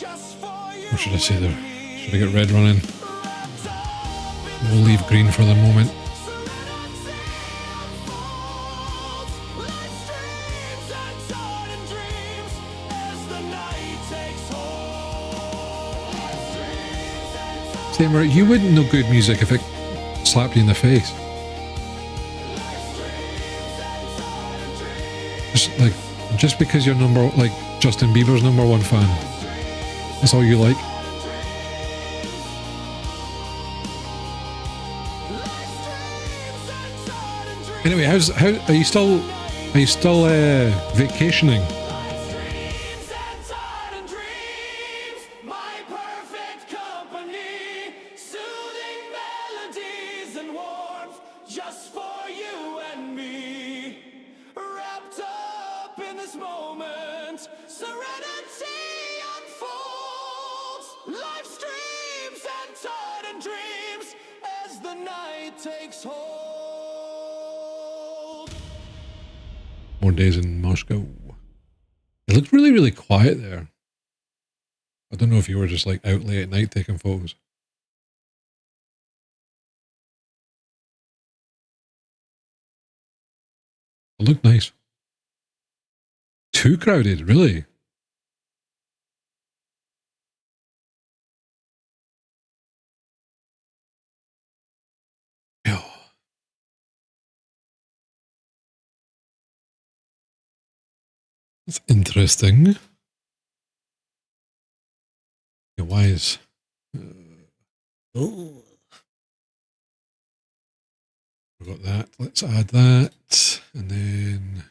What should I say there? Should I get red running? We'll leave green for the moment. Tamer, you wouldn't know good music if it slapped you in the face. Just because you're Justin Bieber's #1 fan. That's all you like. Anyway, are you still vacationing? More days in Moscow. It looked really, really quiet there. I don't know if you were just like out late at night taking photos. It looked nice. Too crowded, really? Yeah. That's interesting. Yeah, why is... oh. We've got that. Let's add that. And then...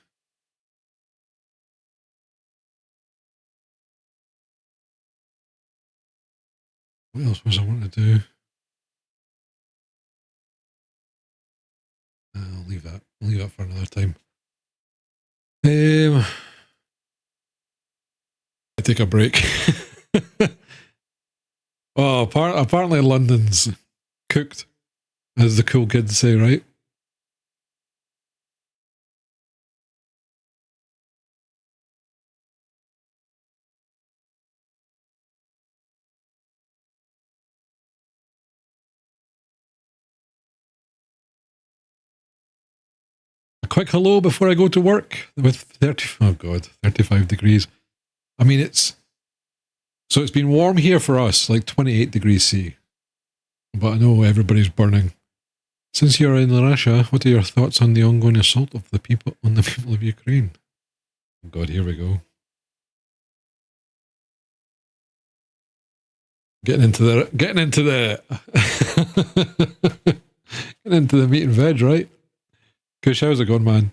what else was I wanting to do? I'll leave that. I'll leave that for another time. I take a break. Oh, apparently London's cooked, as the cool kids say, right? A quick hello before I go to work with 35 degrees. I mean, it's been warm here for us, like 28 degrees C. But I know everybody's burning. Since you're in Russia, what are your thoughts on the ongoing assault of the people of Ukraine? Oh God, here we go. Getting into the meat and veg, right? Kush, how's it going, man?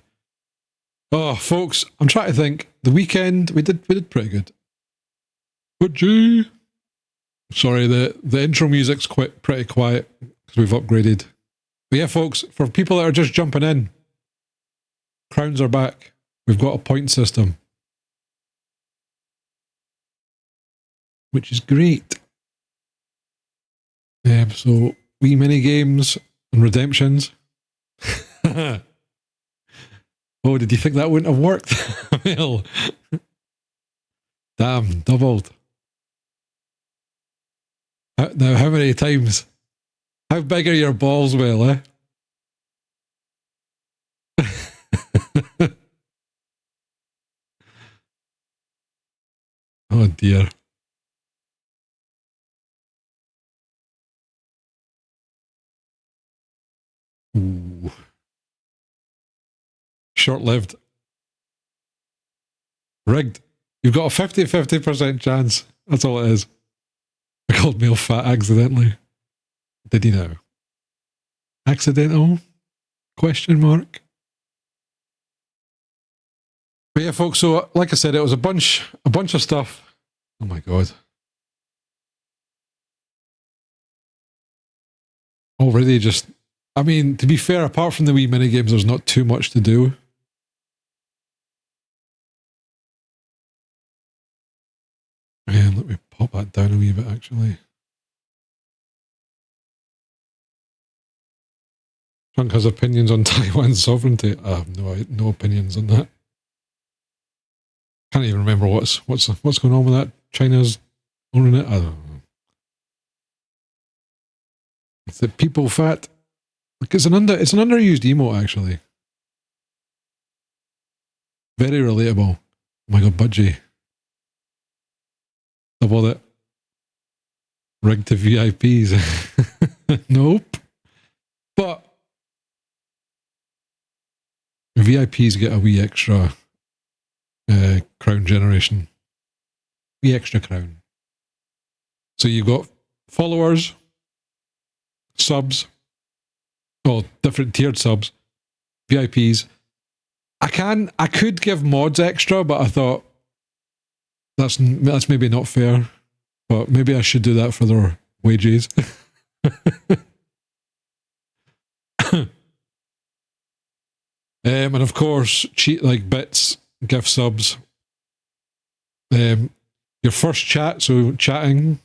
Oh, folks, I'm trying to think. The weekend we did pretty good. But gee, sorry, the intro music's pretty quiet because we've upgraded. But yeah, folks, for people that are just jumping in, crowns are back. We've got a point system, which is great. So wee mini games and redemptions. Oh, did you think that wouldn't have worked? Well, damn, doubled. Now, how many times? How big are your balls, Will, eh? Oh, dear. Ooh. Short-lived. Rigged. You've got a 50% chance. That's all it is. I called Neil fat accidentally. Did he know? Accidental? Question mark. But yeah, folks, so like I said, it was a bunch of stuff. Oh my God. Already just, I mean, to be fair, apart from the wee mini games, there's not too much to do. And let me pop that down a wee bit, actually. Trunk has opinions on Taiwan's sovereignty. I have no opinions on that. Can't even remember what's going on with that. China's owning it. I don't know. It's the people fat. Like it's an underused emote actually. Very relatable. Oh my god, Budgie. Double it. Rigged to VIPs. Nope. But VIPs get a wee extra crown generation. Wee extra crown. So you've got followers, subs, different tiered subs, VIPs. I could give mods extra, but I thought that's maybe not fair. But maybe I should do that for their wages. And of course, cheat like bits, gift subs. Your first chat, so chatting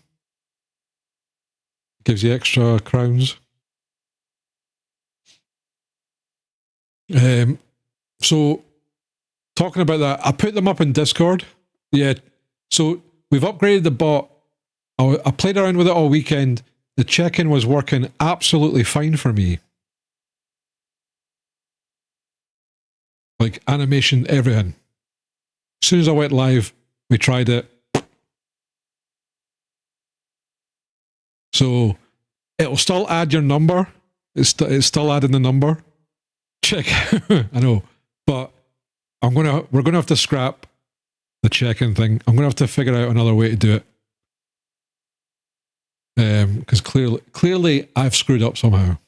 gives you extra crowns. So talking about that, I put them up in Discord. Yeah. So we've upgraded the bot. I played around with it all weekend. The check-in was working absolutely fine for me. Like animation, everything. As soon as I went live, we tried it. So it'll still add your number. It's still adding the number. Check. I know, but we're gonna have to scrap the check-in thing. I'm gonna have to figure out another way to do it. Because clearly I've screwed up somehow.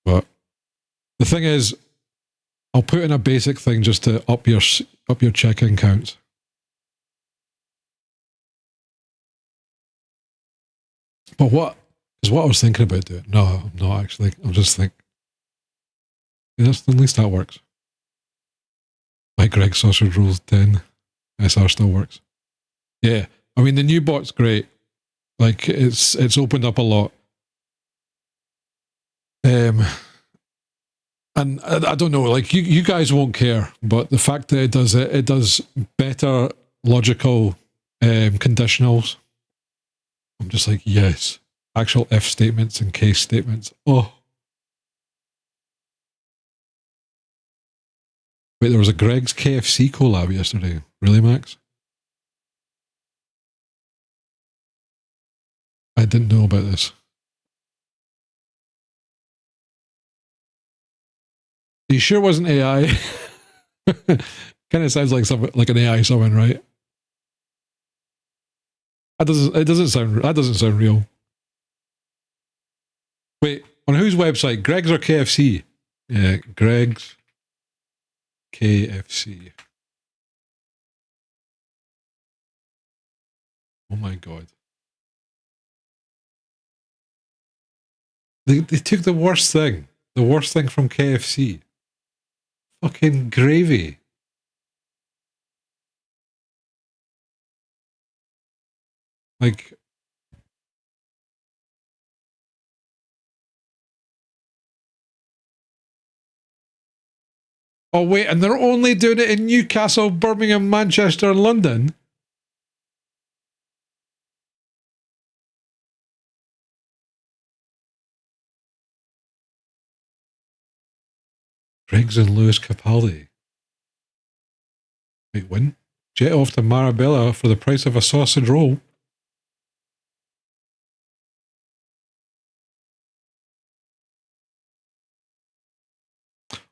But the thing is, I'll put in a basic thing just to up your check-in counts. But what I was thinking about doing. No, I'm not actually. I'm just thinking. Yeah, at least that works. Like Greg Sausage Rolls 10. SR still works. Yeah. I mean the new bot's great. Like it's opened up a lot. And I don't know, like you guys won't care, but the fact that it does better logical conditionals. I'm just like, yes. Actual if statements and case statements. Oh. Wait, there was a Greg's KFC collab yesterday. Really, Max? I didn't know about this. Are you sure it wasn't AI? Kind of sounds like an AI summon, right? That doesn't sound real. Wait, on whose website? Greg's or KFC? Yeah, Greg's KFC. Oh my god. They took the worst thing from KFC. Fucking gravy. Like, oh wait, and they're only doing it in Newcastle, Birmingham, Manchester, and London? Greg's and Lewis Capaldi. Wait, when? Jet off to Marabella for the price of a sausage roll.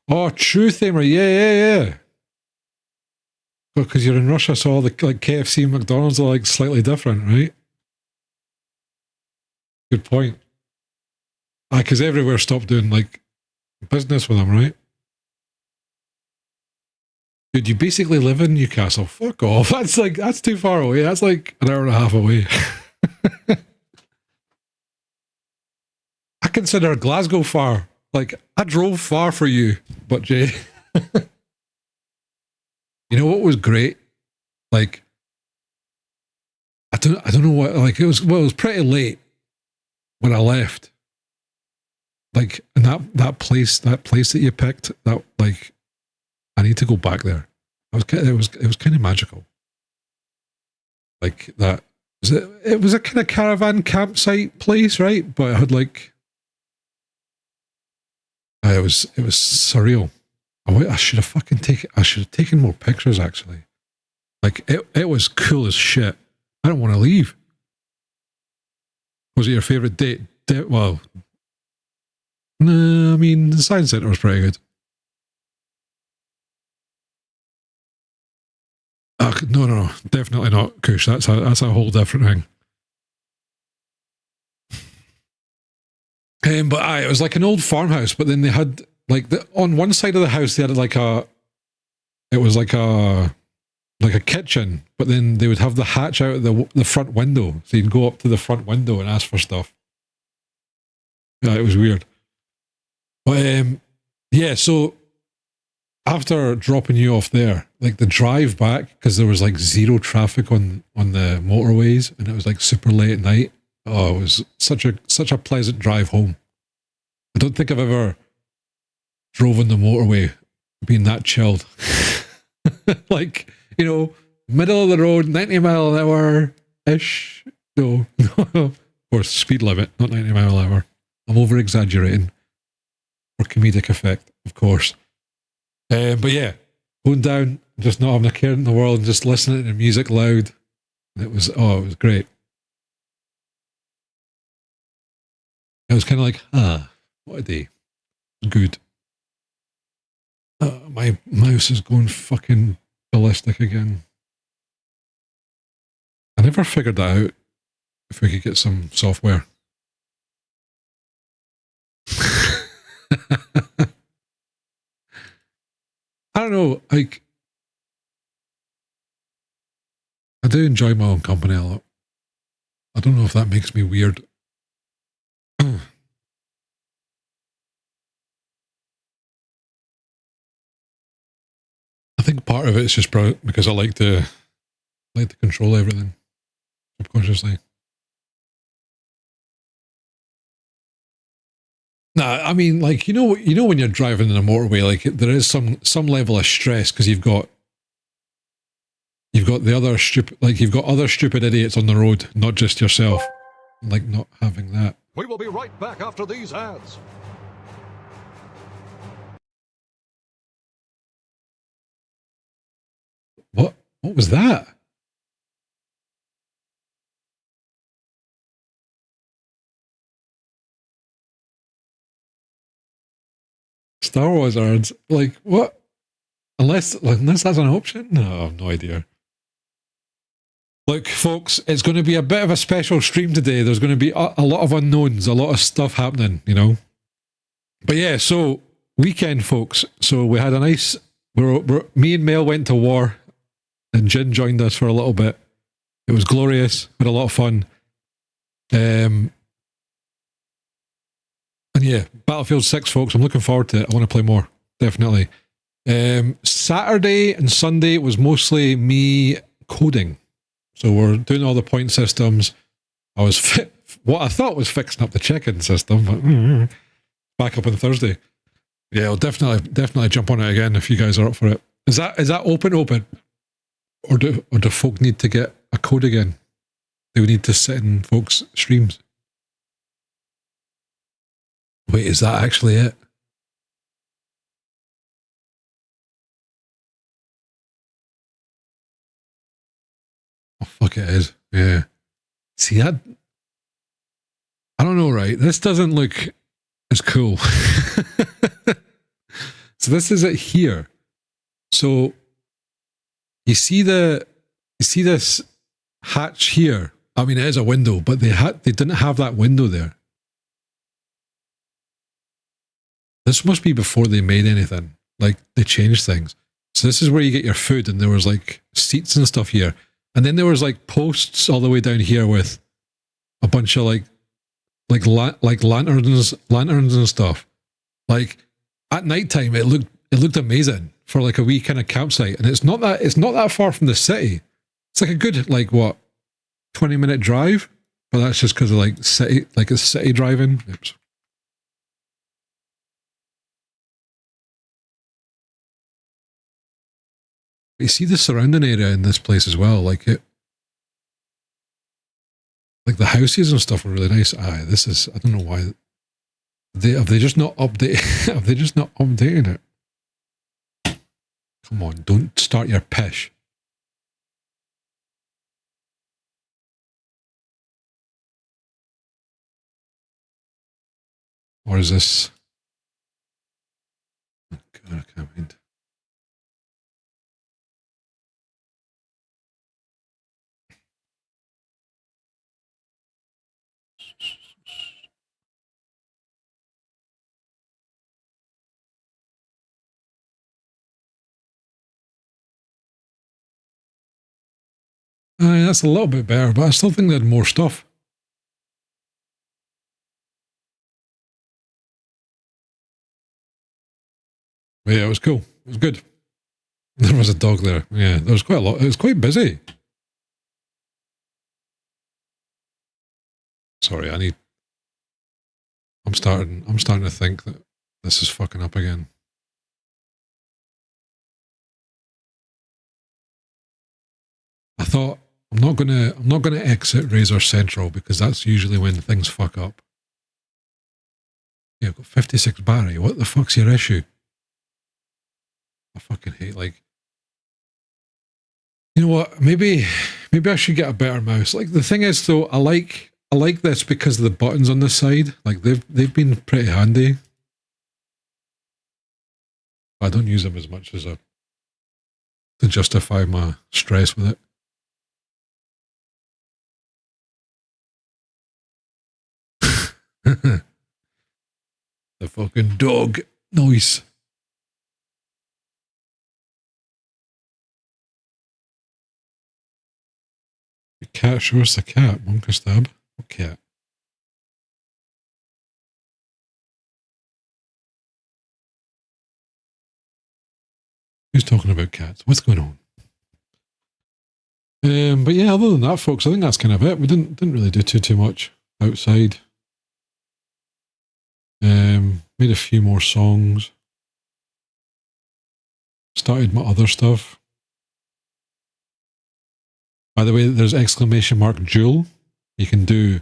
Oh, true Thamer. Yeah. Because you're in Russia, so all the like KFC and McDonald's are like slightly different, right? Good point. Because everywhere stopped doing like business with them, right? Dude, you basically live in Newcastle. Fuck off. That's too far away. That's like an hour and a half away. I consider Glasgow far. Like, I drove far for you, but Jay. You know what was great? Like, I don't know what, like, it was pretty late when I left. Like, and that place that you picked, that, like, I need to go back there. It was kind of magical. like that. It was a kind of caravan campsite place, right? But it had like it was surreal. I should have taken more pictures actually. Like it was cool as shit. I don't want to leave. Was it your favorite date? Well, no, I mean the science center was pretty good. No, definitely not, Kush. That's a whole different thing. But it was like an old farmhouse, but then they had like on one side of the house they had like it was like a kitchen, but then they would have the hatch out of the front window, so you'd go up to the front window and ask for stuff. Yeah, it was weird. But yeah, so after dropping you off there, like the drive back, because there was like zero traffic on the motorways, and it was like super late at night. Oh, it was such a pleasant drive home. I don't think I've ever drove on the motorway being that chilled. Like, middle of the road, 90 mile an hour ish. No, of course, speed limit, not 90 mile an hour. I'm over exaggerating for comedic effect, of course. But yeah, going down, just not having a care in the world, and just listening to the music loud. It was great. It was kind of like, what a day. Good. My mouse is going fucking ballistic again. I never figured that out. If we could get some software. I don't know. Like, I do enjoy my own company a lot. I don't know if that makes me weird. I think part of it is just because I like to control everything subconsciously. Nah, I mean, like when you're driving in a motorway, like there is some level of stress because you've got the other stupid, like you've got other stupid idiots on the road, not just yourself. Like not having that. We will be right back after these ads. What was that? Star Wars ads? Like what? Unless that's an option? No, I have no idea. Look, folks, it's going to be a bit of a special stream today. There's going to be a lot of unknowns, a lot of stuff happening, But yeah, so weekend, folks. So we had a nice. Me and Mel went to war, and Jin joined us for a little bit. It was glorious. Had a lot of fun. And yeah, Battlefield 6, folks. I'm looking forward to it. I want to play more, definitely. Saturday and Sunday was mostly me coding. So we're doing all the point systems. I was what I thought was fixing up the check-in system, but back up on Thursday. Yeah, I'll definitely jump on it again if you guys are up for it. Is that open, or do folk need to get a code again? Do we need to sit in folks' streams? Wait, is that actually it? Oh, fuck, it is. Yeah. See, that... I don't know, right? This doesn't look as cool. So this is it here. So you see this hatch here. I mean, it is a window, but they didn't have that window there. This must be before they made anything. Like, they changed things. So this is where you get your food, and there was like seats and stuff here. And then there was like posts all the way down here with a bunch of like lanterns and stuff. Like at nighttime, it looked amazing for like a wee kind of campsite. And it's not that far from the city. It's like a good 20-minute drive, but that's just because of it's city driving. Oops. You see the surrounding area in this place as well. Like Like the houses and stuff were really nice. I don't know why. Have they just not updated? Have they just not updated it? Come on, don't start your pish. Or is this? Oh God, I can't find. That's a little bit better, but I still think they had more stuff. But yeah, it was cool. It was good. There was a dog there. Yeah, there was quite a lot. It was quite busy. Sorry, I'm starting to think that this is fucking up again. I thought I'm not gonna exit Razor Central because that's usually when things fuck up. Yeah, I've got 56 Barry. What the fuck's your issue? I fucking hate, like, you know what? Maybe I should get a better mouse. Like, the thing is though, I like this because of the buttons on the side. Like they've been pretty handy. I don't use them as much as to justify my stress with it. The fucking dog noise. The cat, show us the cat, Monka Stab. What cat? Who's talking about cats? What's going on? But yeah, other than that, folks, I think that's kind of it. We didn't really do too much outside. Made a few more songs. Started my other stuff. By the way, there's exclamation mark Jewel. You can do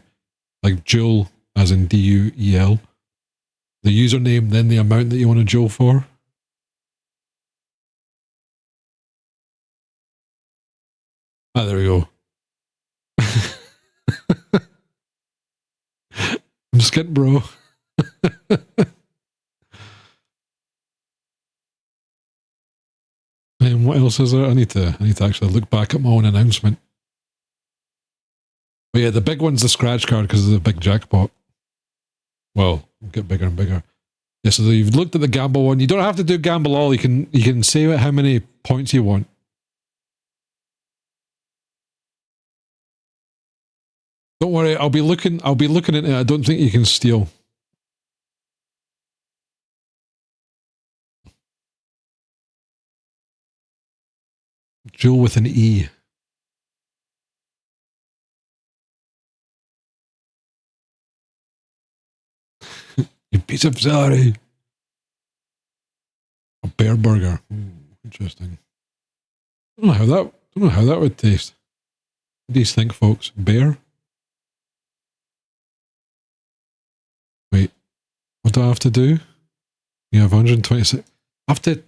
like Jewel as in DUEL. The username, then the amount that you want to Jewel for. Ah, there we go. I'm just kidding, bro. And what else is there? I need to actually look back at my own announcement. But yeah, the big one's the scratch card because of the big jackpot. Well, get bigger and bigger. Yeah, so you've looked at the gamble one. You don't have to do gamble all. You can say how many points you want. Don't worry, I'll be looking at it. I don't think you can steal. Jewel with an E. You piece of celery. A bear burger. Interesting. I don't know how that would taste. What do you think, folks? Bear? Wait, what do I have to do? You have 126. I have to.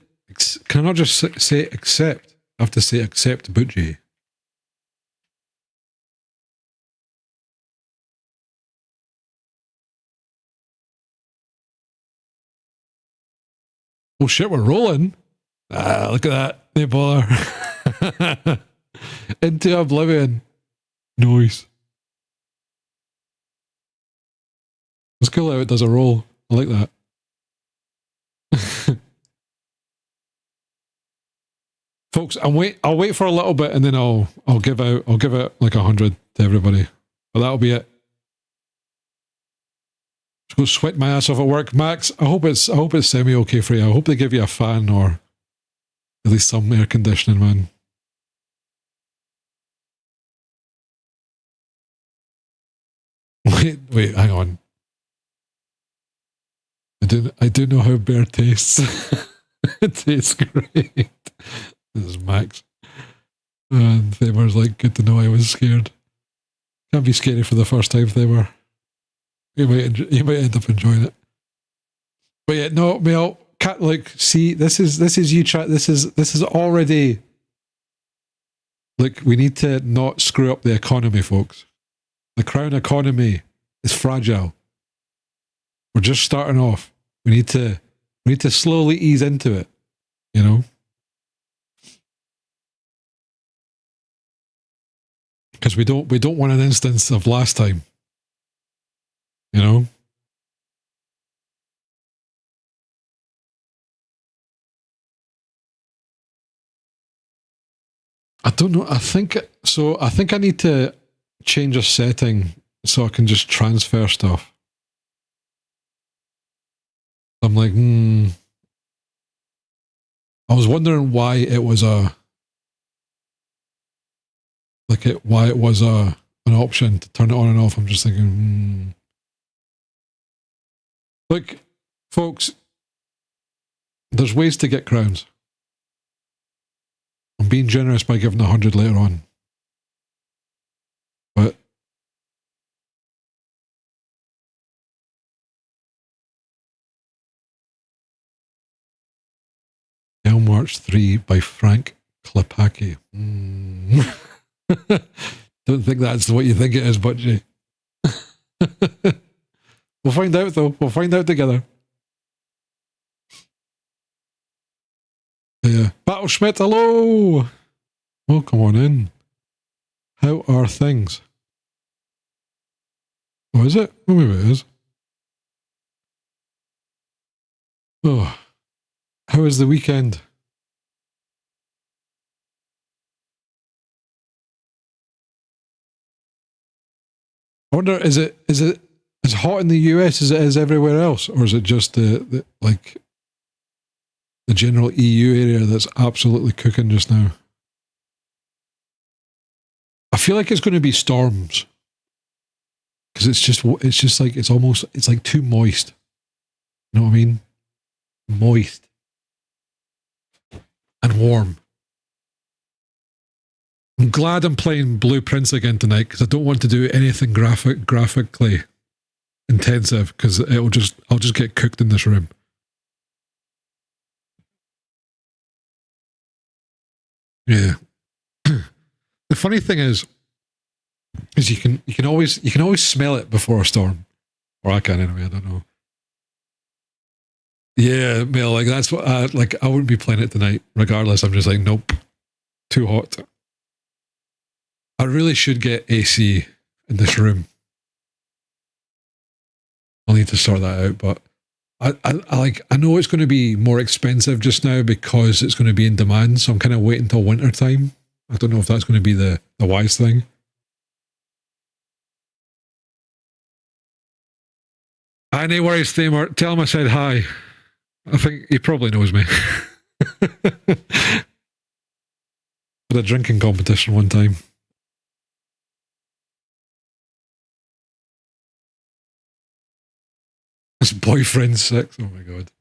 Can I not just say accept? I have to say accept Butchie. Oh shit, we're rolling. Look at that. They bother. Into oblivion. Noise. It's cool how it does a roll. I like that. Folks, I'll wait for a little bit and then I'll give it like 100 to everybody. But that'll be it. Just go sweat my ass off at work. Max, I hope it's semi okay for you. I hope they give you a fan or at least some air conditioning, man. Wait, hang on. I do know how bear tastes. It tastes great. This is Max. And Faber's like, good to know I was scared. Can't be scary for the first time if they were. You might end up enjoying it. But yeah, no, Mel, like, see, this is you try. This is already. Like, we need to not screw up the economy, folks. The crown economy is fragile. We're just starting off. We need to slowly ease into it, you know? Because we don't want an instance of last time. You know? I don't know. I think I need to change a setting so I can just transfer stuff. I'm like, I was wondering why it was an option to turn it on and off. I'm just thinking, Look, folks, there's ways to get crowns. I'm being generous by giving 100 later on. But Elm March 3 by Frank Klepacki. Don't think that's what you think it is, Butchie. We'll find out, though. We'll find out together. Yeah. Battle Schmidt, hello! Oh, come on in. How are things? Oh, is it? Oh, maybe it is. Oh. How was the weekend? I wonder, is it as hot in the US as it is everywhere else, or is it just the general EU area that's absolutely cooking just now? I feel like it's going to be storms because it's like too moist. You know what I mean? Moist and warm. I'm glad I'm playing Blue Prince again tonight because I don't want to do anything graphically intensive because I'll just get cooked in this room. Yeah. The funny thing is you can always smell it before a storm, or I can anyway. I don't know. Yeah, Mel, like that's what I wouldn't be playing it tonight regardless. I'm just like, nope, too hot. I really should get AC in this room. I'll need to sort that out, but I know it's going to be more expensive just now because it's going to be in demand, so I'm kind of waiting until winter time. I don't know if that's going to be the wise thing. No worries, Thamer. Tell him I said hi. I think he probably knows me. Had a drinking competition one time. His boyfriend's 6. Oh my god.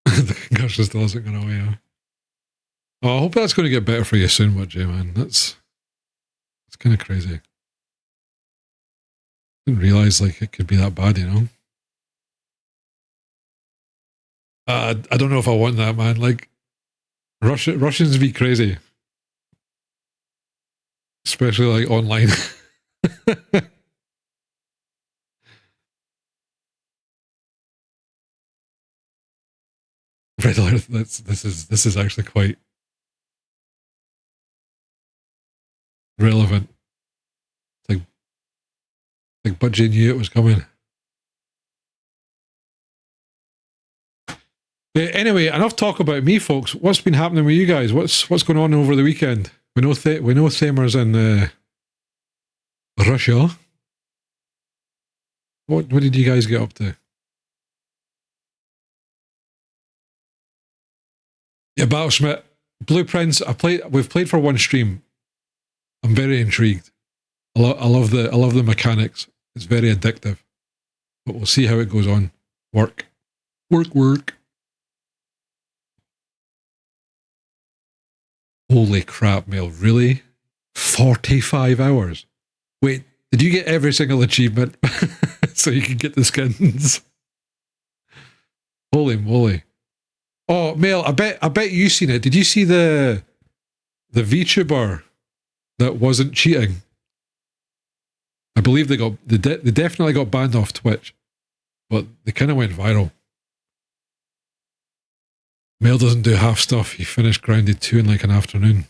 The concussion still hasn't gone away. Yeah. Oh, I hope that's going to get better for you soon, Jay, man. That's kind of crazy. Didn't realize like it could be that bad, you know. I don't know if I want that, man. Like Russians be crazy, especially like online. Red alert! This is actually quite relevant. Like Budgie knew it was coming. Anyway, enough talk about me, folks. What's been happening with you guys? What's going on over the weekend? We know Thamer's in Russia. What did you guys get up to? Yeah, Battle Schmidt, Blue Prince. We've played for one stream. I'm very intrigued. I love the mechanics. It's very addictive. But we'll see how it goes on. Work. Holy crap, Mel. Really? 45 hours? Wait, did you get every single achievement so you can get the skins? Holy moly. Oh, Mel, I bet you seen it. Did you see the VTuber that wasn't cheating? I believe they definitely got banned off Twitch, but they kind of went viral. Mel doesn't do half stuff. He finished Grounded 2 in like an afternoon.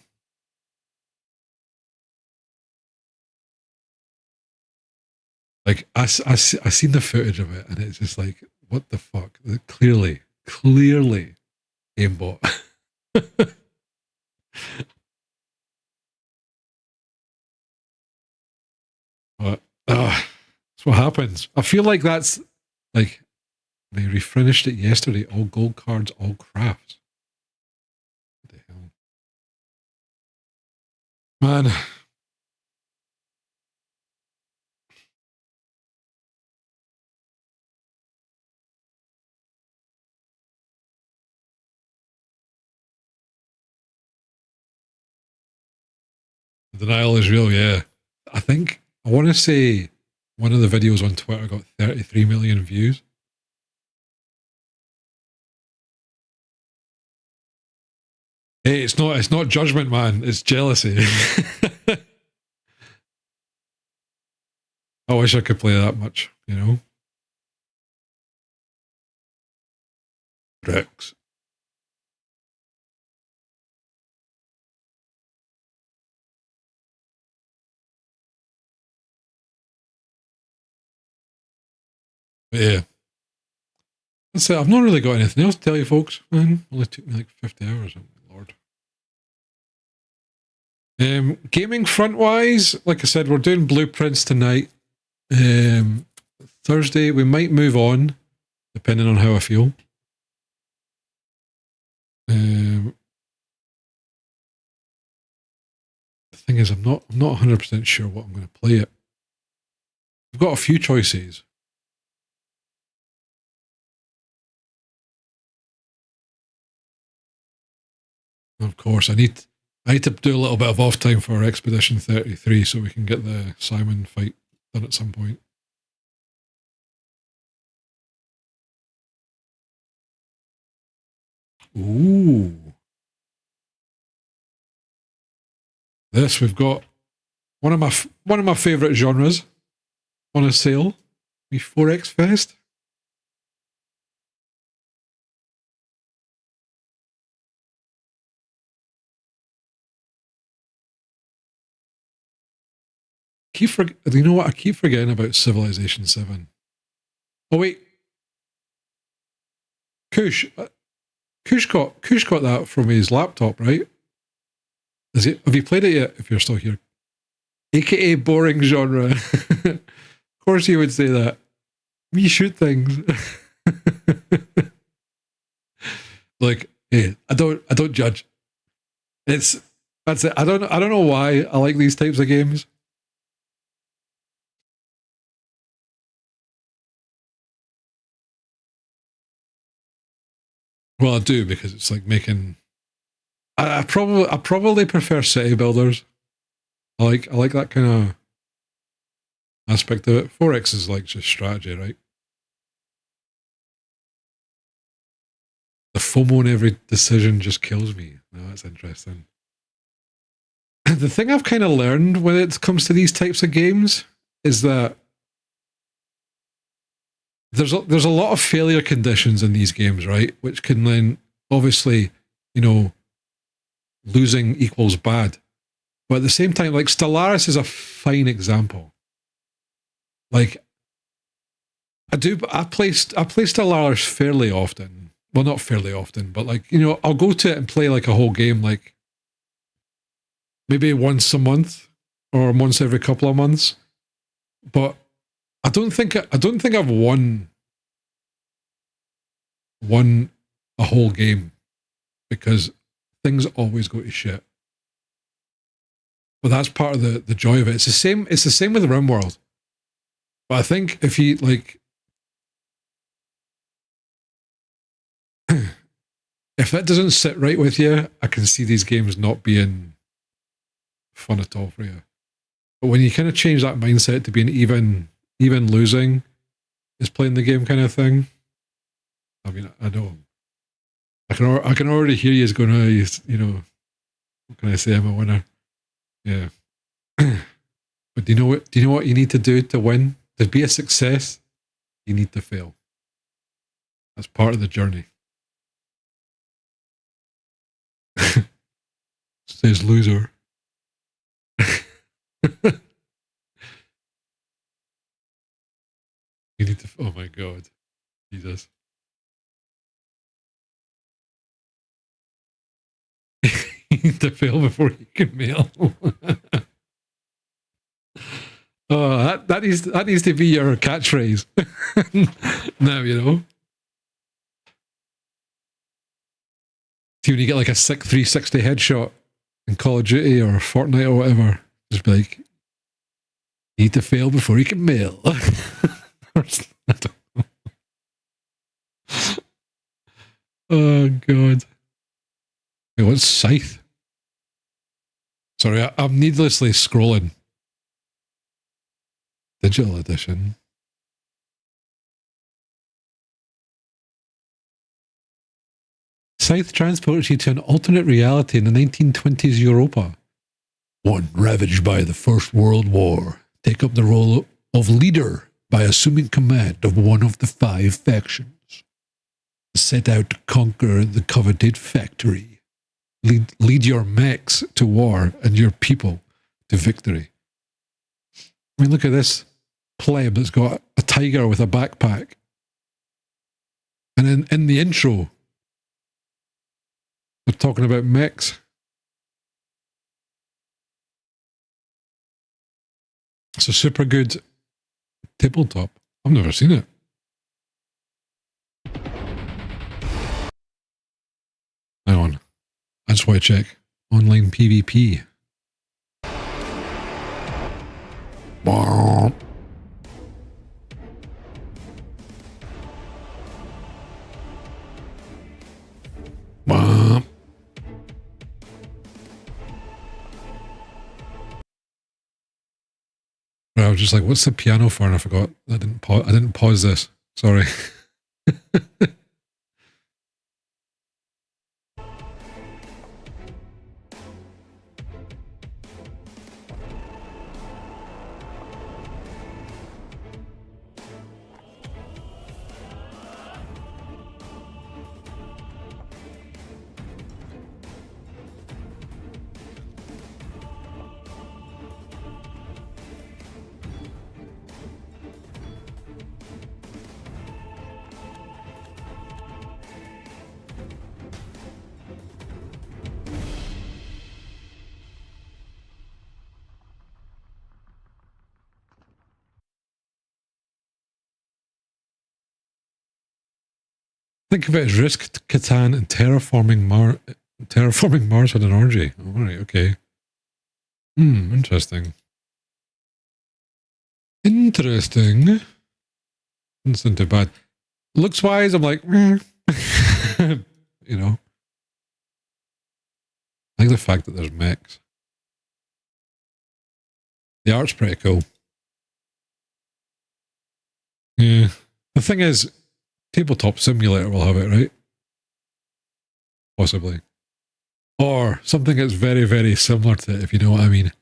Like, I seen the footage of it, and it's just like, what the fuck? Clearly aimbot. But, that's what happens. I feel like that's, like, they refinished it yesterday. All gold cards, all crafts. What the hell? Man. Denial is real, yeah. I think, I want to say one of the videos on Twitter got 33 million views. Hey, it's not judgment, man. It's jealousy. I wish I could play that much, you know? Rex. But yeah. That's it. I've not really got anything else to tell you, folks. Man, only took me like 50 hours. Oh, Lord. Gaming front wise, like I said, we're doing blueprints tonight. Thursday, we might move on, depending on how I feel. The thing is, I'm not 100% sure what I'm going to play it. I've got a few choices. Of course, I need to do a little bit of off time for Expedition 33 so we can get the Simon fight done at some point. Ooh. This, we've got one of my favourite genres on a sale. The 4X Fest. You know what? I keep forgetting about Civilization 7. Oh wait, Kush got that from his laptop, right? Is it? Have you played it yet? If you're still here, AKA boring genre. Of course, you would say that. We shoot things. Like, hey, I don't judge. That's it. I don't know why I like these types of games. Well, I do because it's like making. I probably prefer city builders. I like that kind of aspect of it. 4X is like just strategy, right? The FOMO in every decision just kills me. No, that's interesting. The thing I've kind of learned when it comes to these types of games is that there's a lot of failure conditions in these games, right? Which can then obviously, you know, losing equals bad. But at the same time, like Stellaris is a fine example. Like I play Stellaris fairly often. Well, not fairly often, but like, you know, I'll go to it and play like a whole game, like maybe once a month or once every couple of months. But I don't think I've won a whole game because things always go to shit. But that's part of the joy of it. It's the same. It's the same with the RimWorld. But I think if you like, if that doesn't sit right with you, I can see these games not being fun at all for you. But when you kind of change that mindset to being even losing is playing the game kind of thing. I mean, I know I can already hear you going, oh, you know, what can I say? I'm a winner. Yeah. But do you know what? Do you know what you need to do to win? To be a success, you need to fail. That's part of the journey. Says loser. You need to. Oh my god, Jesus! You need to fail before you can mail. Oh, that needs to be your catchphrase. Now you know. See, when you get like a sick 360 headshot in Call of Duty or Fortnite or whatever, just be like, you need to fail before you can mail. Oh god. Wait, what's Scythe? Sorry, I'm needlessly scrolling. Digital edition. Scythe transports you to an alternate reality in the 1920s Europa. One ravaged by the First World War, take up the role of leader by assuming command of one of the 5 factions. Set out to conquer the coveted factory. Lead your mechs to war and your people to victory. I mean, look at this pleb that's got a tiger with a backpack. And in the intro, they're talking about mechs. It's a super good tabletop. I've never seen it. Hang on. I just want to check. Online PvP. Wow. Wow. I was just like, what's the piano for? And I forgot. I didn't pause this. Sorry. Think of it as Risk, Catan, and terraforming Mars with an orgy. All right, okay. Interesting. Interesting. Doesn't sound too bad. Looks wise, I'm like, you know. I like the fact that there's mechs. The art's pretty cool. Yeah. The thing is, Tabletop Simulator will have it, right? Possibly. Or something that's very, very similar to it, if you know what I mean.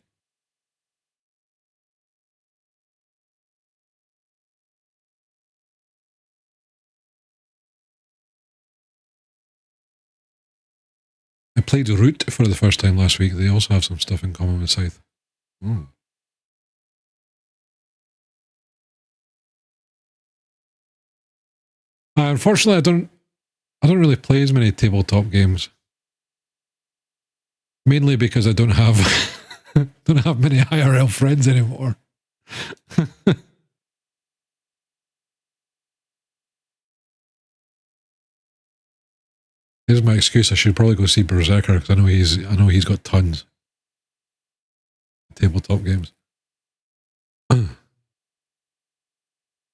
I played Root for the first time last week. They also have some stuff in common with Scythe. Unfortunately, I don't really play as many tabletop games. Mainly because I don't have don't have many IRL friends anymore. Here's my excuse. I should probably go see Berserker because I know he's got tons. tabletop games.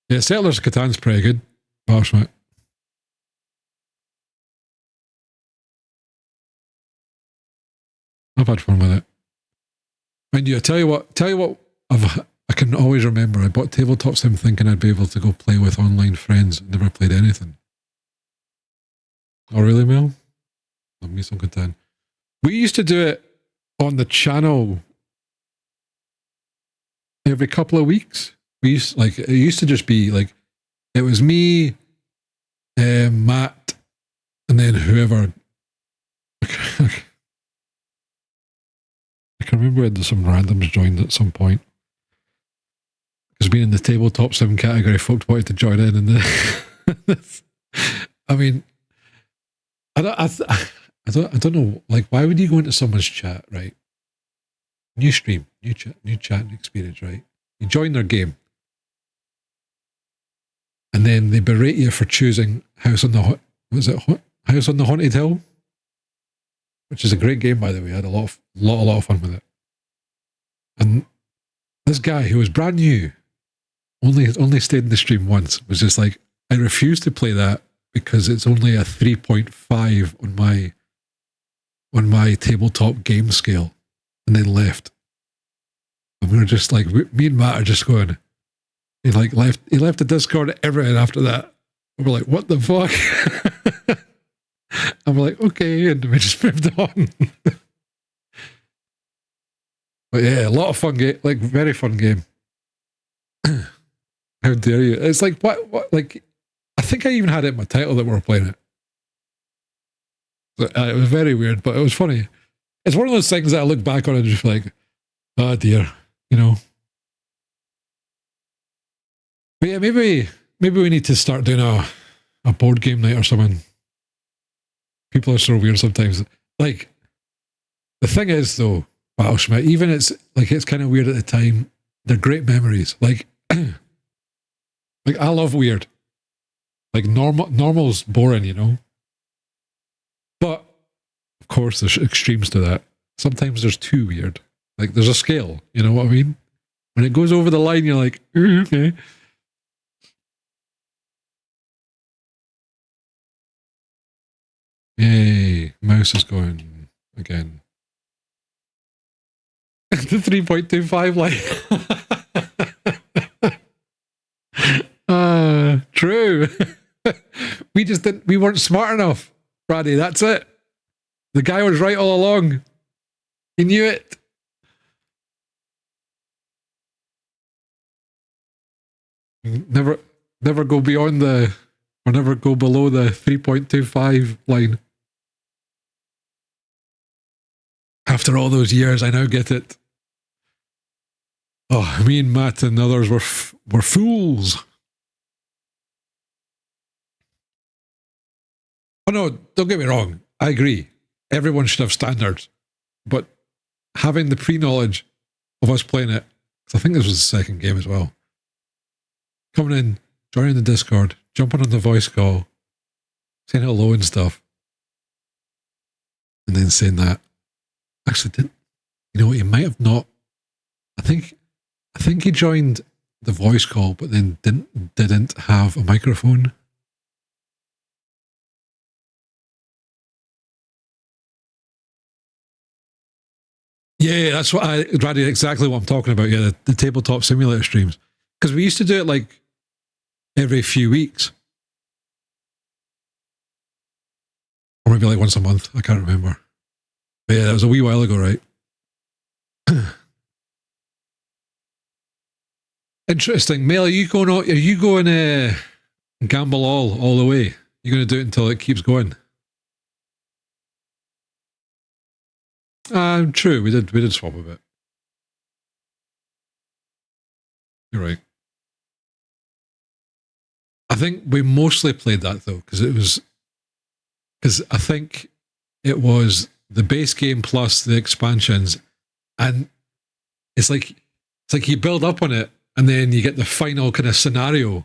Yeah, Settlers of Catan's pretty good. Battleship. I've had fun with it. Mind you, I tell you what, I can always remember. I bought tabletop sim thinking I'd be able to go play with online friends. Never played anything. Oh, really, Mel? Love me some Catan. We used to do it on the channel every couple of weeks. It used to just be like, it was me, Matt, and then whoever. I can remember we had some randoms joined at some point. Because being in the tabletop sim category, folks wanted to join in, and I mean, I don't know. Like, why would you go into someone's chat, right? New stream, new chat experience, right? You join their game, and then they berate you for choosing House on the Haunted Hill, which is a great game, by the way. I had a lot of fun with it. And this guy who was brand new, only stayed in the stream once, was just like, I refuse to play that because it's only a 3.5 on my tabletop game scale, and then left. And we were just like, me and Matt are just going. He left the Discord and everything after that. And we're like, what the fuck? And we're like, okay, and we just moved on. But yeah, a lot of fun game, like very fun game. How dare you? It's like what? Like, I think I even had it in my title that we were playing it. It was very weird, but it was funny. It's one of those things that I look back on and just like, oh dear, you know. But yeah, maybe we need to start doing a board game night or something. People are so weird sometimes. Like, the thing is though, Battleship, even it's kind of weird at the time. They're great memories. Like, like I love weird. Like normal's boring, you know. But of course, there's extremes to that. Sometimes there's too weird. Like, there's a scale. You know what I mean? When it goes over the line, you're like, okay. Yay! Mouse is going again. The 3.25 line. True. We weren't smart enough, Brady. That's it. The guy was right all along. He knew it. Never go beyond or never go below the 3.25 line. After all those years, I now get it. Oh, me and Matt and others were fools. Oh no, don't get me wrong. I agree. Everyone should have standards. But having the pre-knowledge of us playing it, because I think this was the second game as well, coming in, joining the Discord, jumping on the voice call, saying hello and stuff, and then saying that, actually didn't, you know, he might have not, I think he joined the voice call, but then didn't have a microphone. Yeah, that's exactly what I'm talking about. Yeah, the tabletop simulator streams. Because we used to do it like every few weeks. Or maybe like once a month. I can't remember. But yeah, that was a wee while ago, right? Interesting. Mel, are you going gamble all the way? You're going to do it until it keeps going? True. We did swap a bit. You're right. I think we mostly played that though, because I think it was the base game plus the expansions, and it's like you build up on it, and then you get the final kind of scenario,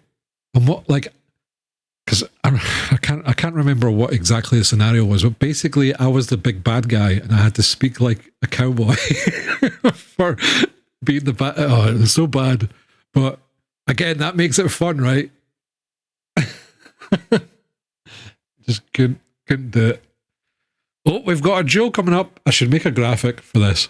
and what, like, because I can't remember what exactly the scenario was, but basically I was the big bad guy and I had to speak like a cowboy for being the bad. Oh, it was so bad, but again, that makes it fun, right? Just couldn't do it. Oh, we've got a duel coming up. I should make a graphic for this.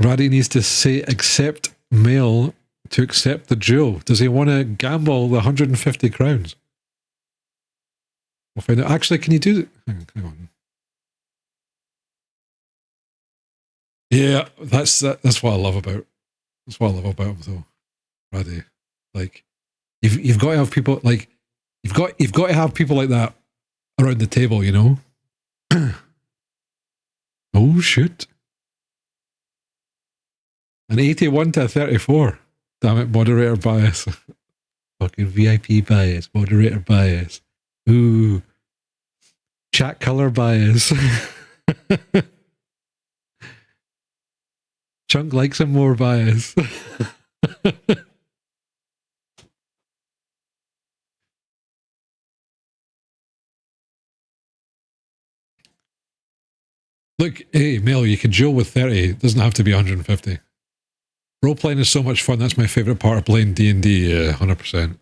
Raddy needs to say accept mail to accept the duel. Does he want to gamble the 150 crowns? We'll find out. Actually, can you do it? Hang on. Yeah, that's what I love about. That's what I love about him, though. Raddy, like you've got to have people like you've got to have people like that around the table, you know. Oh shit! An 81 to a 34. Damn it, moderator bias. Fucking VIP bias, moderator bias. Ooh. Chat color bias. Chunk likes some more bias. Look, hey, Mel, you can duel with 30. It doesn't have to be 150. Role playing is so much fun. That's my favorite part of playing D&D. 100%.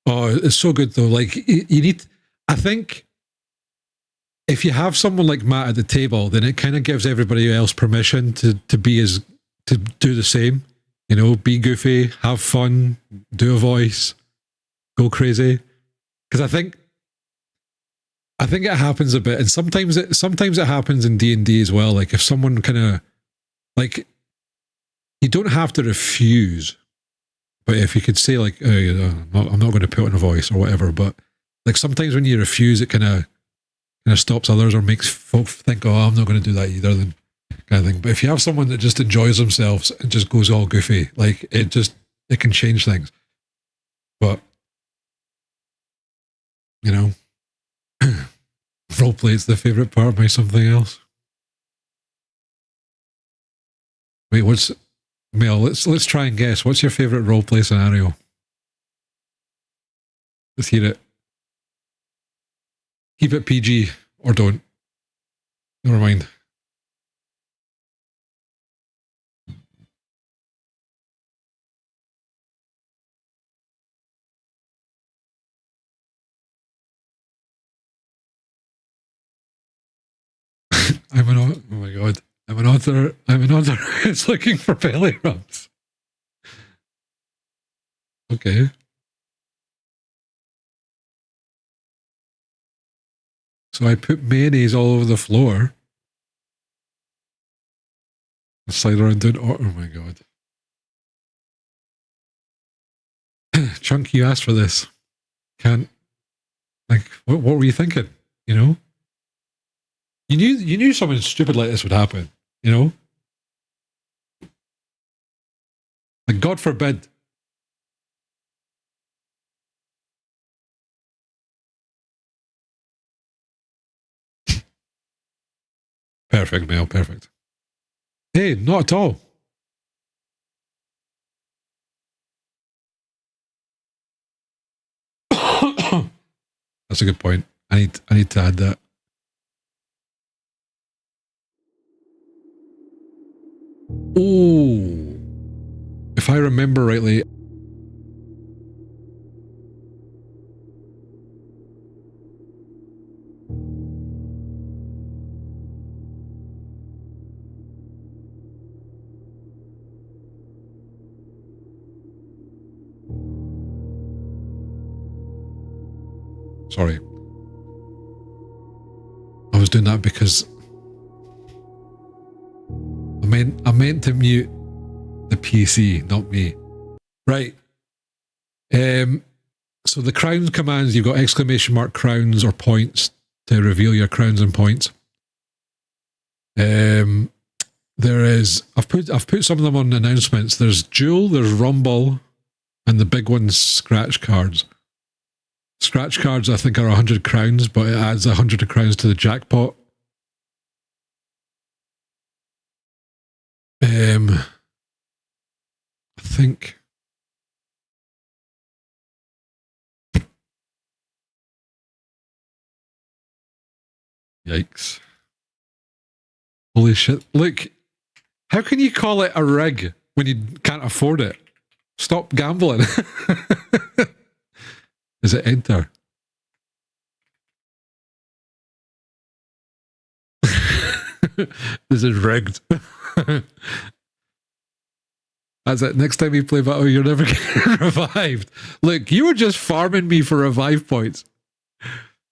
Oh, it's so good though. Like you need. I think if you have someone like Matt at the table, then it kind of gives everybody else permission to do the same. You know, be goofy, have fun, do a voice, go crazy. Because I think it happens a bit, and sometimes it happens in D&D as well. Like if someone kind of like, you don't have to refuse, but if you could say like, oh, I'm not going to put on a voice or whatever, but like sometimes when you refuse, it kind of stops others or makes folk think, oh, I'm not going to do that either, then kind of thing. But if you have someone that just enjoys themselves and just goes all goofy, like it can change things. But you know, roleplay is the favorite part of my something else. Wait, what's Mel? Let's try and guess. What's your favorite roleplay scenario? Let's hear it. Keep it PG or don't. Never mind. Oh my god. I'm an author. It's looking for belly rubs. Okay. So I put mayonnaise all over the floor. Slide around doing. Oh my god. Chunk, you asked for this. Can't. Like, what were you thinking? You know? You knew something stupid like this would happen. You know? Like, God forbid. Perfect, Mel. Perfect. Hey, not at all. That's a good point. I need to add that. Oh, if I remember rightly. Sorry. I was doing that because I meant to mute the PC, not me. Right. So the crowns commands, you've got exclamation mark crowns or points to reveal your crowns and points. There is I've put some of them on announcements. There's duel, there's rumble, and the big one's scratch cards. Scratch cards I think are 100 crowns, but it adds 100 crowns to the jackpot. I think Yikes. Holy shit. Look, how can you call it a rig when you can't afford it? Stop gambling. Is it enter? This is rigged. That's it. Next time you play Battle, you're never getting revived. Look, you were just farming me for revive points.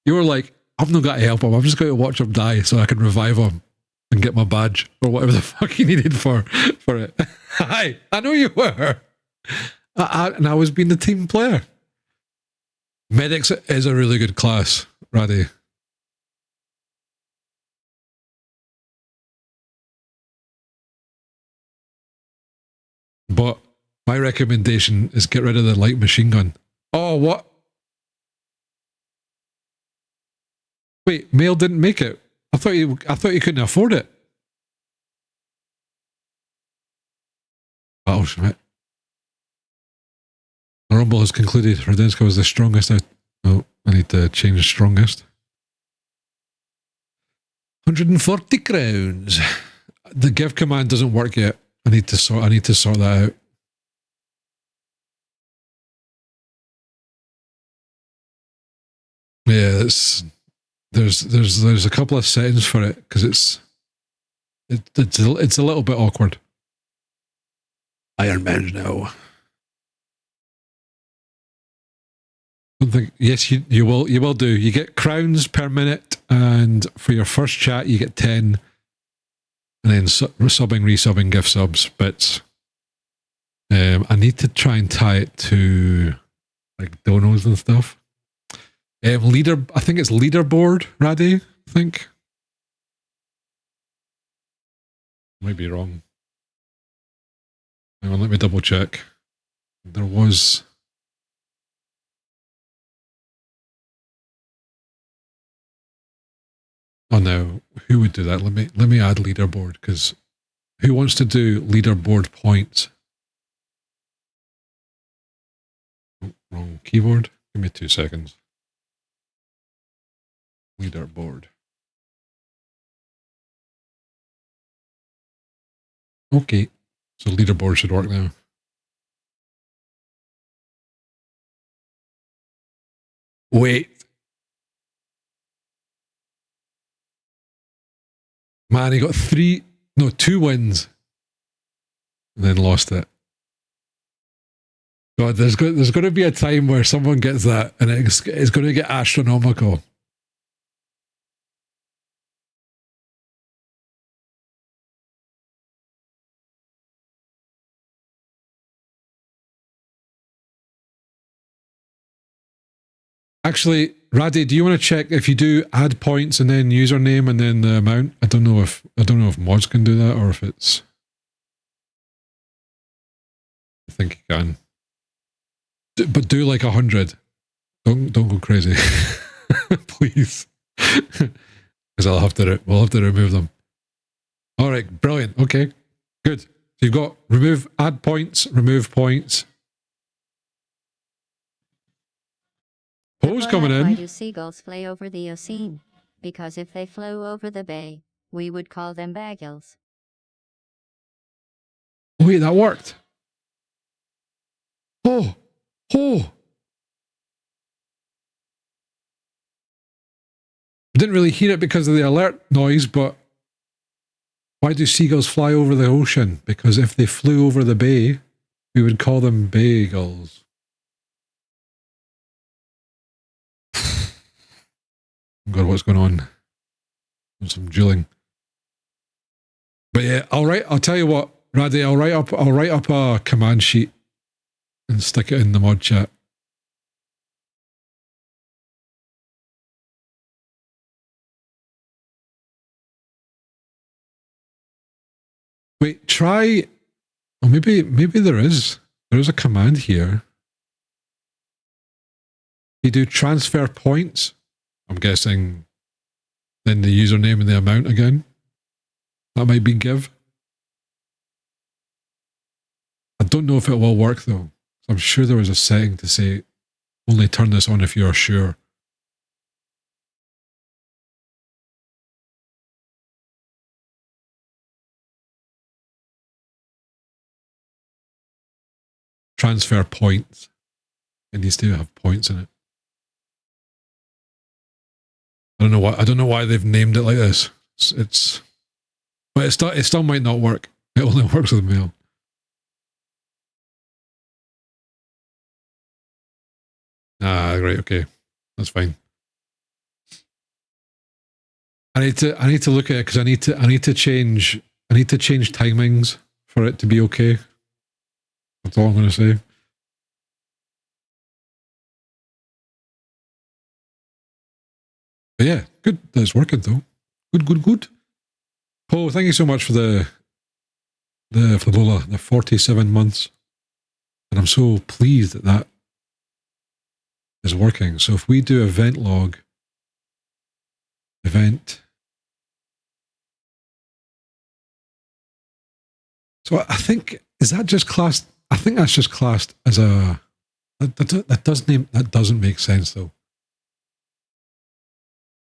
You were like, I've not got to help him. I'm just going to watch him die so I can revive him and get my badge or whatever the fuck you needed for it. Hi, I know you were. And I was being the team player. Medics is a really good class, Raddy. But my recommendation is get rid of the light machine gun. Oh, what? Wait, Mail didn't make it. I thought you couldn't afford it. Oh shit. The rumble has concluded. Radenska was the strongest out. Oh, I need to change strongest. 140 crowns. The give command doesn't work yet. I need to sort that out. Yeah, there's a couple of settings for it because it's a little bit awkward. Iron Man now. I don't think. Yes, you will do. You get crowns per minute, and for your first chat you get 10, and then resubbing, gift subs. But I need to try and tie it to like donos and stuff. I think it's leaderboard, Raddy, I think. Might be wrong. Hang on, let me double check. There was... Oh no, who would do that? Let me add leaderboard, because who wants to do leaderboard points? Oh, wrong keyboard. Give me 2 seconds. Leaderboard. Okay, so leaderboard should work now. Wait. Man, he got 2 wins. And then lost it. God, there's going to be a time where someone gets that and it's going to get astronomical. Actually, Raddy, do you want to check if you do add points and then username and then the amount? I don't know if mods can do that or if it's... I think you can. But do like 100. Don't go crazy. Please. Because we'll have to remove them. All right, brilliant. Okay, good. So you've got add points, remove points. Poe's coming in. Why do seagulls fly over the ocean? Because if they flew over the bay, we would call them bagels. Oh, wait, that worked. Oh. I didn't really hear it because of the alert noise, but why do seagulls fly over the ocean? Because if they flew over the bay, we would call them bagels. God, what's going on? There's some drilling. But yeah, I'll tell you what, Raddy, I'll write up a command sheet and stick it in the mod chat. Wait, try... Oh, maybe there is. There is a command here. You do transfer points. I'm guessing then the username and the amount again. That might be give. I don't know if it will work though. I'm sure there was a setting to say only turn this on if you're sure. transfer points. It needs to have points in it. I don't know why they've named it like this. But it still might not work. It only works with mail. Ah, right, okay. That's fine. I need to look at it because I need to change timings for it to be okay. That's all I'm going to say. But yeah, good. That's working though. Good. Paul, thank you so much for the 47 months, and I'm so pleased that is working. So if we do event log, so I think is that just classed? I think that's just classed as a that doesn't make sense though.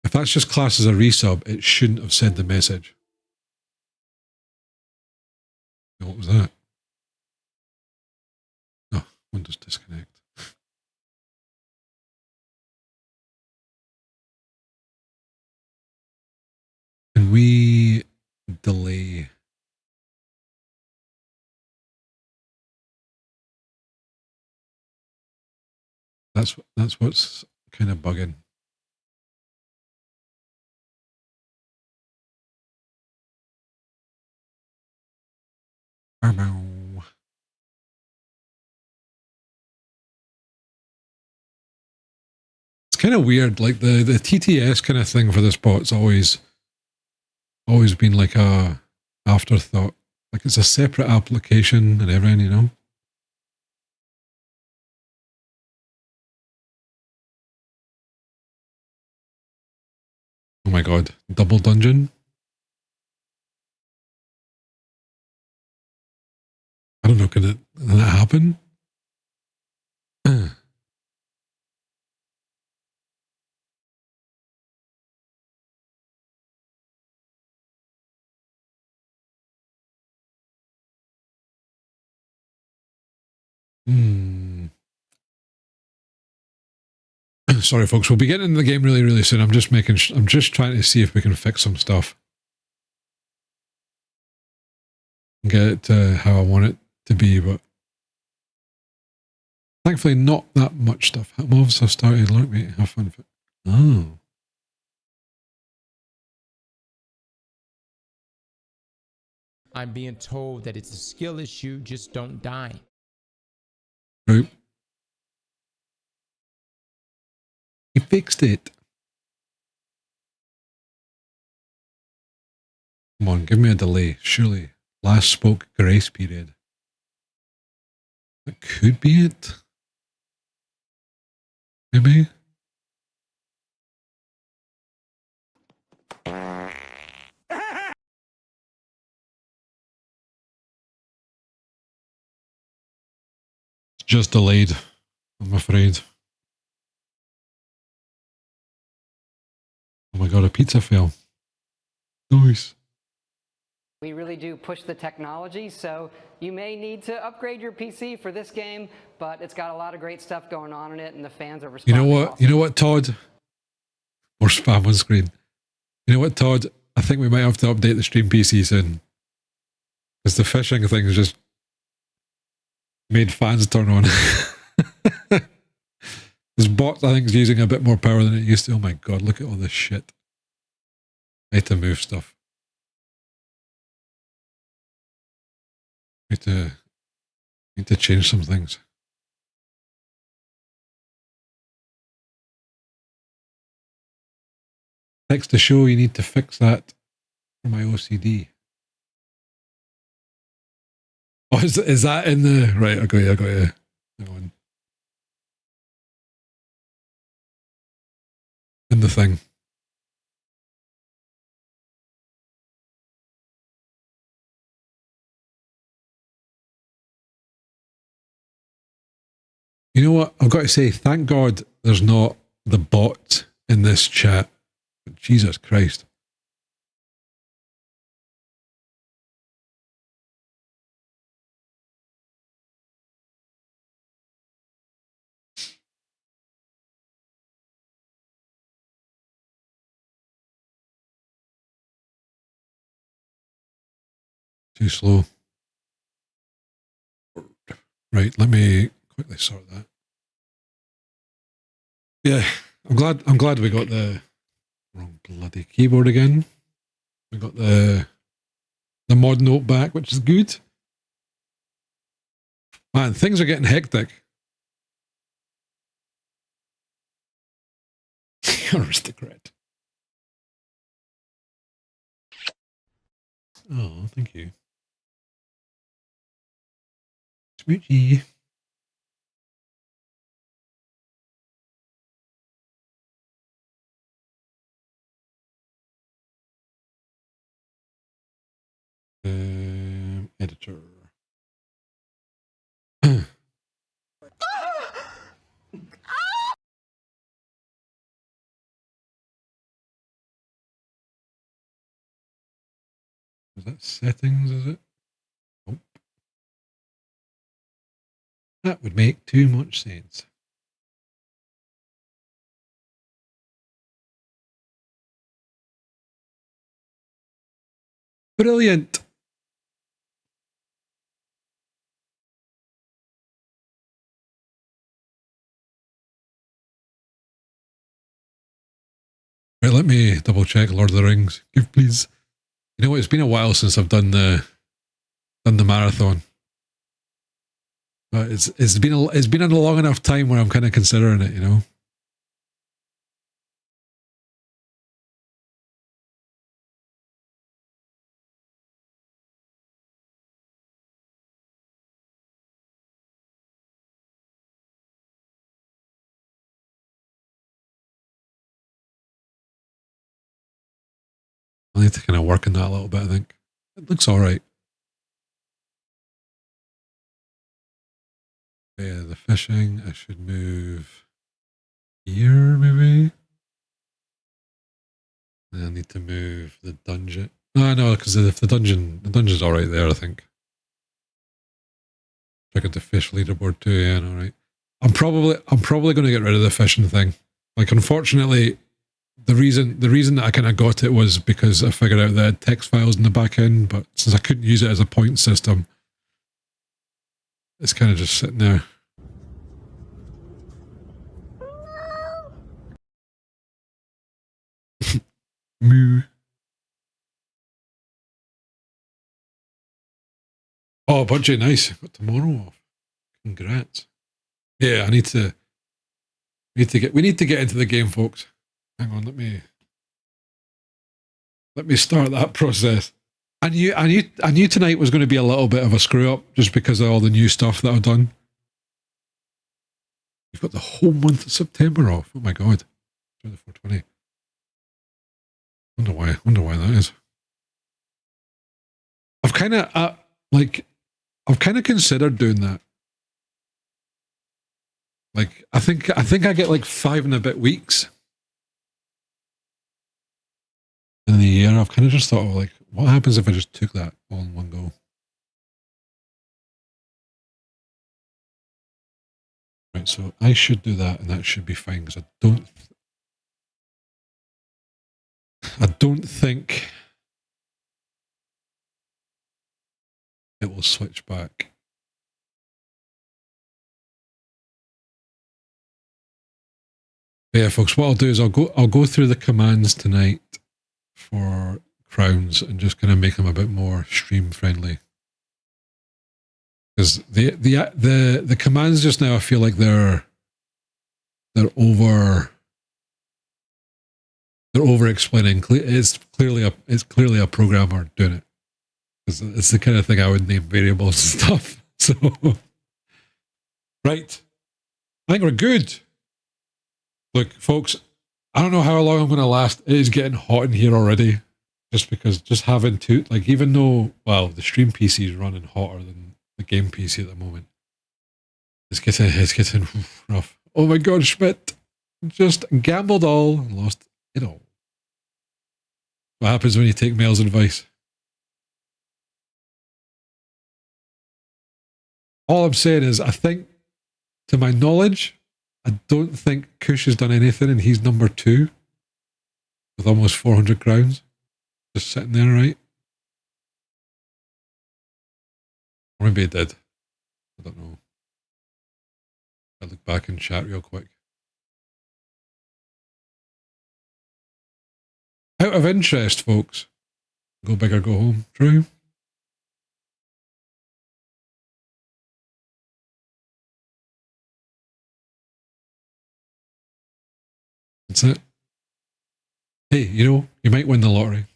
If that's just classed as a resub, it shouldn't have sent the message. What was that? Oh, Windows disconnect. Can we delay? That's what's kind of bugging. It's kind of weird. Like the TTS kind of thing for this bot's always been like a afterthought. Like it's a separate application and everything, you know. Oh my god, double dungeon. I don't know. Can that happen? Sorry, folks. We'll be getting into the game really, really soon. I'm just trying to see if we can fix some stuff. Get it to how I want it to be, but thankfully not that much stuff. Mobs have started. Let me have fun. Oh. I'm being told that it's a skill issue, just don't die. Right. He fixed it. Come on, give me a delay. Surely. Last spoke grace period. That could be it. Maybe. It's just delayed, I'm afraid. Oh my god, a pizza fell. Nice. We really do push the technology, so you may need to upgrade your PC for this game, but it's got a lot of great stuff going on in it, and the fans are responding. You know what, Todd? More spam on screen. You know what, Todd? I think we might have to update the stream PC soon. Because the phishing thing has just made fans turn on. This bot, I think, is using a bit more power than it used to. Oh my god, look at all this shit. I need to move stuff. Need to change some things. Text to show, you need to fix that for my OCD. Oh, is that in the... Right, I got you. Hang on. In the thing. You know what? I've got to say, thank God there's not the bot in this chat. Jesus Christ. too slow. Right, let me quickly sort that. Yeah, I'm glad we got the wrong bloody keyboard again. We got the mod note back, which is good. Man, things are getting hectic. Aristocrat. Oh, thank you. Smoochy. Editor. Is that settings, is it? Nope. That would make too much sense. Brilliant. Right, let me double check Lord of the Rings. Give please. You know what? It's been a while since I've done the marathon. But it's been a long enough time where I'm kind of considering it, you know. I need to kind of work on that a little bit, I think. It looks alright. Yeah, the fishing, I should move here, maybe. And I need to move the dungeon. No, because if the dungeon's alright there, I think. Check out the fish leaderboard too, yeah, alright. I'm probably going to get rid of the fishing thing. Like, unfortunately, the reason that I kind of got it was because I figured out that I had text files in the back end, but since I couldn't use it as a point system, it's kind of just sitting there. Moo. Oh, budget, nice. Got tomorrow off. Congrats. Yeah, we need to get into the game, folks. Hang on, let me start that process. I knew tonight was going to be a little bit of a screw up just because of all the new stuff that I've done. You've got the whole month of September off. Oh my god. 420. Wonder why that is. I've kind of considered doing that. Like, I think I get like 5 and a bit weeks in the year. I've kind of just thought, like, what happens if I just took that all in one go? Right, so I should do that, and that should be fine because I don't think it will switch back. But yeah, folks, what I'll do is I'll go through the commands tonight for crowns and just kind of make them a bit more stream friendly. Because the commands just now, I feel like they're over explaining. It's clearly a programmer doing it. It's the kind of thing I would name variables and stuff. So, right, I think we're good. Look, folks, I don't know how long I'm going to last. It is getting hot in here already. Just having to, like, even though, well, the stream PC is running hotter than the game PC at the moment. It's getting rough. Oh my god, Schmidt. Just gambled all and lost it all. What happens when you take Mel's advice? All I'm saying is, I think, to my knowledge, I don't think Kush has done anything, and he's number 2 with almost 400 crowns. Just sitting there, right? Or maybe it did. I don't know. I'll look back in chat real quick. Out of interest, folks. Go big or go home. True. That's it. Hey, you know, you might win the lottery.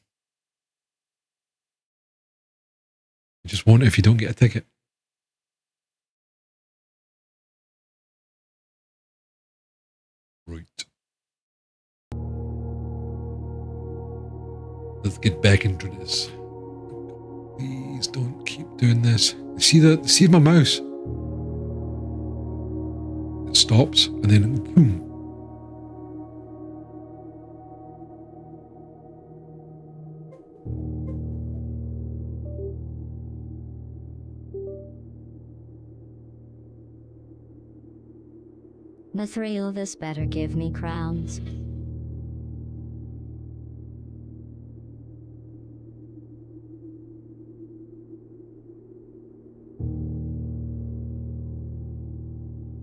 You just won't if you don't get a ticket. Right. Let's get back into this. Please don't keep doing this. See my mouse? It stops and then boom. The three of us better give me crowns.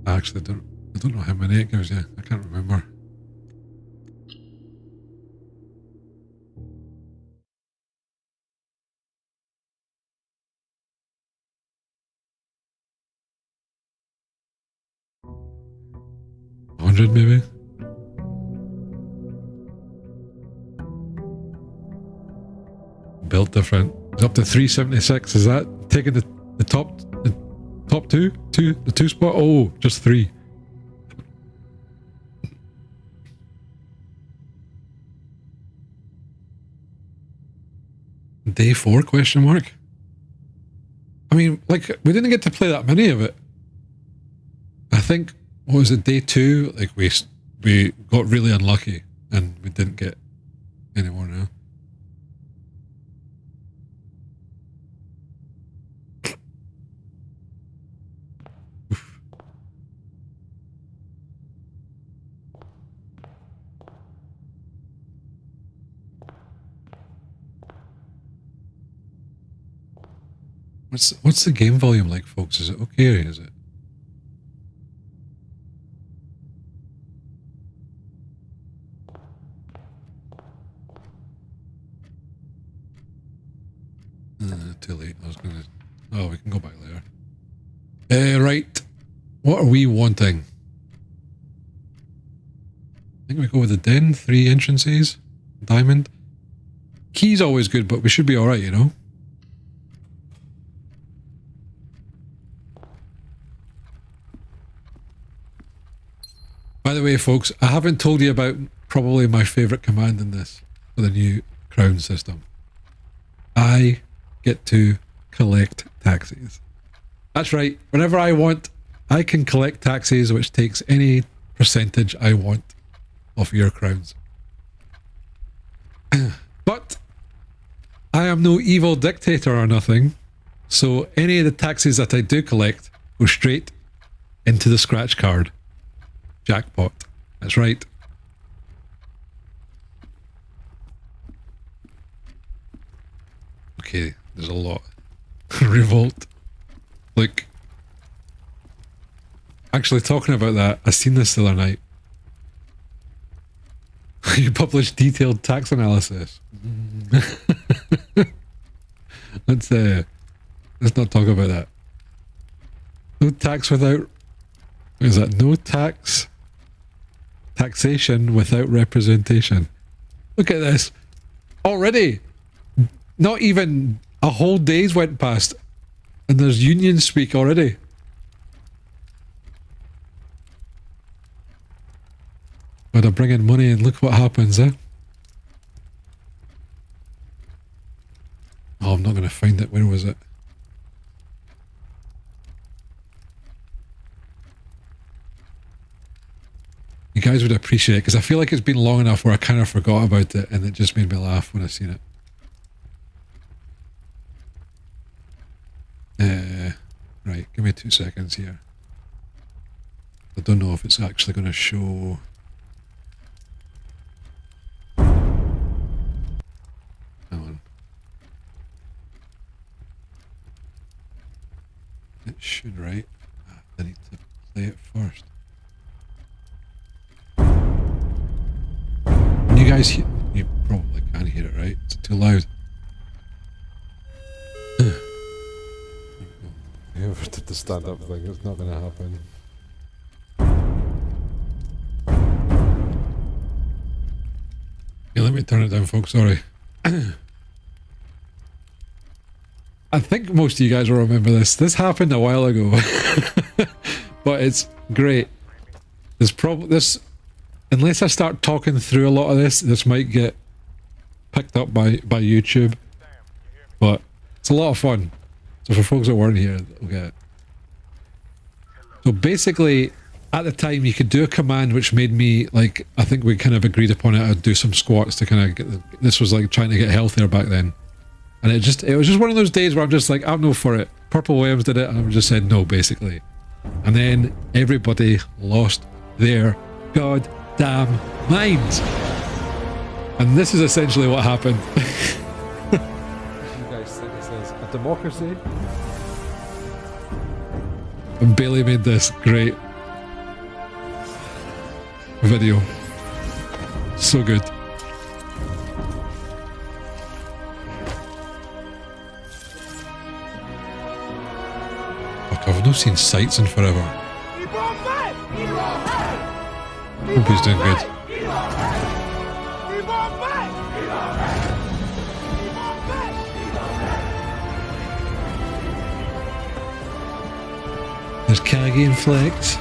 Actually, I don't know how many it gives you. I can't remember. $100 maybe? Built different. It's up to 376. Is that taking the top two? The two spot? Oh, just 3. Day 4 question mark? I mean, like, we didn't get to play that many of it. I think, what was it, day 2? Like, we got really unlucky and we didn't get any more now. What's the game volume like, folks? Is it okay or is it? Too late. I was gonna. Oh, we can go back there. Right. What are we wanting? I think we go with the den. 3 entrances. Diamond. Key's always good, but we should be alright, you know? By the way, folks, I haven't told you about probably my favourite command in this for the new crown system. I get to collect taxis. That's right. Whenever I want, I can collect taxis, which takes any percentage I want of your crowns. But I am no evil dictator or nothing, so any of the taxis that I do collect go straight into the scratch card. Jackpot. That's right. Okay, there's a lot. Revolt. Look. Actually, talking about that, I seen this the other night. You published detailed tax analysis. Let's not talk about that. No tax without... What is that? No taxation without representation. Look at this. Already, not even a whole day's went past and there's union speak already. But I bring in money and look what happens, eh? Oh, I'm not going to find it. Where was it? You guys would appreciate it because I feel like it's been long enough where I kind of forgot about it and it just made me laugh when I seen it. Right, give me 2 seconds here. I don't know if it's actually going to show... Hang on. should, right? I need to play it first. Can you guys hear? You probably can't hear it, right? It's too loud. I ever did the stand-up thing, it's not gonna happen. Yeah, let me turn it down, folks, sorry. I think most of you guys will remember this. This happened a while ago. But it's great. This unless I start talking through a lot of this might get picked up by YouTube. But it's a lot of fun. So for folks that weren't here, they'll get it. So basically, at the time you could do a command which made me, like, I think we kind of agreed upon it, I'd do some squats to kind of get this was like trying to get healthier back then. And it was just one of those days where I'm just like, I'm no for it. Purple Williams did it and I just said no, basically. And then everybody lost their goddamn minds. And this is essentially what happened. You guys think this is a democracy? And Bailey made this great video. So good. Fuck, I've not seen sights in forever. Hope he's doing good. There's Kagi and Flex.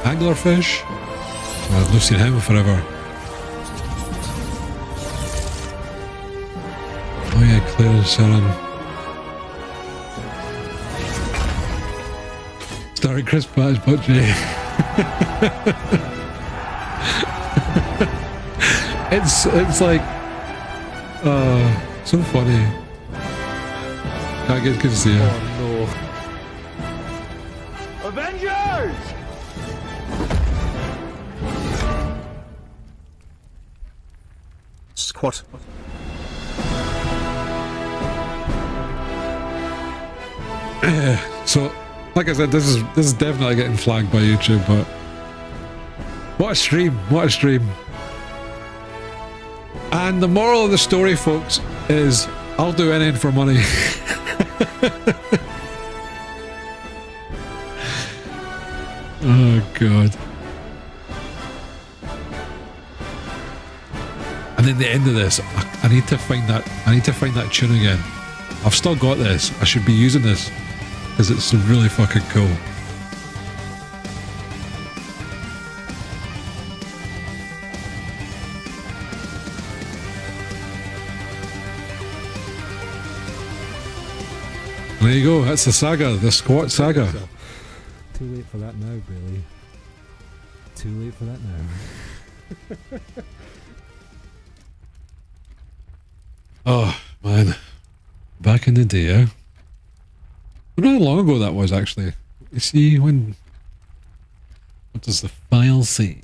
Anglerfish. Oh, I've not seen him forever. Oh yeah, Claire and Sharon. Starring Chris Pratt's Butchie. It's like so funny. Can't get good to see you. Oh no. Avengers! Squat. So, like I said, this is definitely getting flagged by YouTube, but what a stream! What a stream! And the moral of the story, folks, is I'll do anything for money. Oh god! And then the end of this, I need to find that. I need to find that tune again. I've still got this. I should be using this because it's really fucking cool. There you go. That's the saga, the squat saga. Too late for that now, Billy. Too late for that now. Oh man, back in the day, eh? I don't know how long ago that was actually. You see when? What does the file say?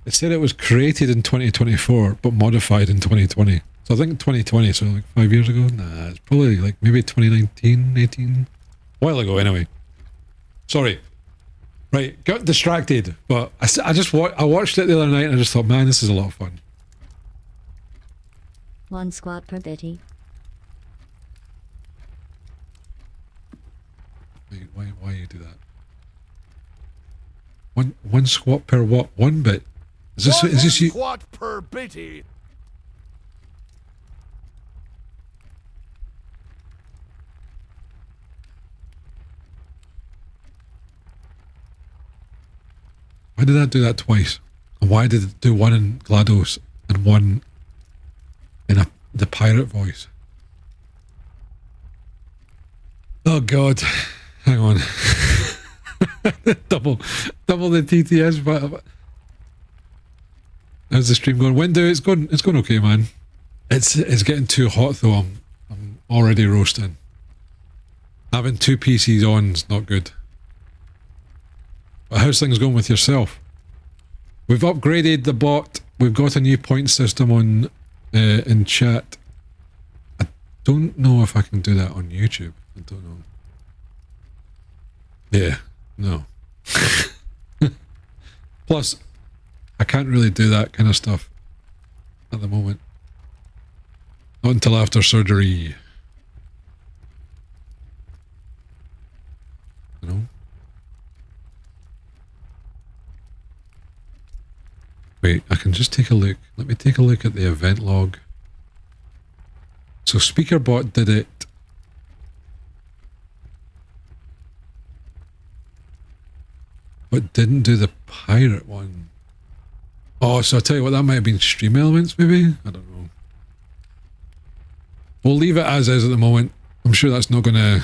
It said it was created in 2024 but modified in 2020. So I think 2020, so like 5 years ago. Nah, it's probably like maybe 2019, 18. A while ago anyway. Sorry. Right, got distracted, but I watched it the other night and I just thought, man, this is a lot of fun. 1 squat per bitty. Wait, why you do that? One squat per what? 1 bit? Is this you? Squat per bitty. Why did that do that twice? And why did it do one in GLaDOS and one in the pirate voice? Oh god. Hang on. double the TTS, but how's the stream going? Window, it's going okay, man. It's getting too hot though. I'm already roasting. Having 2 PCs on is not good. But how's things going with yourself? We've upgraded the bot. We've got a new point system on in chat. I don't know if I can do that on YouTube. I don't know. Yeah, no. Plus, I can't really do that kind of stuff at the moment. Not until after surgery. You know? Wait, I can just take a look. Let me take a look at the event log. So SpeakerBot did it. But didn't do the pirate one. Oh, so I'll tell you what, that might have been Stream Elements, maybe? I don't know. We'll leave it as is at the moment. I'm sure that's not gonna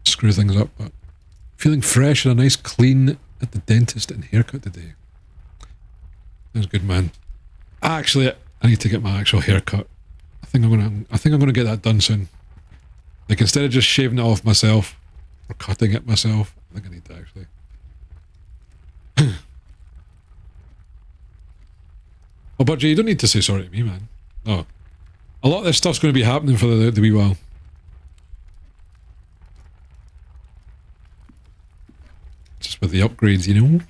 screw things up, but feeling fresh and a nice clean at the dentist and haircut today. That's good, man. Actually, I need to get my actual haircut. I think I'm gonna get that done soon. Like, instead of just shaving it off myself or cutting it myself, I think I need to actually. Oh, but you don't need to say sorry to me, man. Oh, a lot of this stuff's going to be happening for the wee while. Just with the upgrades, you know.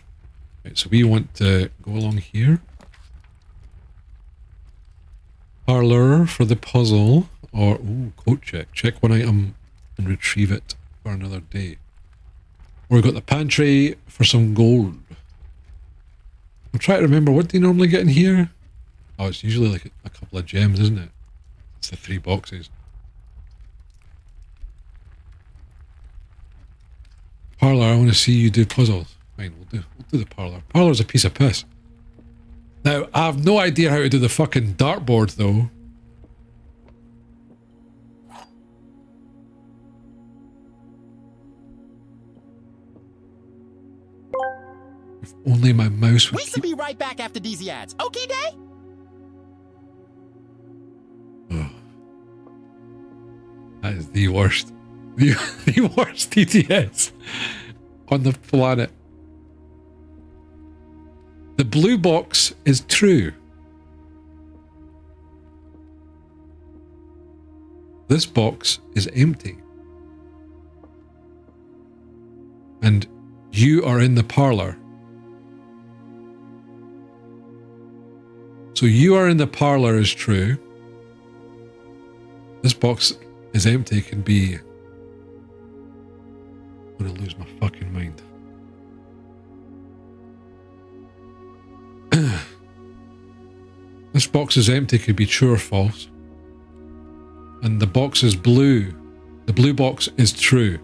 Right, so we want to go along here. Parlor for the puzzle, or ooh, coat check. Check one item and retrieve it for another day. Or we've got the pantry for some gold. I'm trying to remember, what do you normally get in here? Oh, it's usually like a couple of gems, isn't it? It's the 3 boxes. Parlor, I want to see you do puzzles. Fine, we'll do the parlor. Parlor's a piece of piss. Now, I have no idea how to do the fucking dartboard, though. If only my mouse would We'll be right back after these ads. Okay, Day? Oh. That is the worst. The worst TTS on the planet. The blue box is true. This box is empty. And you are in the parlor. So you are in the parlor is true. This box is empty can be... I'm gonna lose my fucking mind. This box is empty could be true or false. And the box is blue. The blue box is true.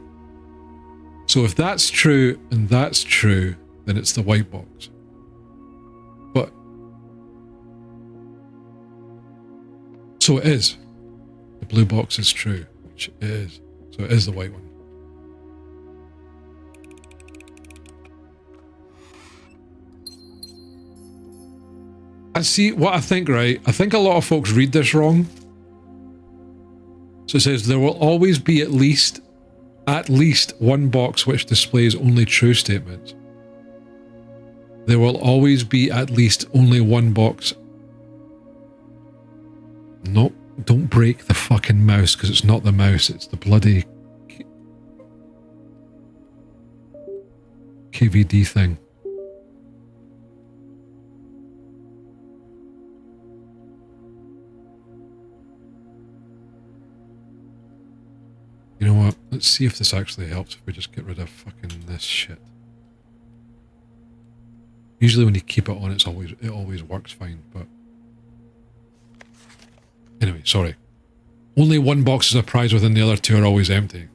So if that's true and that's true, then it's the white box. But... so it is. The blue box is true, which it is. So it is the white one. I see what I think, right? I think a lot of folks read this wrong. So it says there will always be at least one box which displays only true statements. There will always be at least only one box. No, don't break the fucking mouse, because it's not the mouse, it's the bloody KVD thing. You know what? Let's see if this actually helps if we just get rid of fucking this shit. Usually when you keep it on, it always works fine, but... Anyway, sorry. Only one box is a prize within the other two are always empty.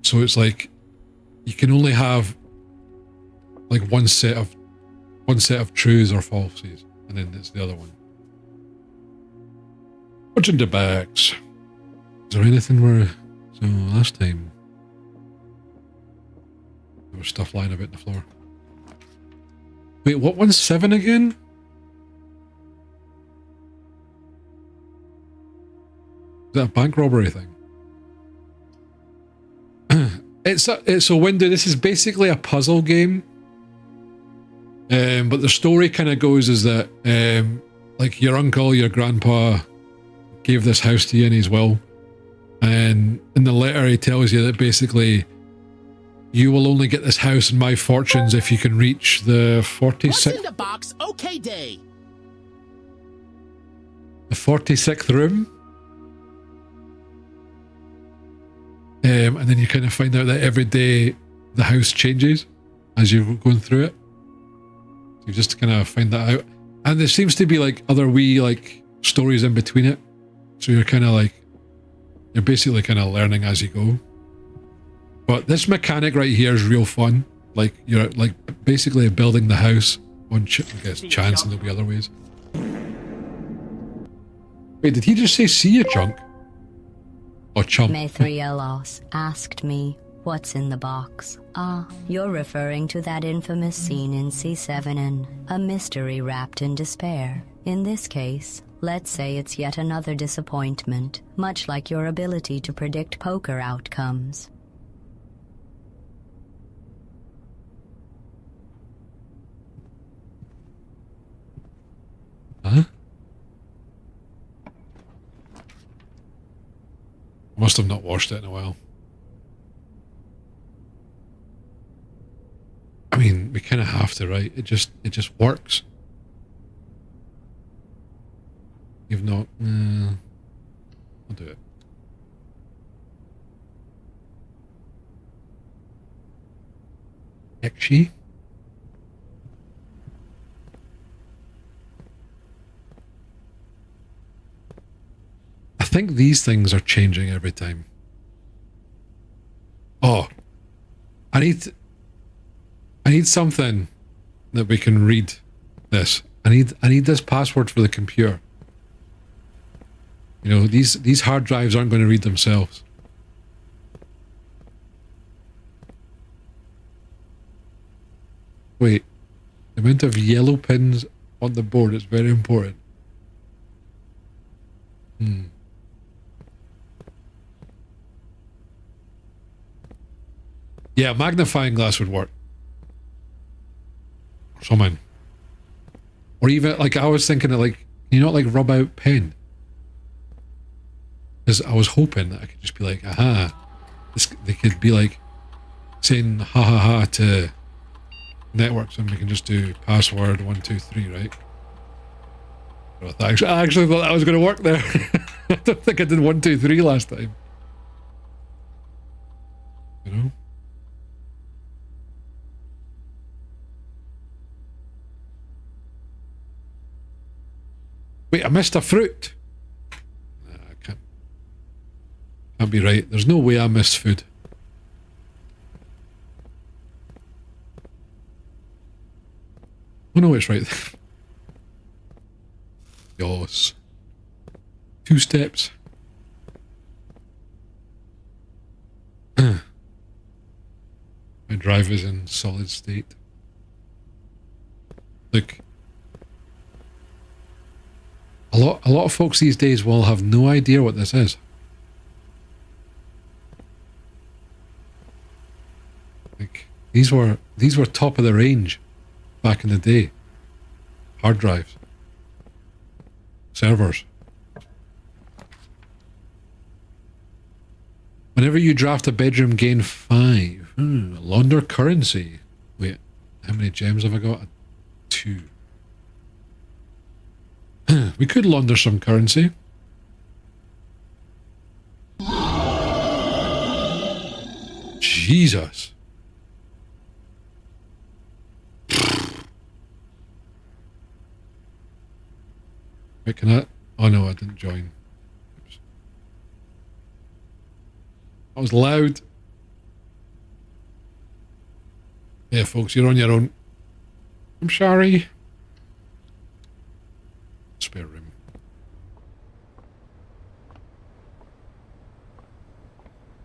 So it's like you can only have like one set of trues or falsies, and then it's the other one. What's in the bags? Is there anything where... So last time there was stuff lying about the floor. Wait, what one's 7 again? Is that a bank robbery thing? It's a window. This is basically a puzzle game. But the story kind of goes is that like your uncle, your grandpa gave this house to you in his will. And in the letter he tells you that basically you will only get this house and my fortunes if you can reach the 46th. What's in the box? Okay, day. The 46th room. And then you kind of find out that every day the house changes as you're going through it. So you just kind of find that out. And there seems to be like other wee like stories in between it. So you're kind of like, you're basically kind of learning as you go. But this mechanic right here is real fun. Like you're like basically building the house on I guess chance, and there'll be other ways. Wait, did he just say see ya, chunk? Or chump? Maithrialos asked me, what's in the box? Ah, you're referring to that infamous scene in C7N, a mystery wrapped in despair. In this case, let's say it's yet another disappointment, much like your ability to predict poker outcomes. Huh? Must have not watched it in a while. I mean, we kind of have to, right? It just works. You've not. I'll do it. Actually. I think these things are changing every time. Oh, I need something that we can read this. I need this password for the computer. You know, these hard drives aren't going to read themselves. Wait, the amount of yellow pins on the board is very important. Yeah, magnifying glass would work. Or something. Or even, like, I was thinking of, like, you know, like, rub out pen. Because I was hoping that I could just be like, aha. They could be, like, saying ha ha ha to networks, and we can just do password 123, right? I actually thought that was going to work there. I don't think I did 123 last time. You know? Wait, I missed a fruit. Nah, I can't be right. There's no way I missed food. Oh no, it's right. Yes. 2 steps. My drive is in solid state. Look. A lot of folks these days will have no idea what this is. Like these were top of the range back in the day. Hard drives. Servers. Whenever you draft a bedroom, gain 5. Launder currency. Wait, how many gems have I got? 2. We could launder some currency. Jesus. Wait, can I? Oh no, I didn't join. Oops. That was loud. Yeah, folks, you're on your own. I'm sorry. Spare room.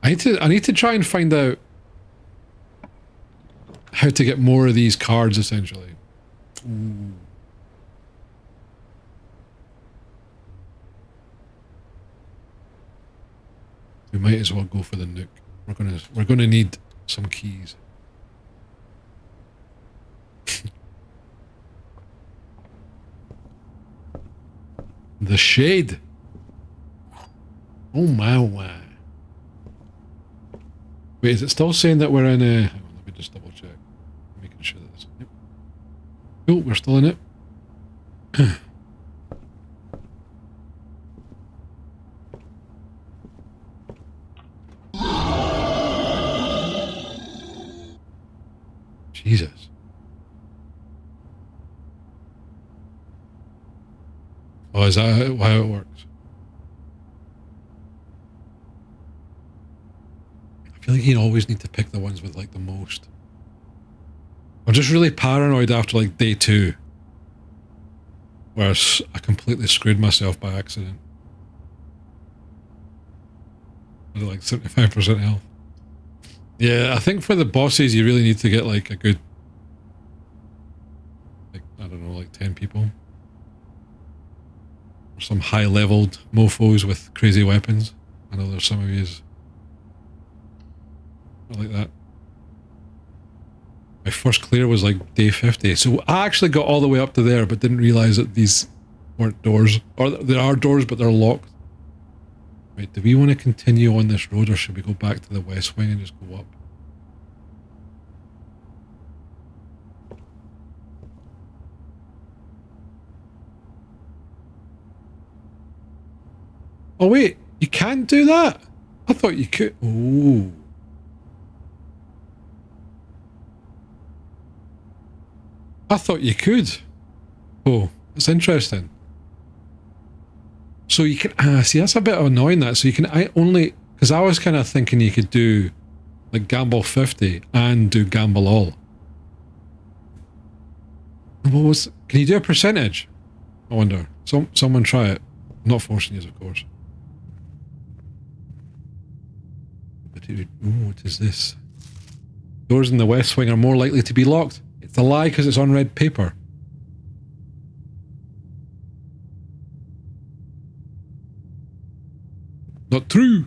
I need to try and find out how to get more of these cards, essentially. Ooh. We might as well go for the nuke. We're gonna need some keys. The shade. Oh my, oh my. Wait, is it still saying that we're in a... Hang on, let me just double check. Making sure that it's... Yep. Cool, we're still in it. Jesus. Oh, is that how it works? I feel like you always need to pick the ones with like the most. I'm just really paranoid after like day 2. Where I completely screwed myself by accident. I had like 75% health. Yeah, I think for the bosses you really need to get like a good, like, I don't know, like 10 people. Or some high-leveled mofos with crazy weapons. I know there's some of yous like that. My first clear was like day 50, so I actually got all the way up to there but didn't realise that these weren't doors. Or there are doors but they're locked. Right, do we want to continue on this road or should we go back to the west wing and just go up? Oh wait, you can't do that? I thought you could. Oh. I thought you could. Oh, that's interesting. So you can, see, that's a bit annoying that. So you can only, because I was kind of thinking you could do like gamble 50 and do gamble all. What was, can you do a percentage? I wonder. Someone try it. I'm not forcing you, of course. But ooh, what is this? Doors in the west wing are more likely to be locked. It's a lie because it's on red paper. Not true.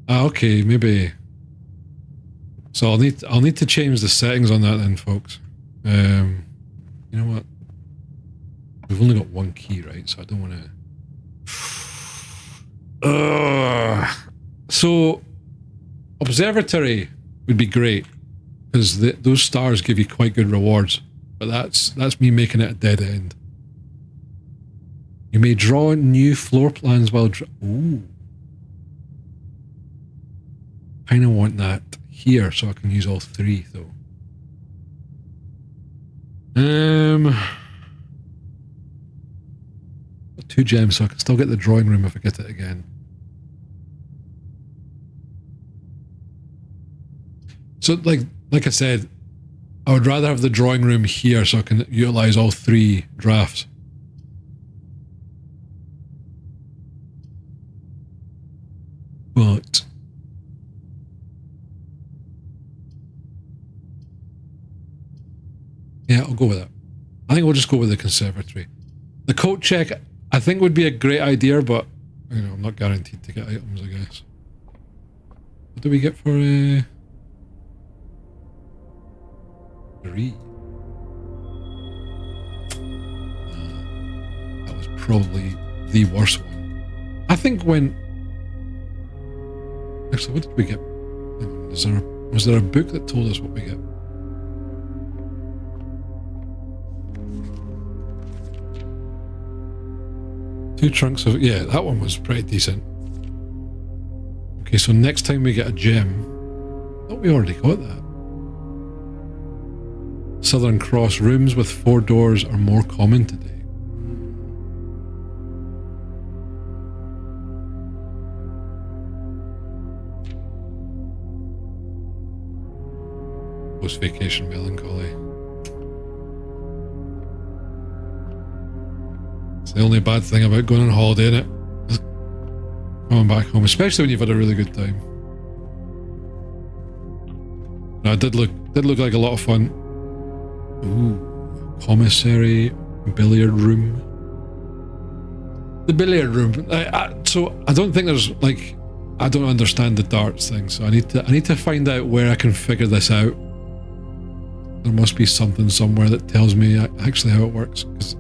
Ah, okay, maybe. So I'll need to change the settings on that then, folks. You know what? We've only got one key, right? So I don't want to. So observatory would be great because those stars give you quite good rewards. But that's me making it a dead end. You may draw new floor plans while... Ooh. Kind of want that here so I can use all 3 though. 2 gems so I can still get the drawing room if I get it again. So like I said, I would rather have the drawing room here so I can utilize all 3 drafts. But yeah, I'll go with that. I think we'll just go with the conservatory. The coat check, I think would be a great idea, but you know, I'm not guaranteed to get items, I guess. What do we get for 3? That was probably the worst one. I think when... Actually, what did we get? Was there a book that told us what we get? Two trunks of... Yeah, that one was pretty decent. Okay, so next time we get a gem... I thought we already got that. Southern Cross rooms with 4 doors are more common today. Post-vacation melancholy. It's the only bad thing about going on holiday, isn't it? Just coming back home, especially when you've had a really good time. No, it did look like a lot of fun. Ooh, commissary, billiard room. The billiard room. So I don't think there's like, I don't understand the darts thing. So I need to find out where I can figure this out. There must be something somewhere that tells me actually how it works. Because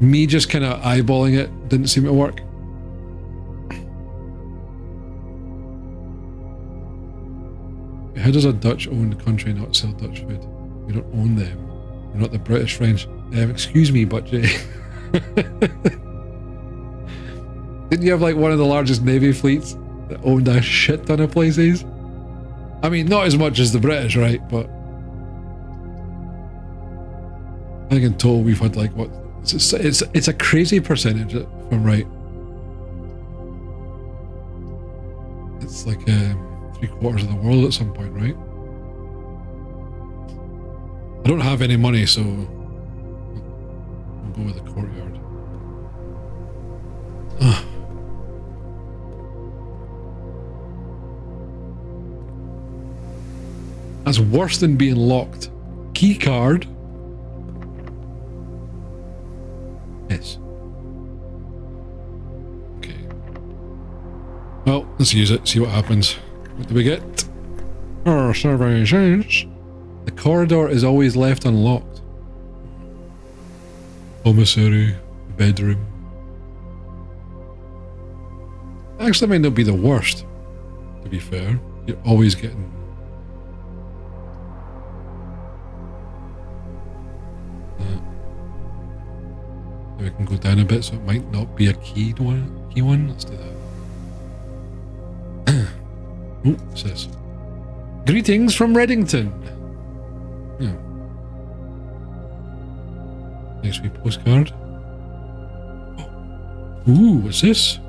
me just kind of eyeballing it didn't seem to work. How does a Dutch-owned country not sell Dutch food? We don't own them. We're not the British French. Excuse me, but Jay. Didn't you have like one of the largest navy fleets that owned a shit ton of places? I mean, not as much as the British, right? But I think in total we've had like what? It's a crazy percentage, if I'm right. It's like 3/4 of the world at some point, right? I don't have any money, so we'll go with the courtyard. Ugh. That's worse than being locked. Key card. Yes. Okay. Well, let's use it, see what happens. What do we get? Our survey says the corridor is always left unlocked. Commissary, bedroom. Actually, might not be the worst, to be fair. You're always getting... We can go down a bit, so it might not be a keyed one. Key one? Let's do that. Oh, what's this? Greetings from Reddington. Yeah. Nice wee postcard. Oh. Ooh, what's this?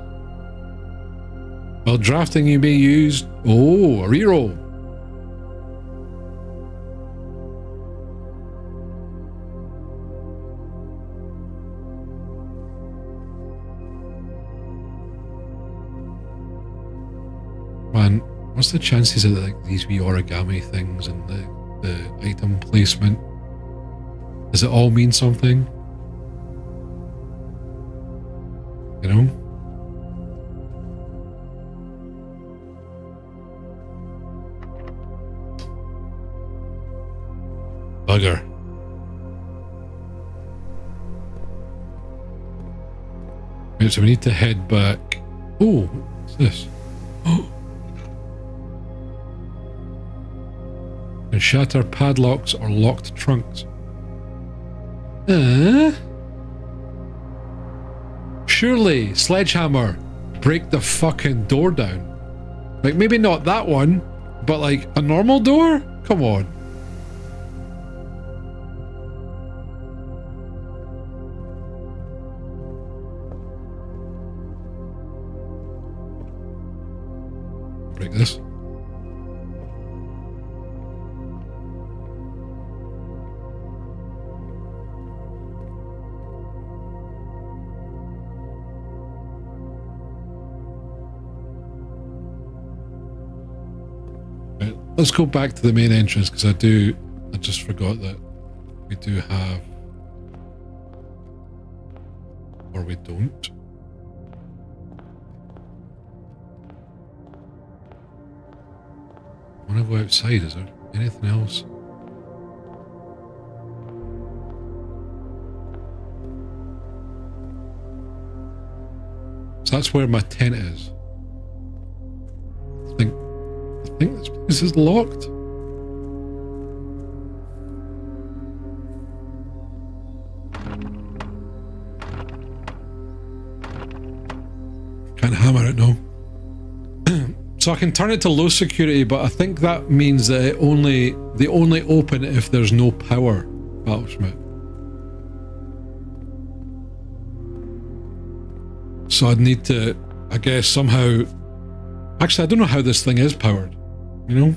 While drafting, you may use... Oh, a reroll. Man, what's the chances of like these wee origami things and the item placement? Does it all mean something? You know? Bugger. Right, so we need to head back. Oh, what's this? Oh. And shatter padlocks or locked trunks. Surely, sledgehammer, break the fucking door down. Like, maybe not that one, but like a normal door? Come on. Break this. Let's go back to the main entrance, because I just forgot that we do have, or we don't. I want to go outside. Is there anything else? So that's where my tent is. I think this place is locked. Can't hammer it, no. So I can turn it to low security, but I think that means that they only open if there's no power, Battlesmith. So I'd need to, I guess, somehow... Actually, I don't know how this thing is powered. You know?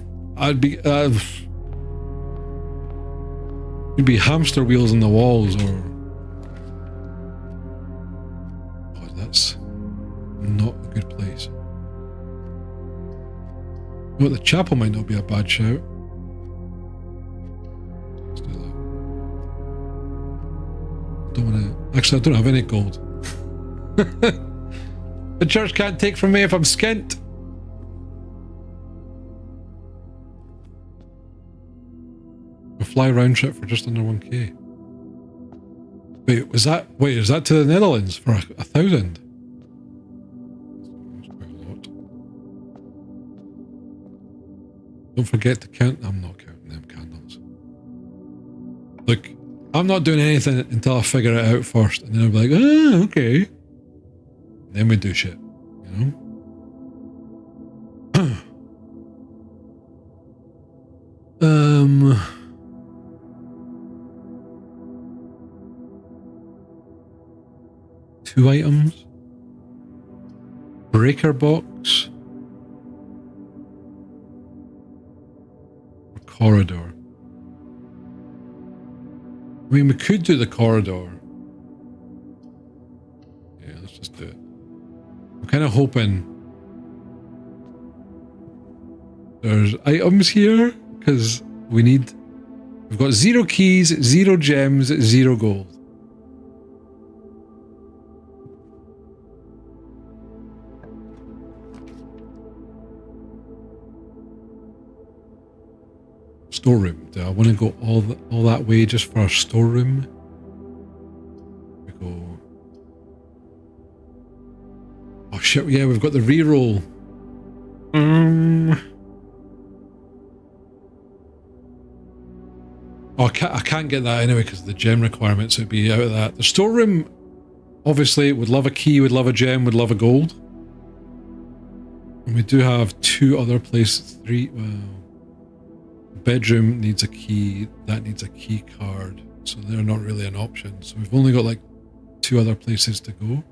It'd be hamster wheels in the walls, or... Oh, that's not a good place. Well, the chapel might not be a bad shout. Let's do that. Don't want to. Actually, I don't have any gold. The church can't take from me if I'm skint. A fly round trip for just under 1k. Wait, was that? Wait, is that to the Netherlands for 1,000? That's quite a lot. Don't forget to count. I'm not counting them candles. Look, I'm not doing anything until I figure it out first, and then I'll be like, ah, okay. Then we do shit, you know? 2 items. Breaker box. Or corridor. I mean, we could do the corridor. Yeah, let's just do it. I'm kind of hoping there's items here, because we've got 0 keys, 0 gems, 0 gold. Storeroom. Do I want to go all that way just for a storeroom? We go. Oh shit! Yeah, we've got the reroll. Oh, I can't get that anyway because of the gem requirements would be out of that. The storeroom, obviously, would love a key, would love a gem, would love a gold. And we do have 2 other places. 3. Well. Bedroom needs a key, that needs a key card, so they're not really an option. So we've only got like 2 other places to go.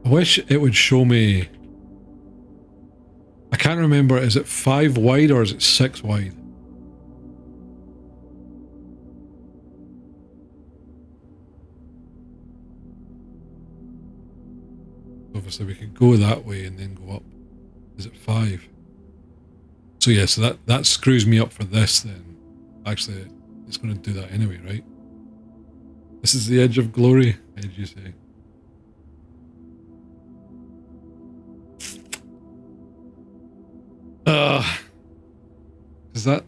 I wish it would show me. I can't remember, is it 5 wide or is it 6 wide? Obviously we could go that way and then go up. Is it 5? So yeah, so that screws me up for this then. Actually, it's going to do that anyway, right? This is the edge of glory, did you say? Because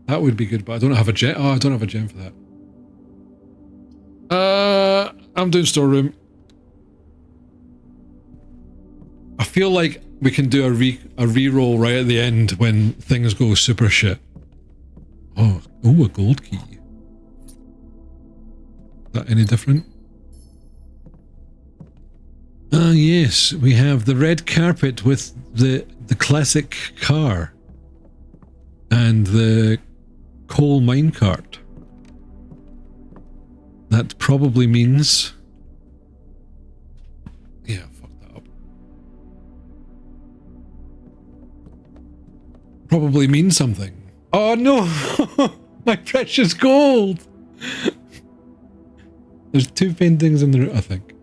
that would be good, but I don't have a gem. Oh, I don't have a gem for that. I'm doing storeroom. I feel like we can do a re-roll right at the end when things go super shit. Oh, a gold key. Is that any different? Ah, yes, we have the red carpet with the classic car and the coal minecart. That probably means... Yeah, fuck that up. Probably means something. Oh no! My precious gold! There's 2 paintings in the room, I think.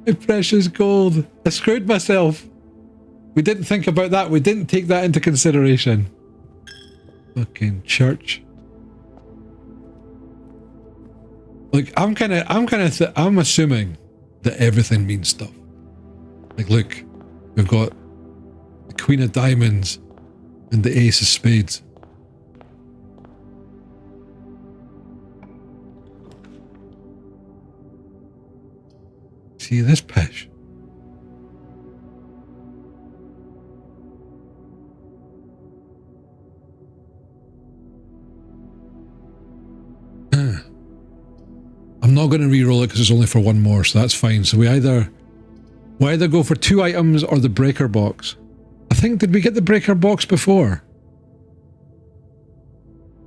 My precious gold. I screwed myself. We didn't think about that. We didn't take that into consideration. Fucking church. Like, I'm assuming that everything means stuff. Like, look, we've got the Queen of Diamonds and the Ace of Spades. See this pish? I'm not going to re-roll it because it's only for 1 more, so that's fine. So we either go for 2 items or the breaker box. I think, did we get the breaker box before?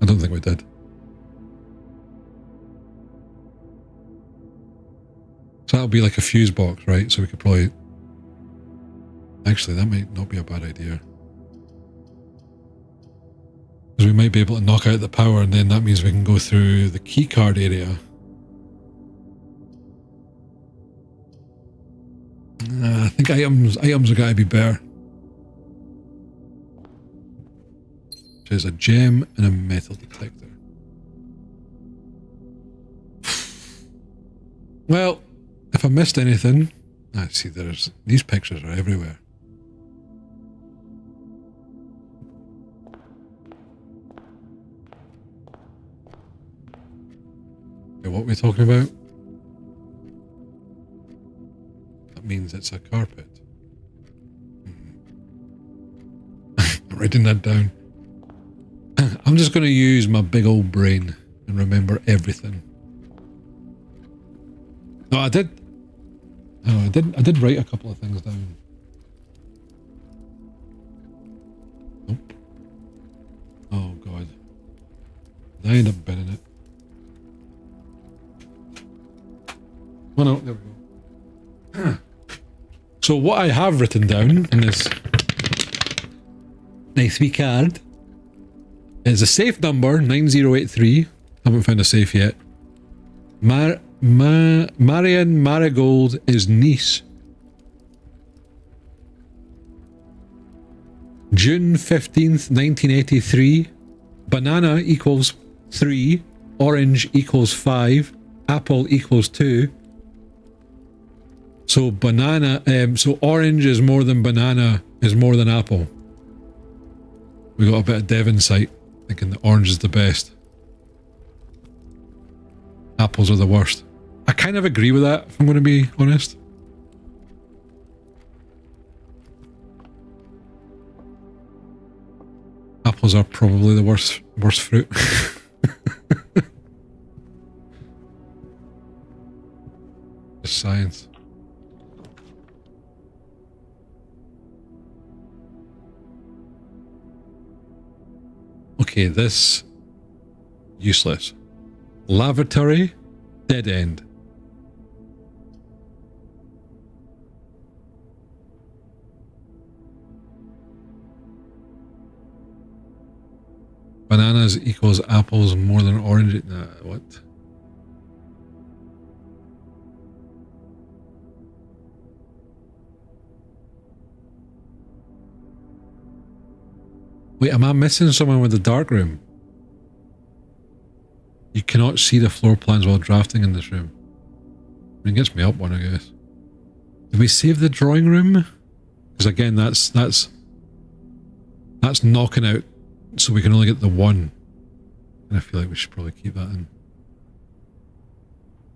I don't think we did. So that'll be like a fuse box, right? So we could probably... Actually, that might not be a bad idea. Because we might be able to knock out the power, and then that means we can go through the keycard area. I think items are going to be better. There's a gem and a metal detector. Well, if I missed anything, I see these pictures are everywhere. Okay, what are we talking about? That means it's a carpet. I'm writing that down. I'm just going to use my big old brain and remember everything. No, I did. Oh, I did write a couple of things down. Nope. Oh God. I end up binning it. Oh no, there we go. So what I have written down in this nice wee card is a safe number 9083. Haven't found a safe yet. Marian Marigold is niece. June 15th, 1983. Banana equals 3. Orange equals 5. Apple equals 2. So banana, so orange is more than banana is more than apple. We got a bit of dev insight, thinking that orange is the best. Apples are the worst. I kind of agree with that, if I'm going to be honest. Apples are probably the worst fruit. Just science. Okay, this useless. Lavatory, dead end. Bananas equals apples more than orange. What? Wait, am I missing someone with the dark room? You cannot see the floor plans while drafting in this room. I mean, it gets me up one, I guess. Did we save the drawing room? Because again, that's knocking out, so we can only get the one. And I feel like we should probably keep that in.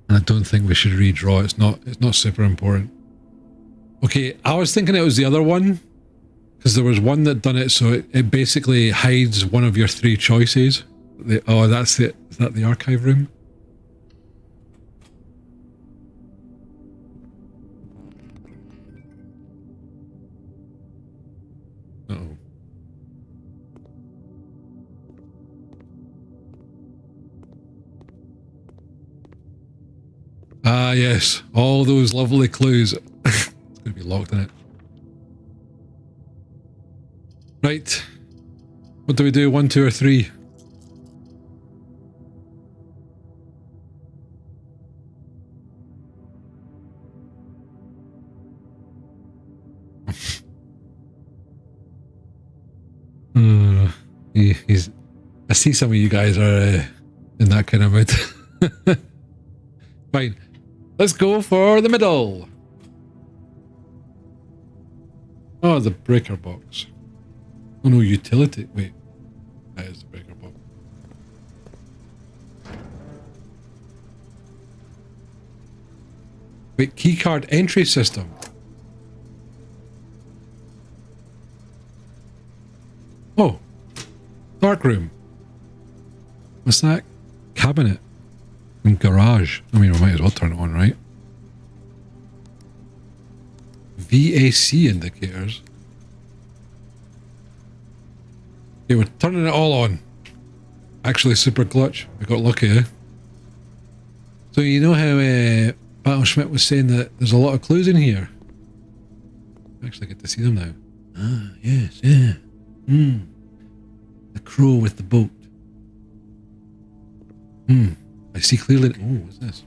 And I don't think we should redraw. It's not super important. Okay, I was thinking it was the other one. Because there was one that done it, so it basically hides one of your 3 choices. Oh, that's it. Is that the archive room? Uh-oh. Ah, yes. All those lovely clues. It's going to be locked in it. Right. What do we do? 1, 2, or 3? I see some of you guys are in that kind of mood. Fine. Let's go for the middle. Oh, the breaker box. Oh no, utility. Wait. That is the breaker box. Wait, keycard entry system. Oh. Dark room. What's that? Cabinet. And garage. I mean, we might as well turn it on, right? VAC indicators. Okay, we're turning it all on. Actually, super clutch. We got lucky, eh? So you know how Battle Schmidt was saying that there's a lot of clues in here? I actually get to see them now. Ah, yes, yeah. The crow with the boat. I see clearly. Oh, what's this?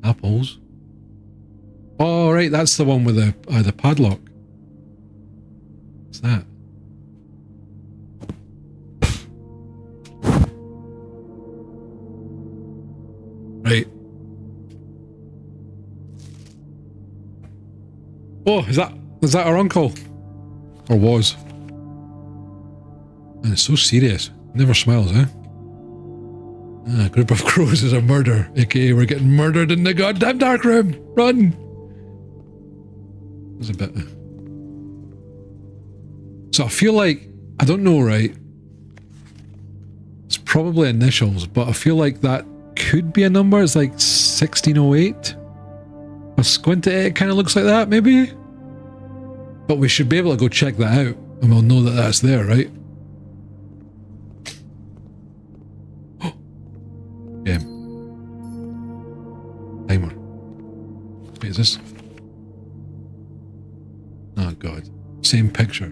Apples. Oh, right, that's the one with the padlock. What's that? Right. Oh, is that our uncle? Or was? And it's so serious. Never smiles, eh? A group of crows is a murder, aka we're getting murdered in the goddamn dark room. Run! There's a bit. So I feel like, I don't know, right? It's probably initials, but I feel like that could be a number. It's like 1608. A squint at it, it kind of looks like that, maybe? But we should be able to go check that out, and we'll know that that's there, right? Game. Timer. Wait, is this? Oh god. Same picture.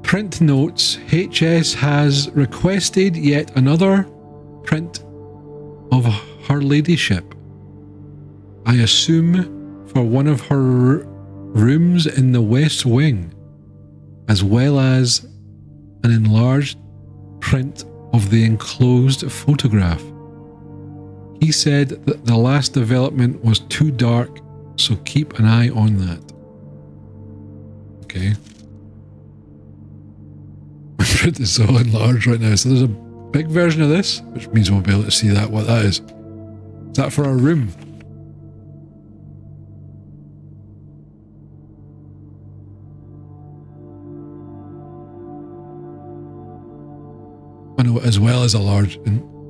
Print notes. HS has requested yet another print of her ladyship. I assume for one of her rooms in the West Wing, as well as an enlarged print of the enclosed photograph. He said that the last development was too dark, so keep an eye on that. Okay. My print is so enlarged right now, so there's a big version of this, which means we'll be able to see that, what that is. Is that for our room? I know, as well as a large.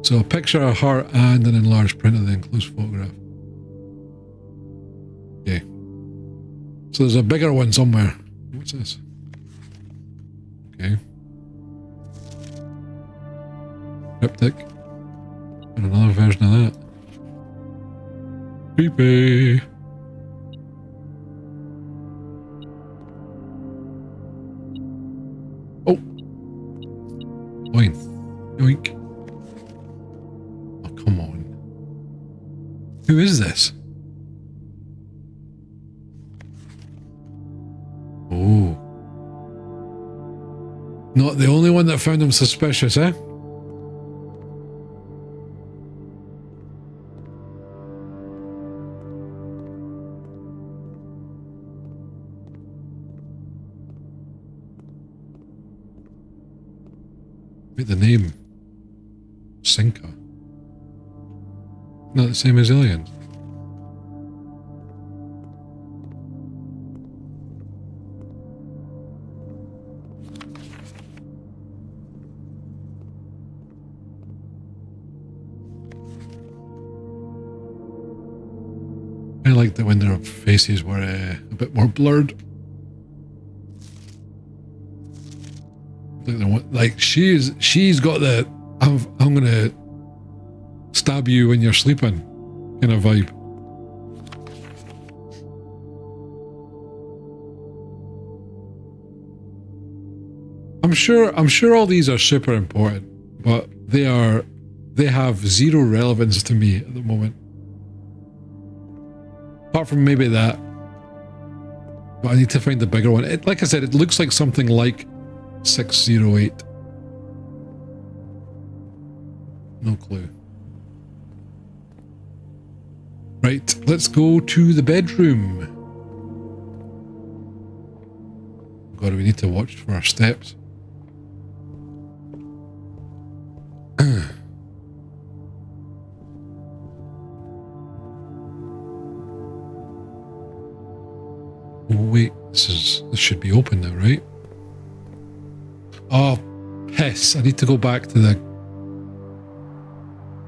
So a picture of her and an enlarged print of the enclosed photograph. Okay. So there's a bigger one somewhere. What's this? Okay. Cryptic. And another version of that. Creepy. Oh. Fine. Yoink. Oh, come on. Who is this? Oh. Not the only one that found him suspicious, eh? Wait, the name. Sinka. Not the same as aliens. I liked it when their faces were a bit more blurred. Like she's got the I'm gonna stab you when you're sleeping kind of vibe. I'm sure all these are super important, but they have zero relevance to me at the moment. Apart from maybe that. But I need to find the bigger one. Like I said, it looks like something like 608. No clue. Right, let's go to the bedroom. God, we need to watch for our steps. Wait, this should be open now, right? Oh, piss. I need to go back to the...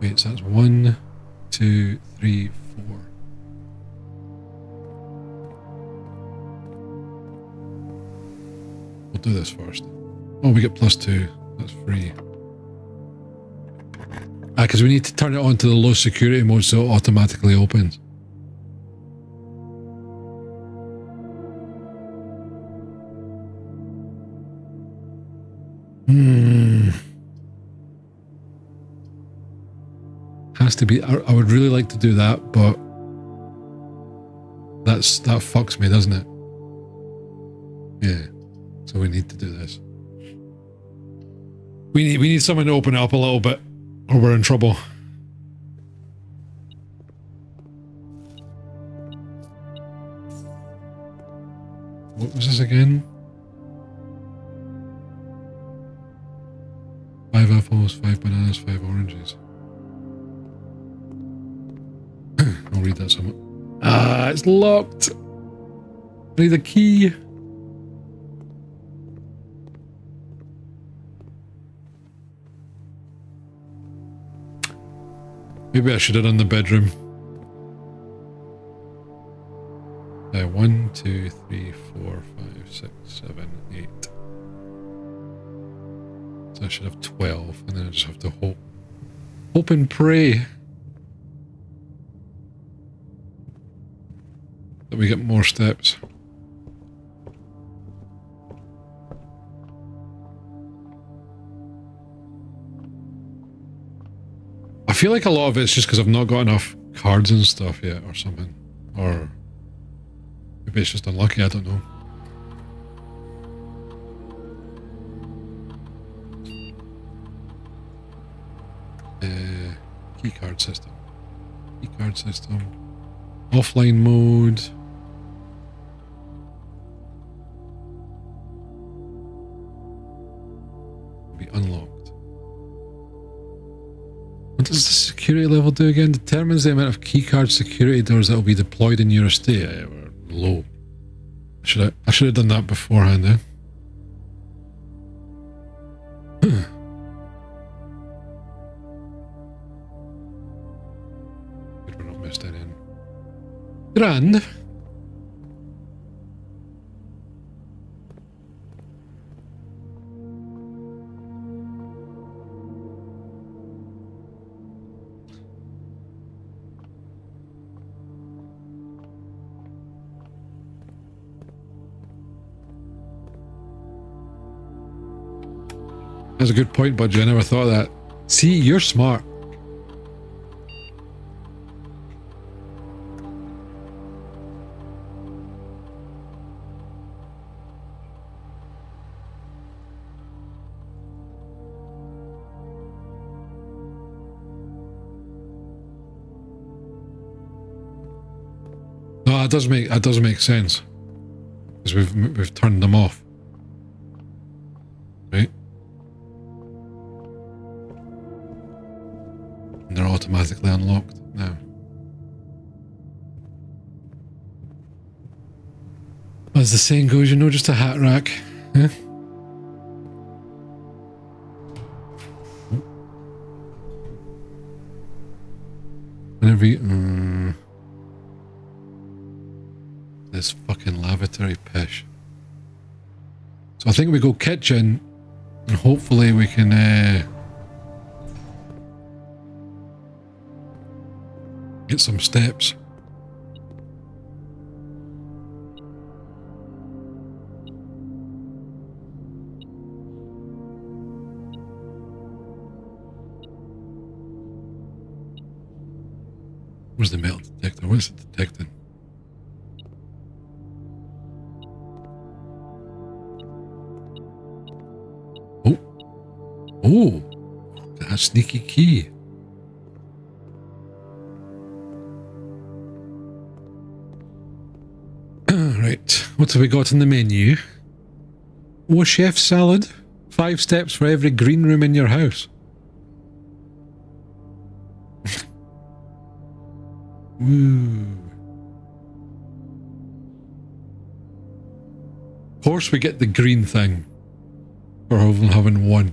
Wait, so that's 1, 2, 3, 4. We'll do this first. Oh, we get +2. That's free. Because we need to turn it on to the low security mode so it automatically opens. Has to be. I would really like to do that, but that fucks me, doesn't it? Yeah. So we need to do this. We need someone to open it up a little bit, or we're in trouble. What was this again? 5 apples, 5 bananas, 5 oranges. I'll read that somewhat. Ah, it's locked. I need a key. Maybe I should have done the bedroom. 1, 2, 3, 4, 5, 6, 7, 8. So I should have 12, and then I just have to hope and pray that we get more steps. I feel like a lot of it's just because I've not got enough cards and stuff yet or something. Or maybe it's just unlucky, I don't know. Key card system. Key card system. Offline mode. Be unlocked. What does the security level do again? Determines the amount of keycard security doors that will be deployed in your estate. We're low. I should have done that beforehand, eh? Good, we're not missed any in. Grand. That's a good point, Budgie. I never thought of that. See, you're smart. No, that does make sense. Because we've turned them off. Right? And they're automatically unlocked now. As the saying goes, you know, just a hat rack. Yeah? Whenever you... this fucking lavatory pish. So I think we go kitchen, and hopefully we can get some steps. Where's the metal detector? What is it detecting? Oh, that sneaky key. Right, what have we got in the menu? Oh, chef salad. 5 steps for every green room in your house. Woo. Of course we get the green thing for having 1.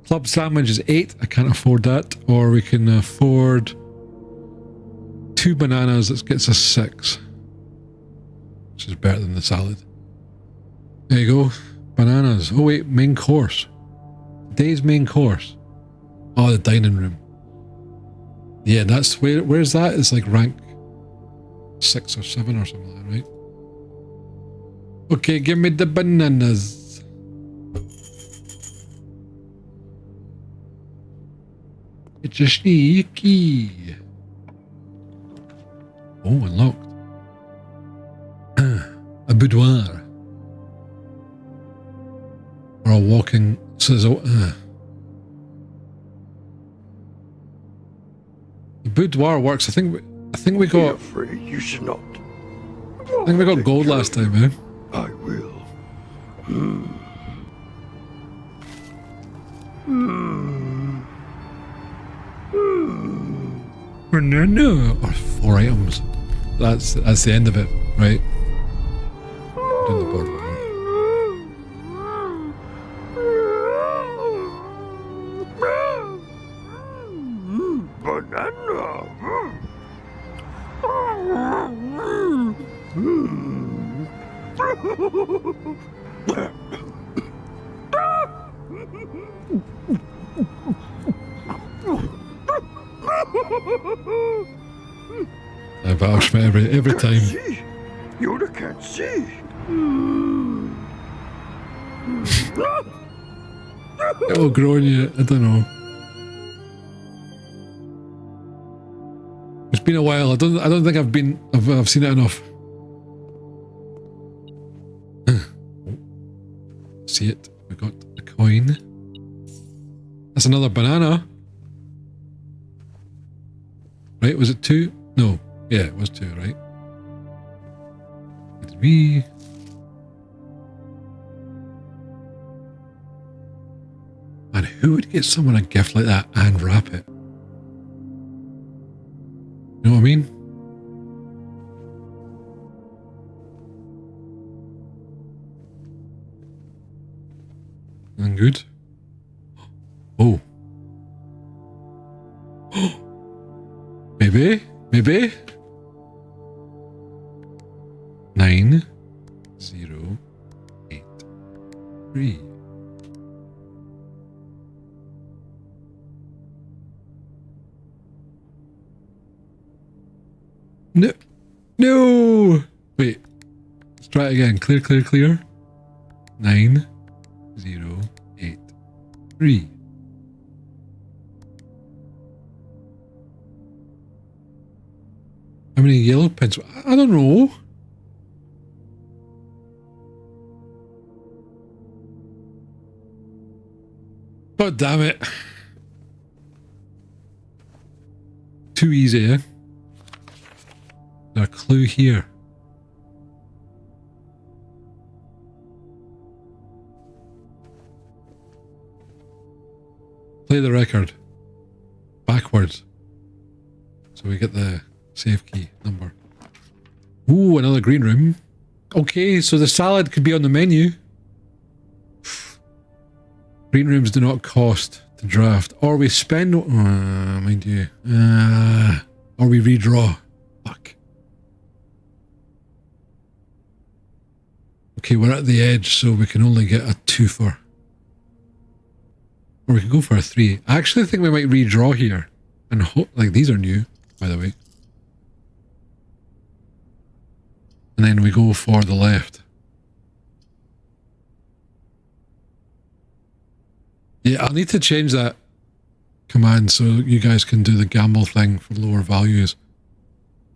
Club sandwich is 8. I can't afford that. Or we can afford 2 bananas. That gets us 6. Which is better than the salad. There you go. Bananas. Oh wait, main course. Today's main course. Oh, the dining room. Yeah, that's where's that? It's like rank 6 or 7 or something like that, right? Okay, give me the bananas. It's a sneaky. Oh, unlocked. A boudoir. We're all walking. So there's a. The boudoir works. I think we got. Afraid you should not. I think we got gold last time, man. I will. Banana or 4 items. That's the end of it, right? Doing the board. Banana. I vouch for every time. See? Yoda can't see. It'll grow on you. I don't know. It's been a while. I don't think I've seen it enough. See it. We got a coin. That's another banana. Right? Was it 2? No. Yeah, it was 2, right? Did we? And who would get someone a gift like that and wrap it? You know what I mean? And good. Oh. Maybe. 9 0 8 3. No. Wait. Let's try it again. Clear. 9 0 8 3. How many yellow pencils? I don't know. God damn it. Too easy, eh? There's a clue here. Play the record. Backwards. So we get the save key number. Ooh, another green room. Okay, so the salad could be on the menu. Green rooms do not cost to draft. Or we spend... mind you. Or we redraw. Fuck. Okay, we're at the edge, so we can only get a 2-for. Or we could go for a 3. I actually think we might redraw here. And like, these are new, by the way. And then we go for the left. Yeah, I'll need to change that command so you guys can do the gamble thing for lower values.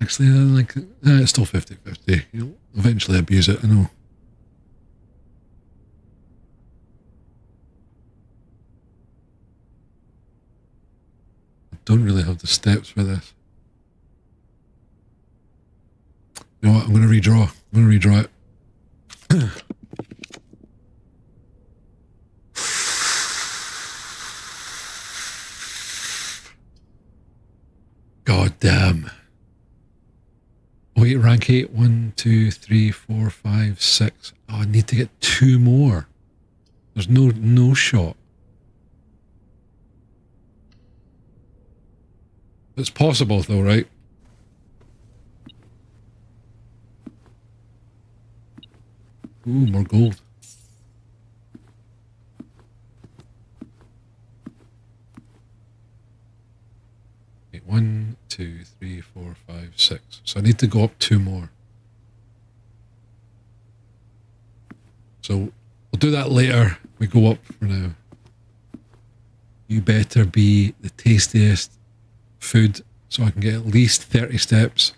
Actually, like, it's still 50-50. You'll eventually abuse it, I know. I don't really have the steps for this. You know what? I'm going to redraw. I'm going to redraw it. God damn. Wait, rank 8. 1, 2, 3, 4, 5, 6. Oh, I need to get 2 more. There's no shot. It's possible though, right? Ooh, more gold. Okay, 1, 2, 3, 4, 5, 6. So I need to go up 2 more. So we'll do that later. We go up for now. You better be the tastiest food so I can get at least 30 steps.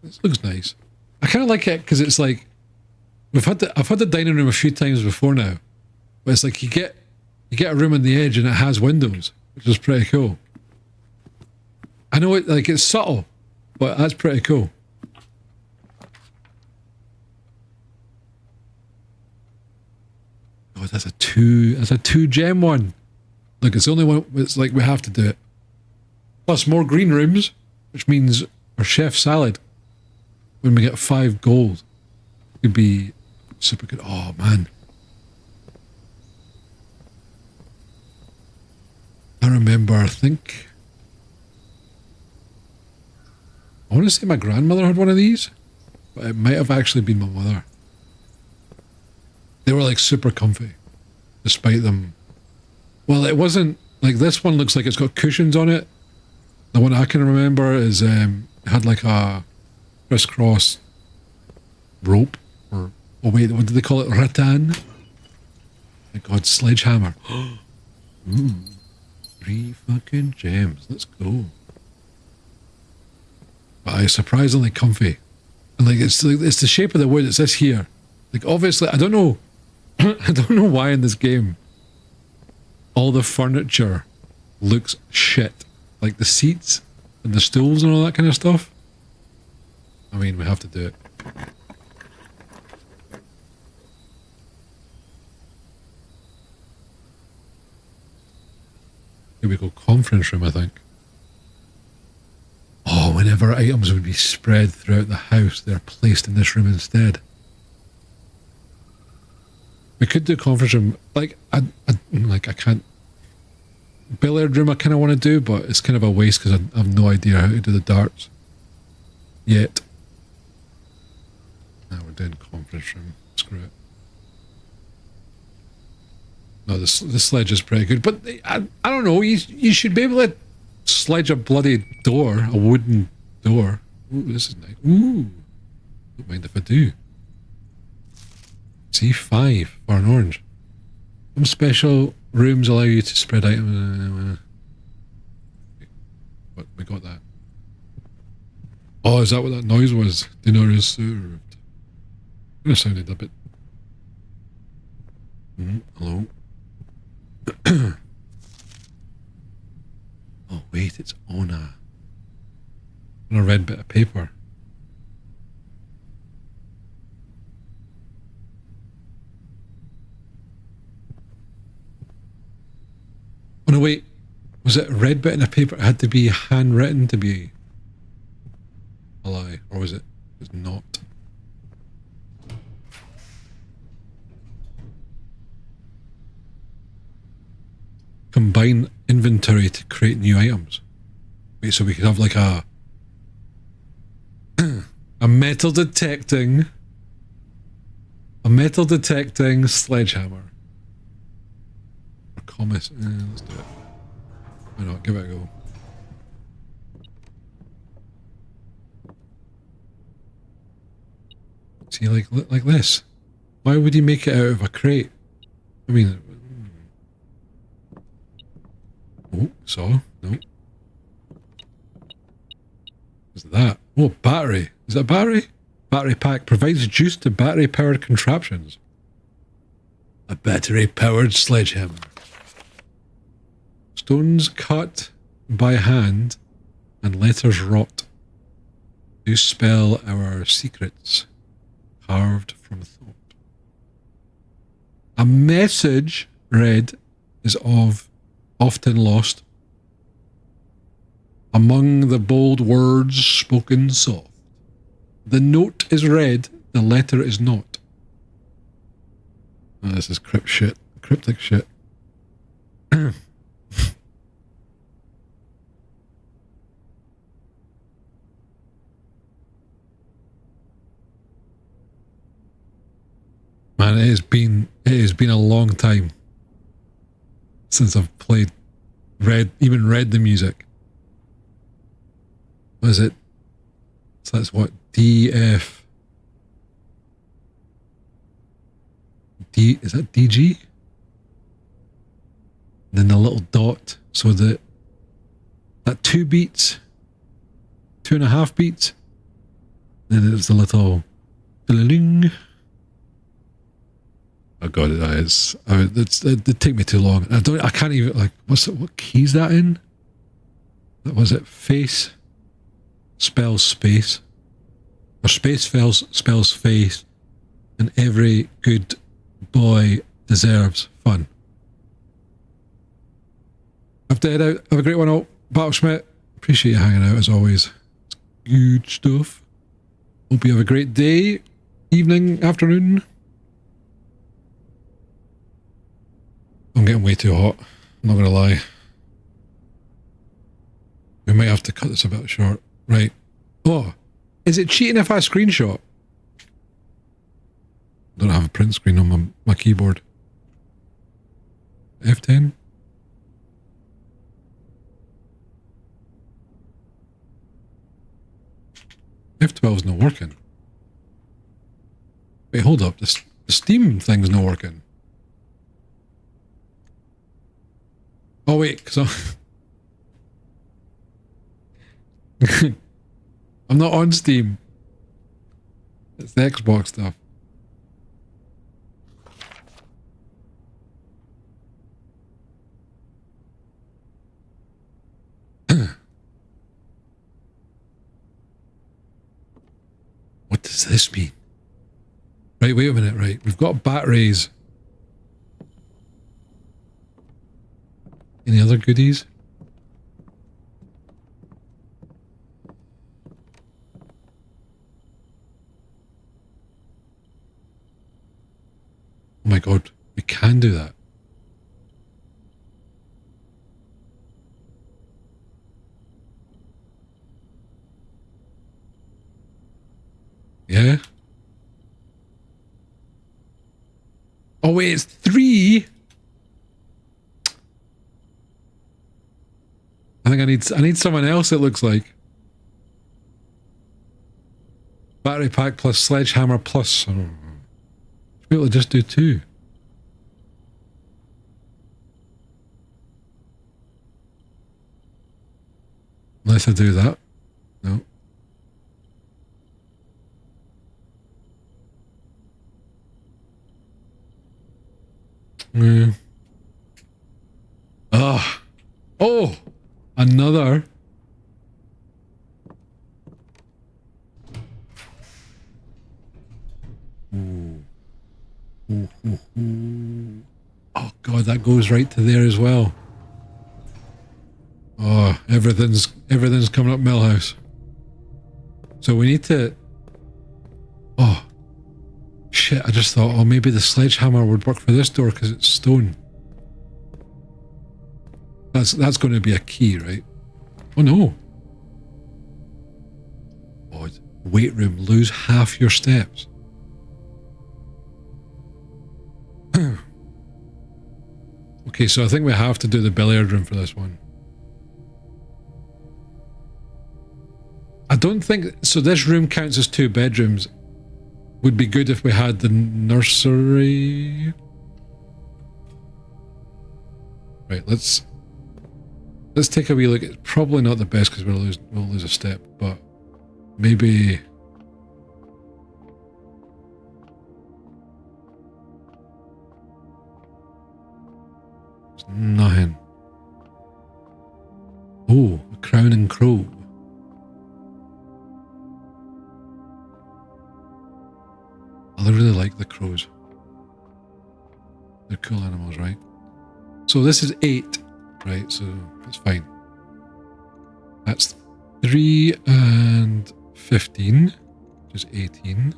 This looks nice. I kind of like it because it's like I've had the dining room a few times before now, but it's like you get a room on the edge and it has windows, which is pretty cool. I know it's subtle, but that's pretty cool. Oh, that's a two gem one. Look, it's the only one. It's like we have to do it. Plus more green rooms, which means our chef salad. When we get 5 gold, could be super good. Oh man, I remember. I think I want to say my grandmother had one of these, but it might have actually been my mother. They were like super comfy, despite them. Well, it wasn't like this one. Looks like it's got cushions on it. The one I can remember is it had like a crisscross rope, or oh wait, what did they call it? Rattan. My God, sledgehammer. Ooh, 3 fucking gems. Let's go. But I surprisingly comfy, and like it's the shape of the wood. It's this here. Like obviously, I don't know. I don't know why in this game all the furniture looks shit. Like the seats and the stools and all that kind of stuff. I mean, we have to do it. Here we go, conference room, I think. Oh, whenever items would be spread throughout the house, they're placed in this room instead. We could do conference room, like I can't. Billiard room I kind of want to do, but it's kind of a waste because I have no idea how to do the darts yet. Now we're doing conference room. Screw it. No, the sledge is pretty good, but I don't know. You should be able to sledge a bloody door, a wooden door. Ooh, this is nice. Ooh, don't mind if I do. C5 for an orange. Some special rooms allow you to spread items. What, we got that. Oh, is that what that noise was? Dinner is served. It sounded a bit. Hello. Oh wait, it's on a red bit of paper. Oh no, wait. Was it a red bit in a paper? It had to be handwritten to be a lie, or was it? It's not. Combine inventory to create new items. Wait, so we could have like a metal detecting sledgehammer. Or commas. Let's do it. Why not? Give it a go. See, like this. Why would he make it out of a crate? I mean. Oh, saw. No. What's that? Oh, battery. Is that a battery? Battery pack provides juice to battery-powered contraptions. A battery-powered sledgehammer. Stones cut by hand and letters wrought to spell our secrets, carved from thought. A message read is often lost among the bold words spoken soft. The note is read, the letter is not. Oh, this is cryptic shit. Man, it has been a long time since I've read the music. What is it? So that's what? DF. Is that DG? then the little dot, so that 2 beats, 2.5 beats, then there's the little ding. Oh god, that is. It take me too long. I can't even, like, what key is that in? Was it face spells space, or space spells face, and every good boy deserves fun. I have to head out. Have a great one all. Battlesmith, appreciate you hanging out as always. It's good stuff. Hope you have a great day, evening, afternoon. I'm getting way too hot. I'm not gonna lie. We might have to cut this a bit short. Right. Oh, is it cheating if I screenshot? I don't have a print screen on my keyboard. F10. F12's not working. Wait, hold up. The Steam thing's not working. Oh wait, because I'm not on Steam. It's the Xbox stuff. What does this mean? Right, wait a minute, right. We've got batteries. Any other goodies? Oh my god, we can do that. Yeah? Oh wait, it's 3? I think I need someone else, it looks like. Battery pack plus sledgehammer plus. I don't know. Should be able to just do 2. Unless I do that. No. Yeah. Ah. Oh! Another. Ooh. Ooh, ooh, ooh. Oh god, that goes right to there as well. Oh, everything's coming up Millhouse. So we need to. Oh shit! I just thought, oh, maybe the sledgehammer would work for this door because it's stone. That's going to be a key, right? Oh no! Oh, weight room. Lose half your steps. Okay, so I think we have to do the billiard room for this one. I don't think so. This room counts as 2 bedrooms. Would be good if we had the nursery. Right, let's take a wee look. It's probably not the best because we'll lose a step, but maybe. There's nothing. Oh, a crown and crow. I really like the crows. They're cool animals, right? So this is 8, right? So that's fine. That's 3 and 15, which is 18.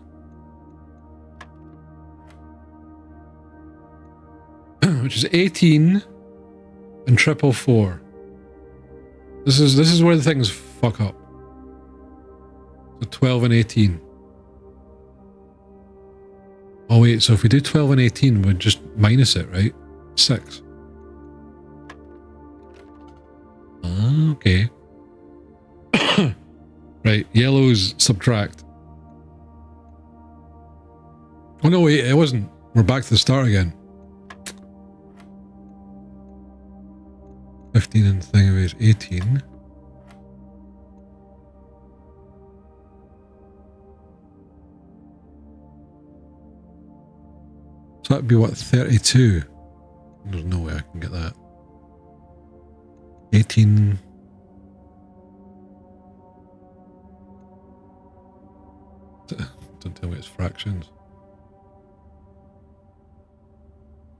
Which is 18 and triple 4. This is where the things fuck up. So 12 and 18. Oh wait, so if we do 12 and 18, we'd just minus it, right? 6. Okay. Right, yellow's subtract. Oh no, wait, it wasn't. We're back to the start again. 15 and thing is 18. So that'd be what, 32? There's no way I can get that. 18. Don't tell me it's fractions.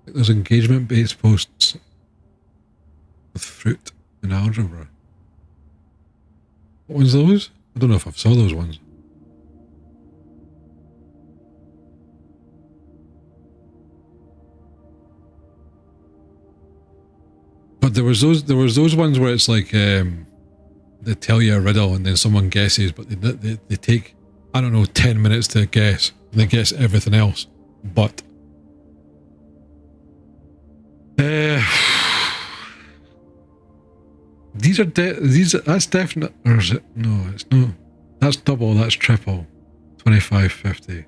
There's engagement-based posts with fruit in algebra. What ones are those? I don't know if I've saw those ones. But there was those ones where it's like they tell you a riddle and then someone guesses, but they take, I don't know, 10 minutes to guess. And they guess everything else. But that's definite, or is it? No, it's not. That's double, that's triple. 25.50.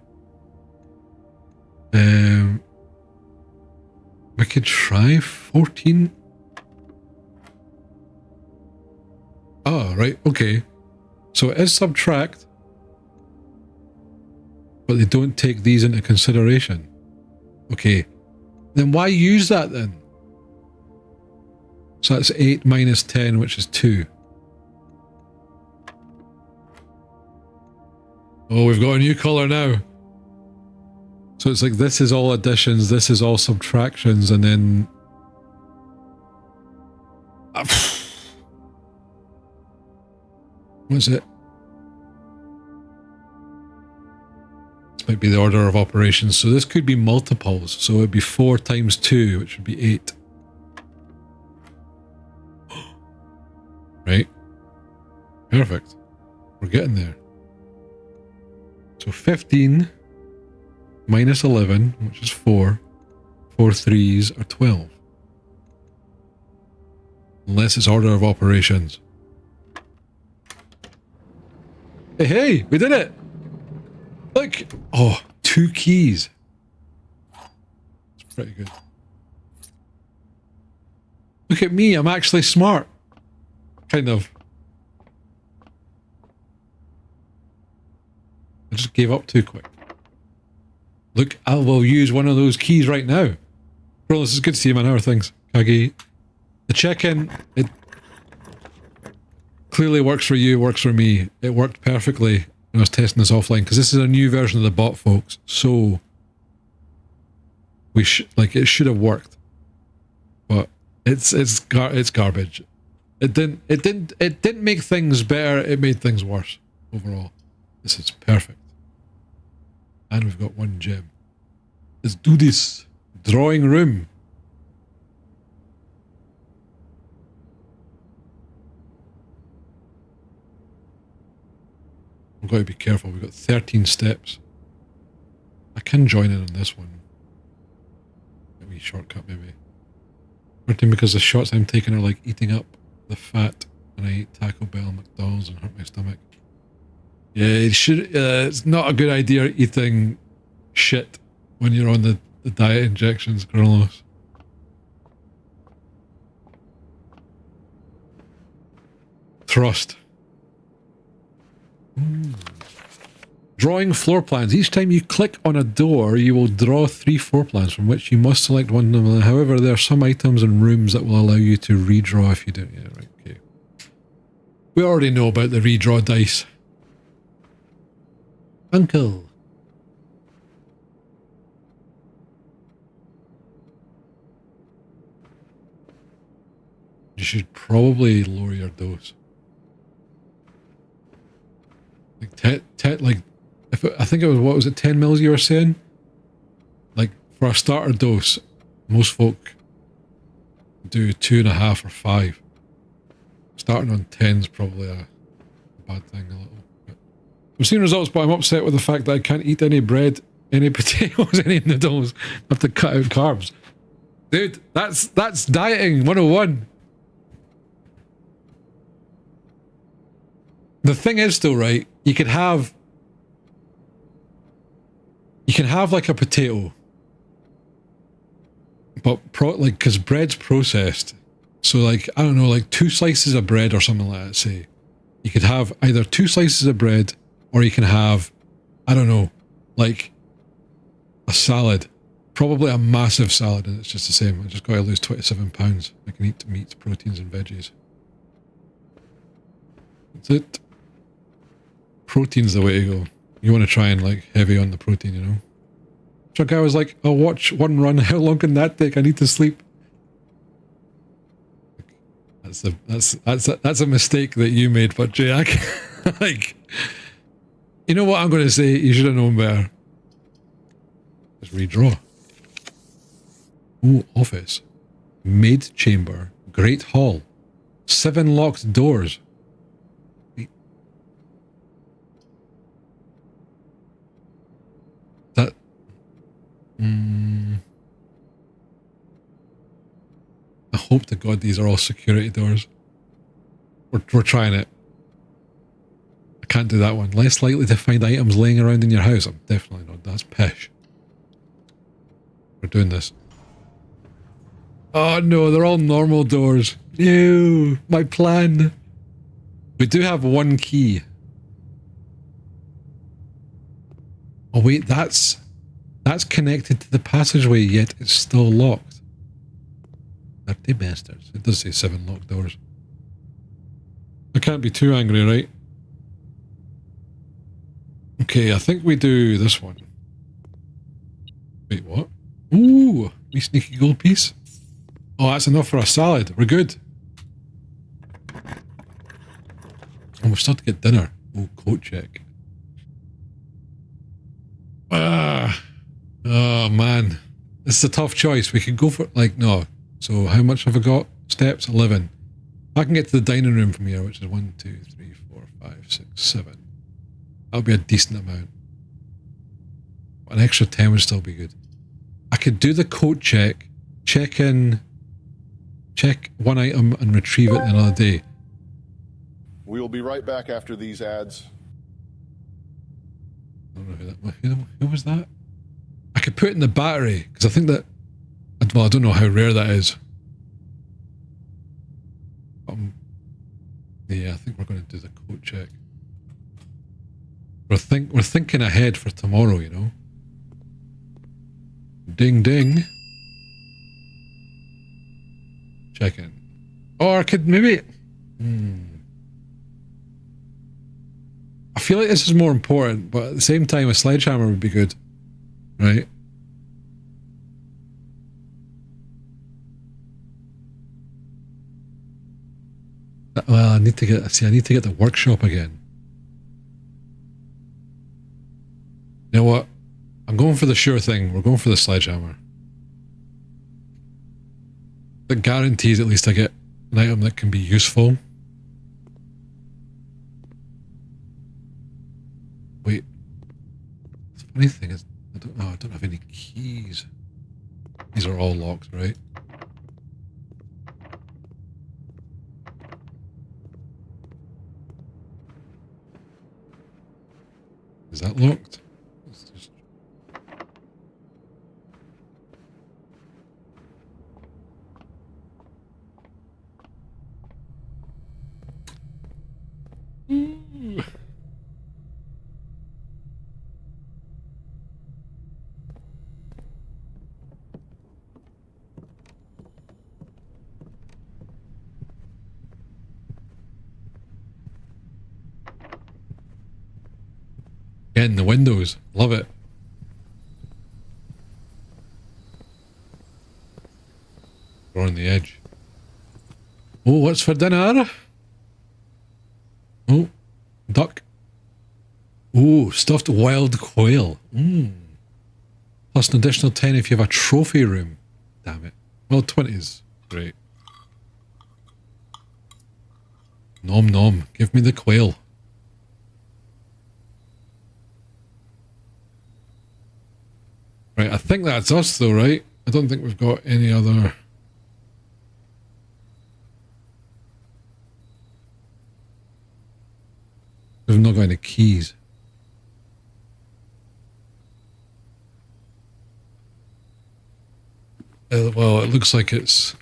We could try 14. Oh, right, okay. So it is subtract, but they don't take these into consideration. Okay, then why use that then? So that's 8 minus 10, which is 2. Oh, we've got a new colour now. So it's like this is all additions, this is all subtractions, and then... What's it? This might be the order of operations. So this could be multiples. So it'd be 4 times 2, which would be 8. Right? Perfect. We're getting there. So 15 minus 11, which is 4. 4 threes are 12. Unless it's order of operations. Hey, hey, we did it! Look! Oh, 2 keys. It's pretty good. Look at me, I'm actually smart. Kind of. I just gave up too quick. Look, I will use one of those keys right now. Bro, this is good to see you, man. How are things? Kagi. The check-in, it clearly works for you, works for me. It worked perfectly when I was testing this offline, because this is a new version of the bot, folks. So, it should have worked. But it's garbage. It didn't make things better, it made things worse overall. This is perfect. And we've got 1 gem. Let's do this. Drawing room. We've got to be careful. We've got 13 steps. I can join in on this one. A wee shortcut maybe. 13 because the shots I'm taking are like eating up the fat, and I ate Taco Bell and McDonald's and hurt my stomach. Yeah, it's not a good idea eating shit when you're on the diet injections, Carlos. Thrust. Drawing floor plans. Each time you click on a door, you will draw 3 floor plans from which you must select one of them. However, there are some items and rooms that will allow you to redraw if you don't. Yeah, right, okay. We already know about the redraw dice. Uncle. You should probably lower your dose. Like, I think it was, what was it, 10 mils you were saying? Like, for a starter dose, most folk do 2.5 or 5. Starting on 10's probably a bad thing a little bit. I've seen results, but I'm upset with the fact that I can't eat any bread, any potatoes, any noodles. I have to cut out carbs. Dude, that's dieting 101. The thing is though, right, you can have like a potato, but because bread's processed, So like, I don't know, like 2 slices of bread or something like that, say. You could have either 2 slices of bread, or you can have, I don't know, like a salad. Probably a massive salad, and it's just the same. I just got to lose 27 pounds. I can eat meat, proteins, and veggies. That's it. Protein's the way to go. You want to try and like heavy on the protein, you know? So guy was like, I'll watch one run. How long can that take? I need to sleep. That's a mistake that you made, but Jack, like, you know what I'm going to say? You should have known better. Let's redraw. Ooh, office, maid chamber, great hall, 7 locked doors. That. I hope to God these are all security doors. We're trying it. I can't do that one. Less likely to find items laying around in your house. I'm definitely not. That's pish. We're doing this. Oh no, they're all normal doors. Ew, my plan. We do have 1 key. Oh wait, that's connected to the passageway, yet it's still locked. Dirty bastards. It does say 7 locked doors. I can't be too angry, right? Okay, I think we do this one. Wait, what? Ooh, wee sneaky gold piece. Oh, that's enough for a salad. We're good. And we've started to get dinner. Oh, coat check. Oh, man. This is a tough choice. We could go for, like, no. So how much have I got? Steps, 11. I can get to the dining room from here, which is 1, 2, 3, 4, 5, 6, 7. That'll be a decent amount. An extra 10 would still be good. I could do the coat check, check 1 item and retrieve it another day. We will be right back after these ads. I don't know who that was. Who was that? I could put it in the battery, because I think that, well, I don't know how rare that is. Yeah, I think we're going to do the coat check. We're thinking ahead for tomorrow, you know. Ding ding. Check in. Or I could maybe. I feel like this is more important, but at the same time, a sledgehammer would be good, right? Well, I need to get the workshop again. You know what? I'm going for the sure thing. We're going for the sledgehammer. That guarantees at least I get an item that can be useful. Wait. The funny thing is, I don't have any keys. These are all locked, right? Is that locked? Let's just... Getting the windows. Love it. We're on the edge. Oh, what's for dinner? Oh, duck. Oh, stuffed wild quail. Plus an additional 10 if you have a trophy room. Damn it. Well, 20 is great. Nom nom. Give me the quail. Right, I think that's us though, right? I don't think we've got any other... We've not got any keys. Well, it looks like it's...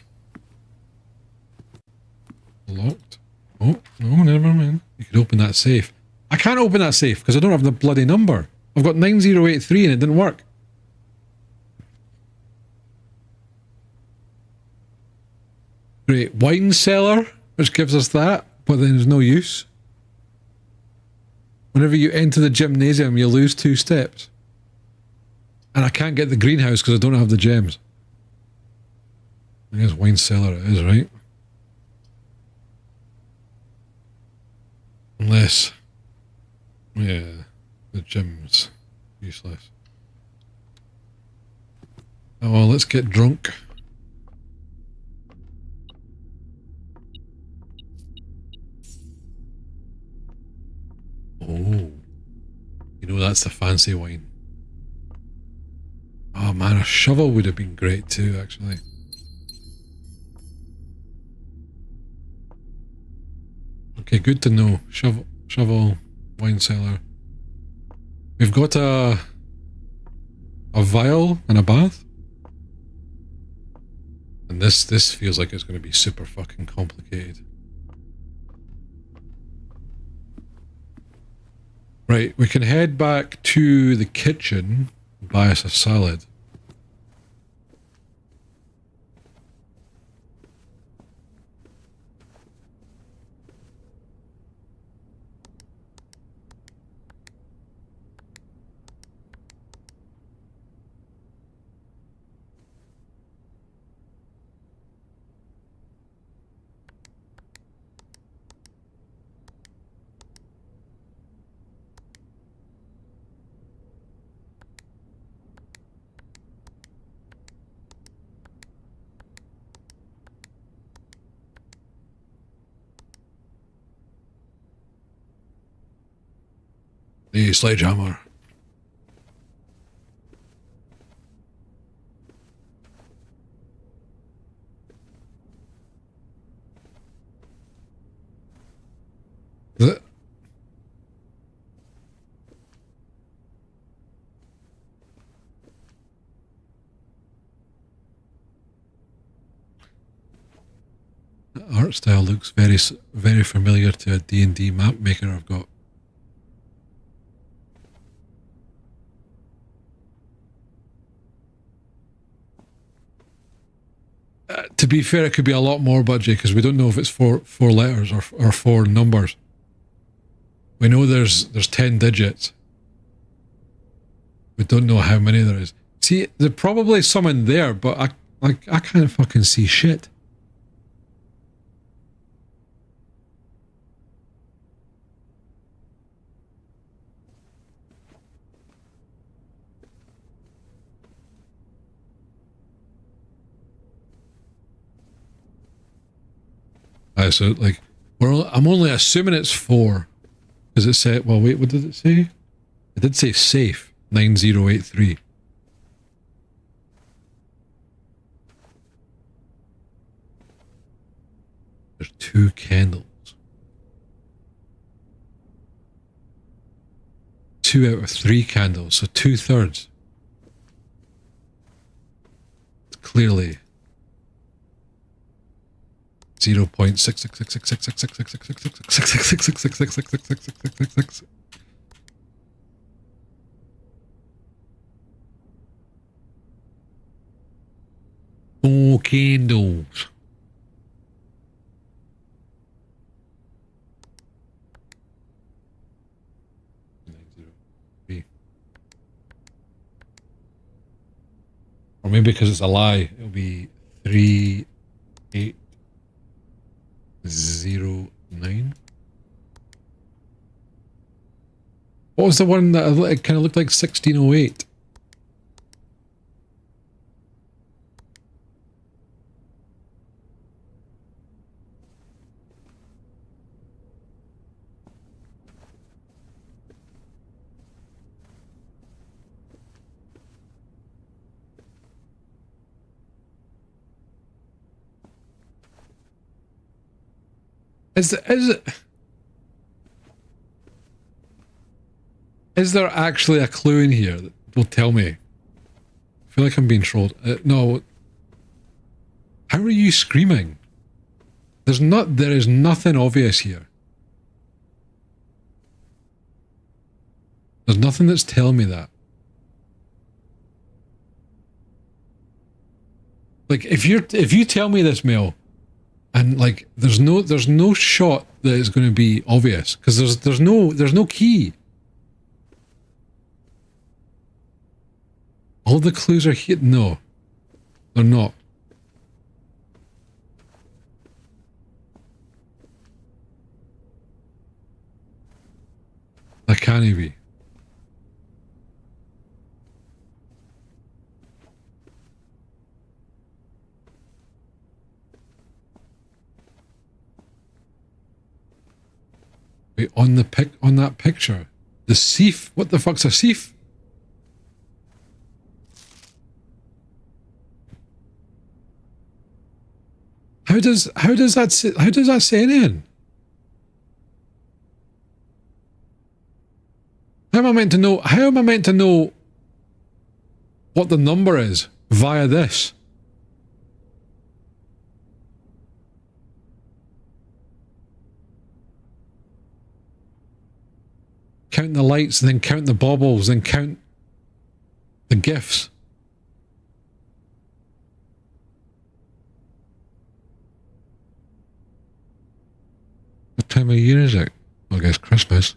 locked. Oh, no, never mind. You could open that safe. I can't open that safe because I don't have the bloody number. I've got 9083 and it didn't work. Great. Wine cellar, which gives us that, but then there's no use. Whenever you enter the gymnasium, you lose 2 steps. And I can't get the greenhouse because I don't have the gems. I guess wine cellar it is, right? Unless... yeah, the gym's useless. Oh well, let's get drunk. Oh, you know that's the fancy wine. Oh man, a shovel would have been great too, actually. Okay, good to know. Shovel, wine cellar. We've got a vial and a bath. And this feels like it's going to be super fucking complicated. Right, we can head back to the kitchen, buy us a salad. The sledgehammer. The art style looks very familiar to a D&D map maker I've got. To be fair, it could be a lot more budget because we don't know if it's four letters or 4 numbers. We know there's 10 digits. We don't know how many there is. See, there's probably some in there, but I can't fucking see shit. So like I'm only assuming it's 4 because it said, well wait, what did it say? It did say safe 9083. There's 2 candles. 2 out of 3 candles, so 2/3. It's clearly 0.6666666666666666666666666666666666666666666666666666666666666666666666666666666666666666666666666666666666666666666666666666666. Oh, candles. Or maybe because it's a lie, it'll be 3809. What was the one that it kind of looked like 1608? Is there actually a clue in here that will tell me? I feel like I'm being trolled. No. How are you screaming? There is nothing obvious here. There's nothing that's telling me that. Like, if you tell me this, Mel, and like there's no shot that it's going to be obvious because there's no key. All the clues are here. No, they're not. That can't be. Wait, on that picture, the Seif. What the fuck's a Seif? How does that say in? How am I meant to know what the number is via this? Count the lights, then count the baubles, then count the gifts. What time of year is it? Well, I guess Christmas.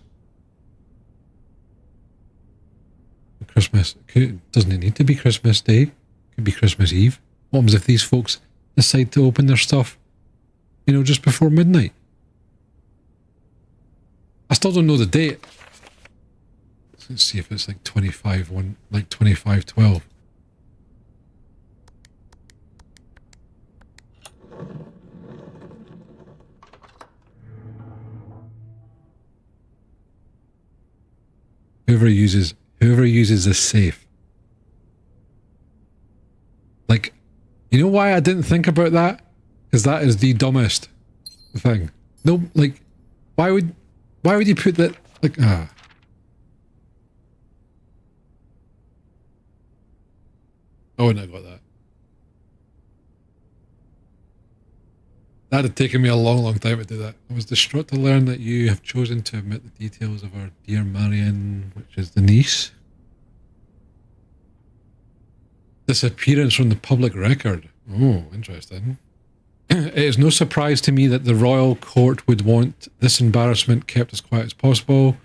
Christmas. Doesn't it need to be Christmas Day? It could be Christmas Eve. What happens if these folks decide to open their stuff, just before midnight? I still don't know the date. Let's see if it's like 25/12. Whoever uses this safe. Like, you know why I didn't think about that? Because that is the dumbest thing. No, like, why would you put that, like, I wouldn't have got that. That had taken me a long, long time to do that. I was distraught to learn that you have chosen to omit the details of our dear Marion, which is the niece. Disappearance from the public record. Oh, interesting. It is no surprise to me that the royal court would want this embarrassment kept as quiet as possible.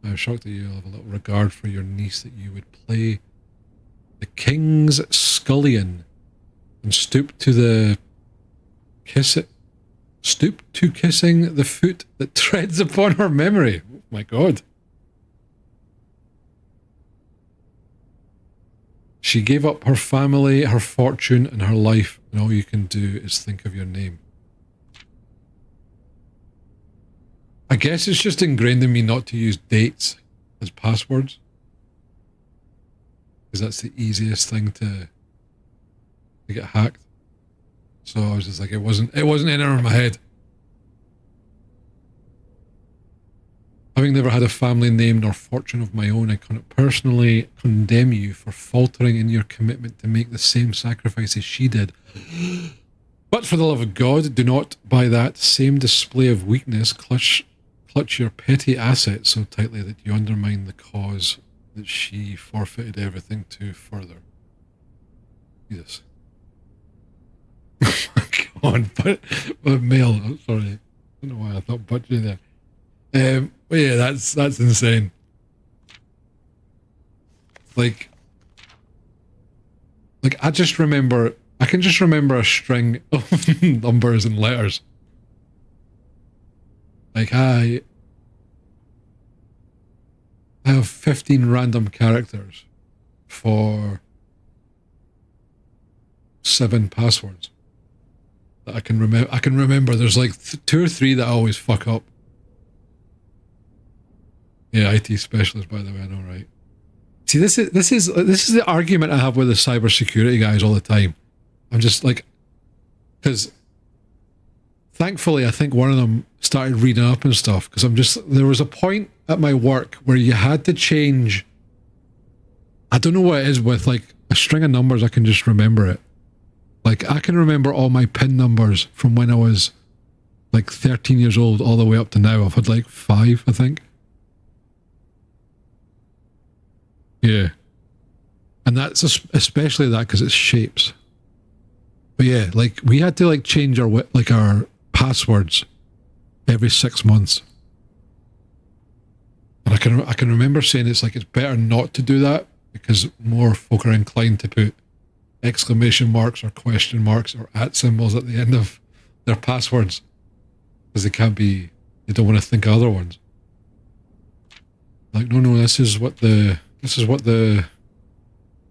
I'm shocked that you have a little regard for your niece that you would play the king's scullion and stoop to kissing the foot that treads upon her memory. Oh my God. She gave up her family, her fortune, and her life, and all you can do is think of your name. I guess it's just ingrained in me not to use dates as passwords. Because that's the easiest thing to get hacked. So I was just like, it wasn't entering my head. Having never had a family name nor fortune of my own, I cannot personally condemn you for faltering in your commitment to make the same sacrifices she did. But for the love of God, do not, by that same display of weakness, clutch your petty assets so tightly that you undermine the cause that she forfeited everything to further. Jesus. Oh my God, but Mel, I'm sorry. I don't know why I thought butchery there. But yeah, that's insane. Like I can just remember a string of numbers and letters. Like I have 15 random characters for 7 passwords that I can remember. I can remember there's like 2 or 3 that I always fuck up. Yeah, IT specialist, by the way, I know, right? See, this is the argument I have with the cybersecurity guys all the time. I'm just like, because thankfully I think one of them started reading up and stuff, because there was a point at my work where you had to change. I don't know what it is with like a string of numbers. I can just remember it. Like I can remember all my PIN numbers from when I was like 13 years old all the way up to now, I've had like 5, I think. Yeah. And that's especially that because it's shapes. But yeah, like we had to like change our passwords every 6 months. And I can remember saying it's better not to do that because more folk are inclined to put exclamation marks or question marks or @ symbols at the end of their passwords because they don't want to think of other ones. Like, no, this is what the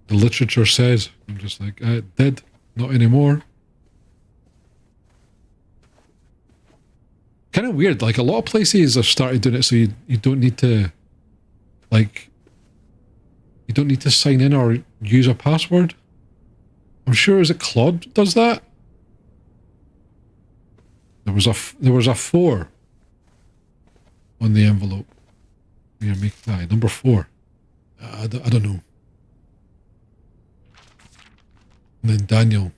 literature says. I'm just like, it did, not anymore. Kind of weird. Like a lot of places have started doing it, so you don't need to, like, you don't need to sign in or use a password. I'm sure is it Claude does that. There was a 4 on the envelope. Yeah, make that number 4. I don't know. And then Daniel.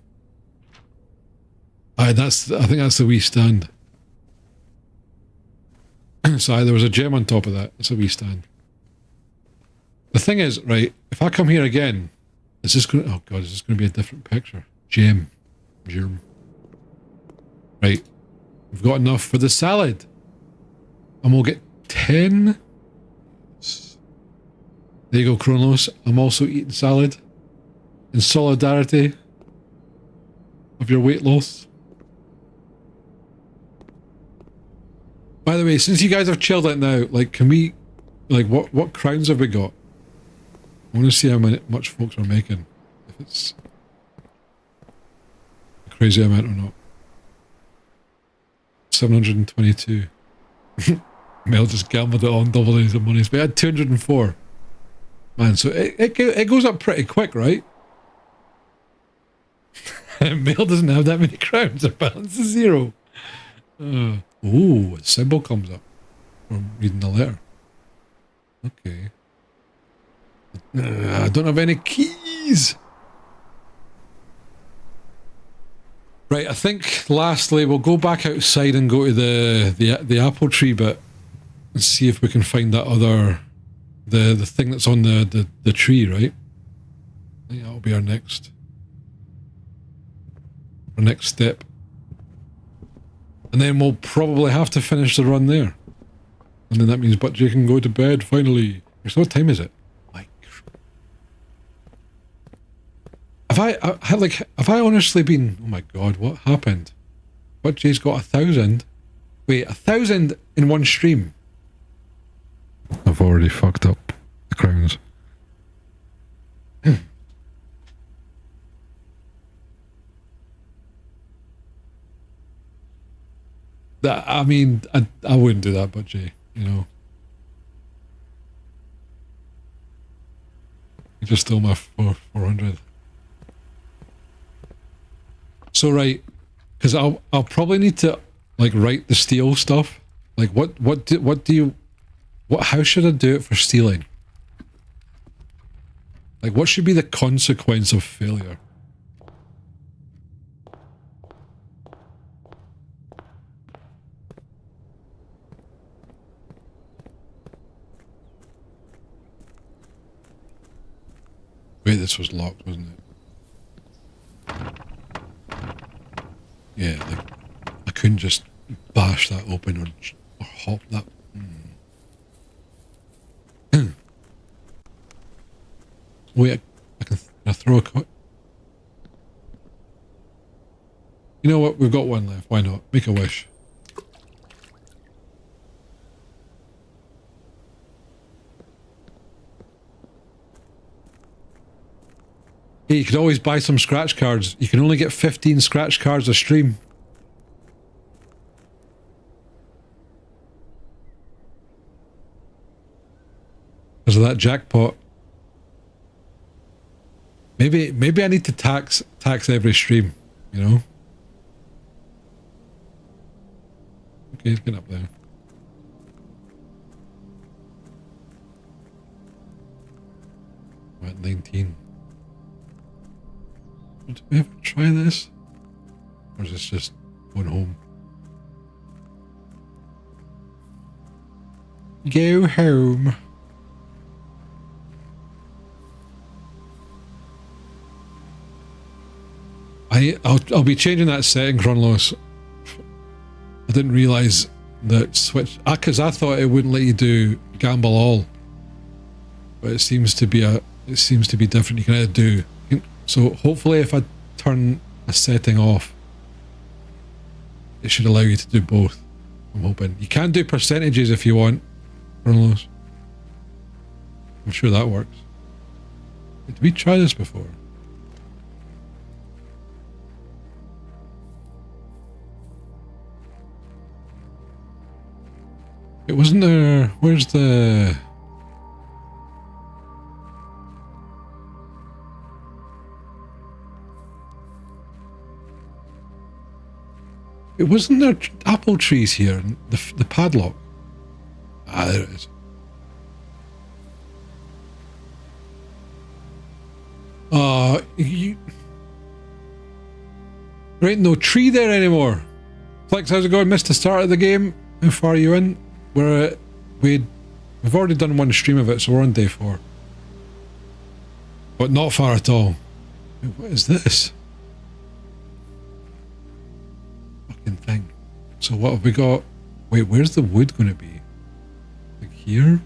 I think that's the wee stand. So there was a gem on top of that. It's a wee stand. The thing is, right, if I come here again, is this going to... Oh, God, is this going to be a different picture? Gem. Right. We've got enough for the salad. And we'll get 10. There you go, Kronos. I'm also eating salad. In solidarity of your weight loss. By the way, since you guys have chilled out now, like, can we... Like, what crowns have we got? I want to see how much folks are making. If it's a crazy amount or not. 722. Mel just gambled it on double days of monies. We had 204. Man, so it goes up pretty quick, right? Mel doesn't have that many crowns. Our balance is 0. A symbol comes up from reading the letter. Okay. I don't have any keys. Right, I think lastly we'll go back outside and go to the apple tree bit and see if we can find that other the thing that's on the tree, right? I think that'll be our next step. And then we'll probably have to finish the run there. And then that means Butjay can go to bed finally. So what time is it? Have I honestly been... Oh my God, what happened? Butjay's got 1,000. Wait, 1,000 in one stream. I've already fucked up the crowns. I mean, I wouldn't do that, Butjay, you know. You just stole my 400. So right, because I'll probably need to like write the steal stuff. Like how should I do it for stealing? Like what should be the consequence of failure? Wait, this was locked, wasn't it? Yeah, like, I couldn't just bash that open or hop that. Wait, can I throw a coin? You know what? We've got one left. Why not? Make a wish. Hey, you could always buy some scratch cards. You can only get 15 scratch cards a stream. Because of that jackpot. Maybe I need to tax every stream, you know? Okay, get up there. We're at 19. Did we ever try this? Or is this just going home? Go home. I'll be changing that setting, Chronlos. I didn't realise that switch, because I thought it wouldn't let you do gamble all, but it seems to be different. You can either do, so hopefully if I turn a setting off, it should allow you to do both. I'm hoping you can do percentages if you want, Chronlos. I'm sure that works. Did we try this before? It wasn't there. Where's the... It wasn't there apple trees here. The padlock. Ah, there it is. There ain't no tree there anymore. Flex, how's it going? Missed the start of the game. How far are you in? We've already done one stream of it, so we're on day 4. But not far at all. What is this? Fucking thing. So what have we got? Wait, where's the wood going to be? Like here?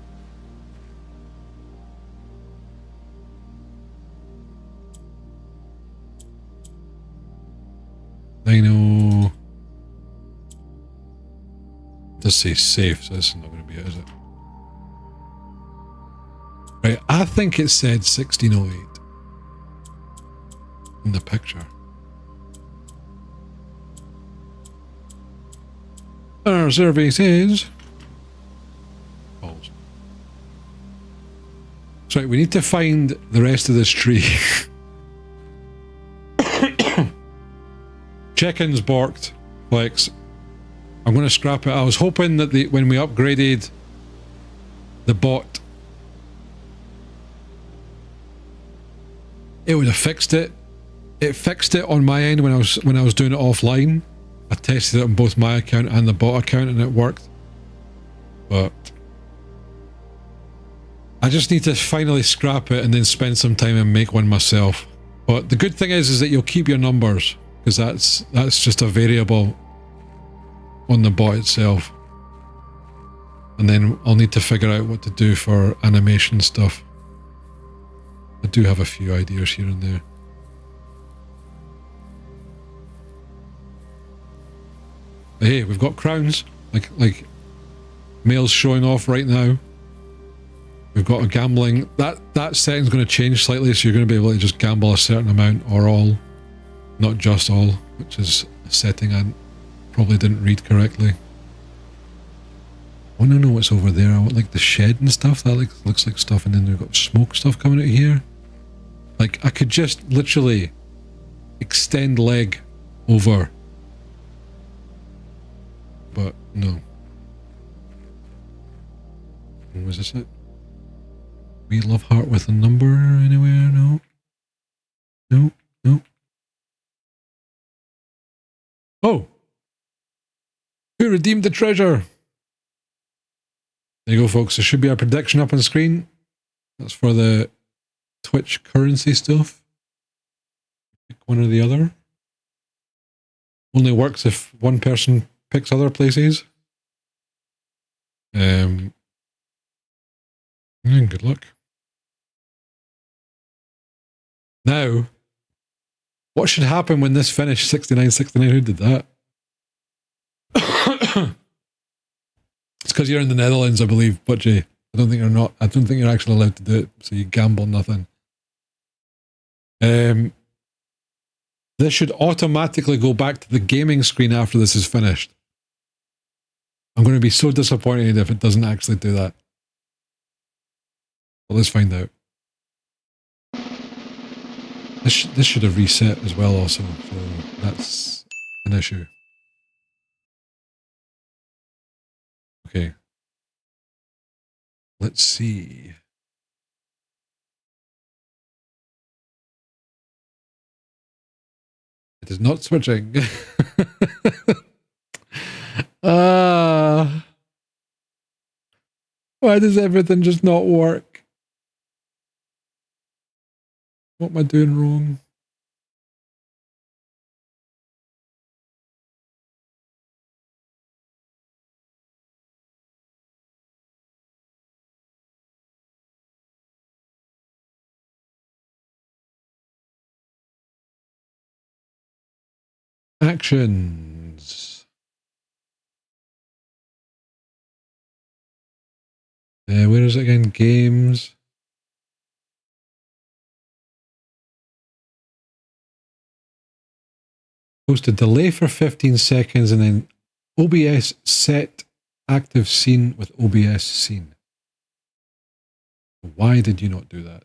I know. It does say safe, so this is not going to be it, is it? Right, I think it said 1608 in the picture. Our survey says... Balls. So right, we need to find the rest of this tree. Check-in's borked, Flex. I'm going to scrap it. I was hoping that when we upgraded the bot, it would have fixed it. It fixed it on my end when I was doing it offline. I tested it on both my account and the bot account and it worked. But I just need to finally scrap it and then spend some time and make one myself. But the good thing is that you'll keep your numbers, because that's just a variable on the bot itself. And then I'll need to figure out what to do for animation stuff. I do have a few ideas here and there. But hey, we've got crowns, like males showing off right now. We've got a gambling, that setting's going to change slightly, so you're going to be able to just gamble a certain amount or all, not just all, which is a setting I probably didn't read correctly. I want to know what's over there. I want like the shed and stuff. That looks like stuff, and then we've got smoke stuff coming out of here. Like I could just literally extend leg over, but no. Was this it? We love heart with a number anywhere? No. No. No. Oh! Who redeemed the treasure? There you go, folks. There should be a prediction up on the screen. That's for the Twitch currency stuff. Pick one or the other. Only works if one person picks other places. Good luck. Now, what should happen when this finished? 6969, who did that? It's because you're in the Netherlands, I believe, but Jay, I don't think you're actually allowed to do it, so you gamble nothing. This should automatically go back to the gaming screen after this is finished. I'm going to be so disappointed if it doesn't actually do that. But let's find out. This should have reset as well also, so that's an issue. Okay. Let's see. It is not switching. Why does everything just not work? What am I doing wrong? Actions. Where is it again? Games. Supposed to delay for 15 seconds and then OBS set active scene with OBS scene. Why did you not do that?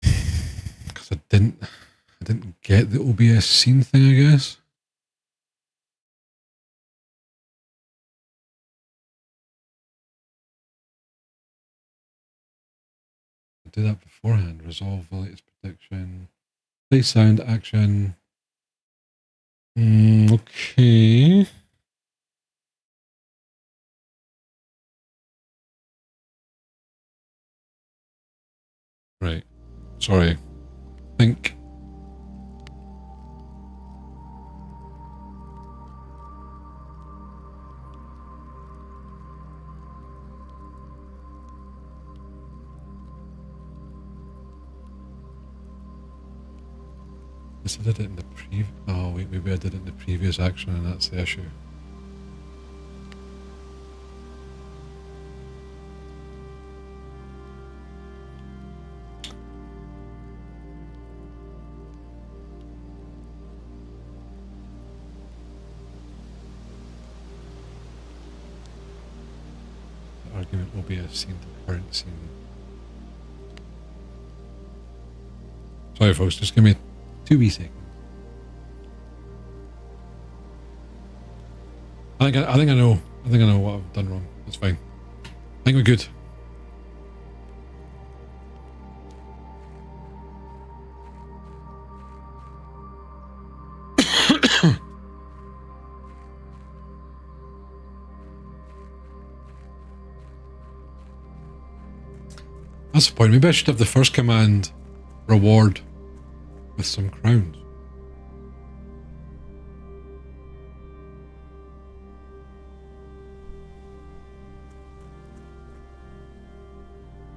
Because I didn't get the OBS scene thing, I guess. I do that beforehand. Resolve the latest prediction. Play sound action. Okay. Right. Sorry. Think. I did it in the previous. Oh wait, maybe I did it in the previous action, and that's the issue. The argument OBS scene to current scene. Sorry, folks. Just give me 2 wee seconds. I think I know. I think I know what I've done wrong. That's fine. I think we're good. That's the point. Maybe I should have the first command reward with some crowns.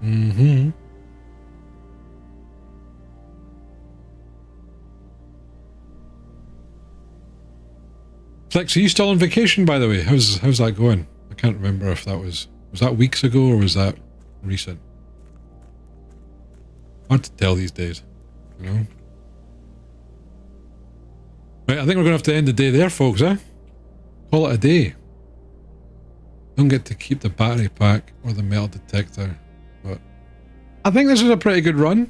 Mm-hmm. Flex, are you still on vacation, by the way? How's that going? I can't remember if that was that weeks ago or was that recent? Hard to tell these days, you know? Right, I think we're going to have to end the day there, folks, eh? Call it a day. Don't get to keep the battery pack or the metal detector, but I think this was a pretty good run.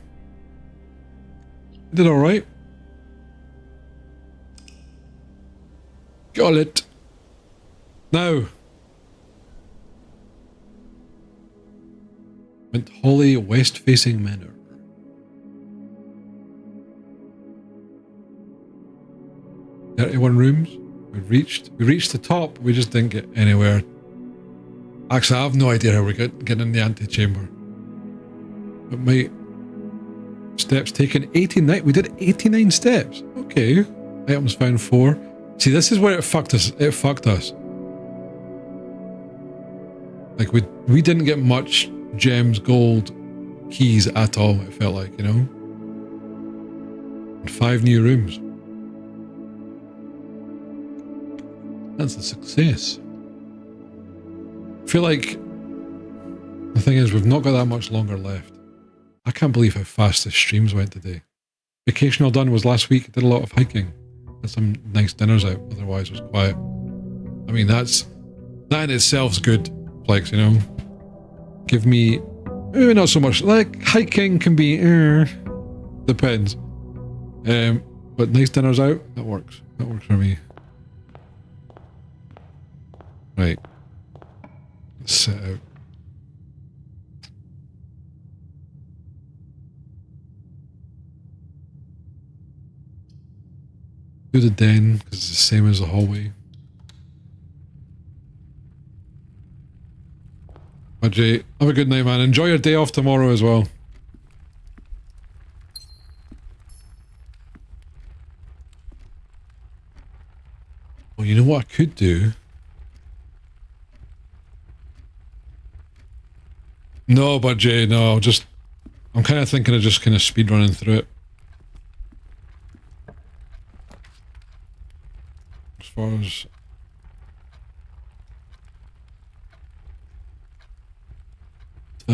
Did alright. Got it. Now. Mount Holly west-facing manor. "31 rooms. We reached the top. We just didn't get anywhere. Actually, I have no idea how we're getting in the antechamber. But my steps taken 89. We did 89 steps. Okay. Items found 4. See, this is where it fucked us. It fucked us. Like we didn't get much gems, gold, keys at all. It felt like, you know. And 5 new rooms. That's a success. I feel like the thing is we've not got that much longer left. I can't believe how fast the streams went today. Vacation all done was last week. Did a lot of hiking. Had some nice dinners out. Otherwise it was quiet. I mean, that in itself's good, Flex, you know. Give me maybe not so much. Like hiking can be depends. But nice dinners out, that works. That works for me. Right. Let's set out. Do the den, because it's the same as the hallway. Jay, have a good night, man. Enjoy your day off tomorrow as well. Well, you know what I could do? No, but Jay, no, I'm kind of thinking of just kind of speed running through it. As far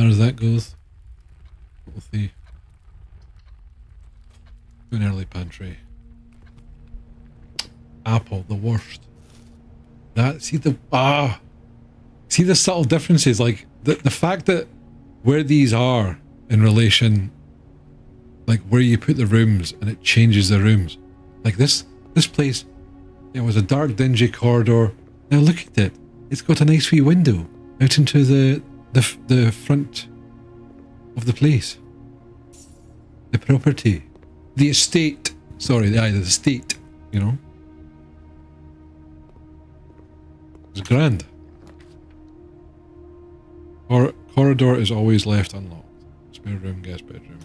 as that goes, we'll see. An early pantry. Apple, the worst. See the subtle differences, like the fact that where these are in relation, like where you put the rooms and it changes the rooms. Like this place, it was a dark, dingy corridor. Now look at it. It's got a nice wee window out into the front of the place. The property. The estate. Sorry, the estate, you know. It's grand. Corridor is always left unlocked. Spare room, guest bedroom.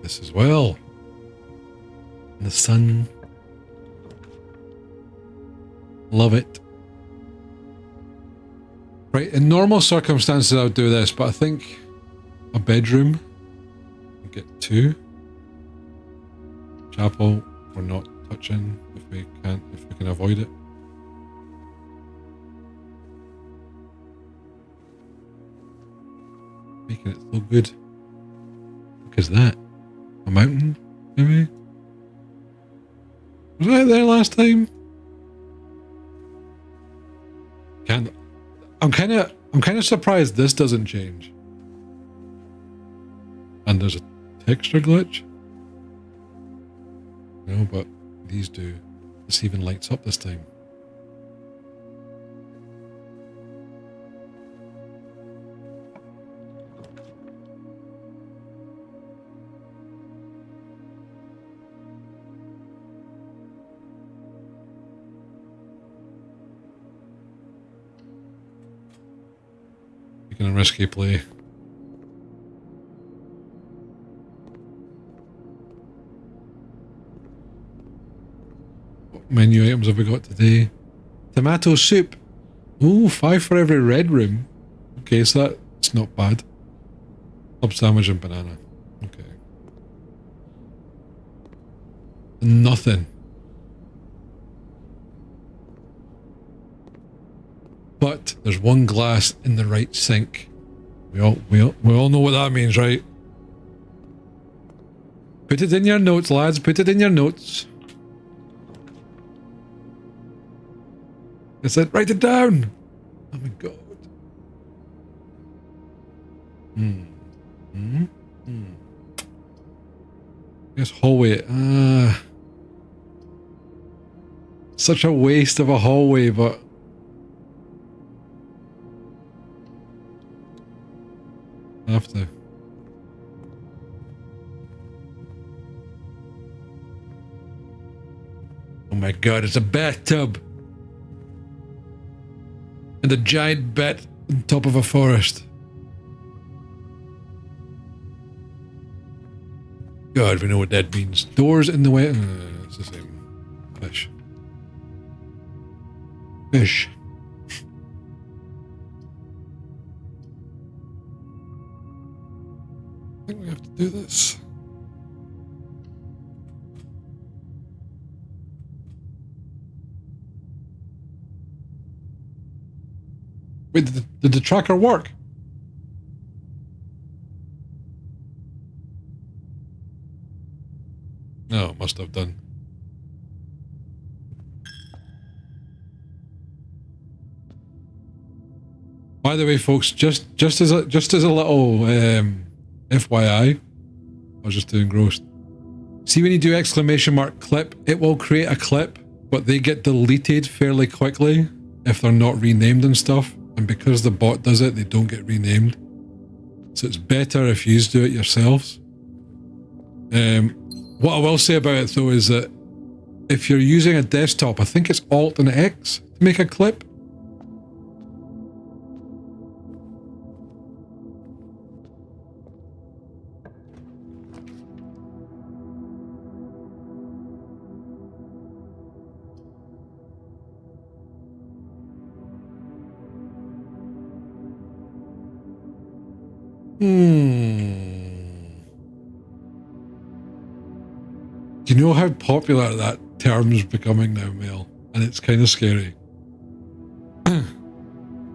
This as well. And the sun. Love it. Right, in normal circumstances I would do this, but I think a bedroom. Get 2. Chapel, we're not touching if we can avoid it. Making it so good. Look at that. A mountain, maybe? Was I there last time? I'm kind of surprised this doesn't change. And there's a texture glitch. No, but these do. This even lights up this time. Making a risky play. What menu items have we got today? Tomato soup. Ooh, 5 for every red room. Okay, so that's not bad. Club sandwich and banana. Okay. Nothing. But there's one glass in the right sink. We all know what that means, right? Put it in your notes, lads. Put it in your notes. I said, write it down. Oh my god. Yes, hallway. Such a waste of a hallway, but I have to. Oh my god, it's a bathtub! And a giant bat on top of a forest. God, we know what that means. Doors in the way. It's the same. Fish. Fish. I think we have to do this. Wait, did the tracker work? No, it must have done. By the way, folks, just as a little FYI, I was just doing gross. See when you do exclamation mark clip, it will create a clip, but they get deleted fairly quickly if they're not renamed and stuff. And because the bot does it, they don't get renamed. So it's better if you do it yourselves. What I will say about it though is that if you're using a desktop, I think it's Alt and X to make a clip. Do you know how popular that term's becoming now, Mel? And it's kind of scary.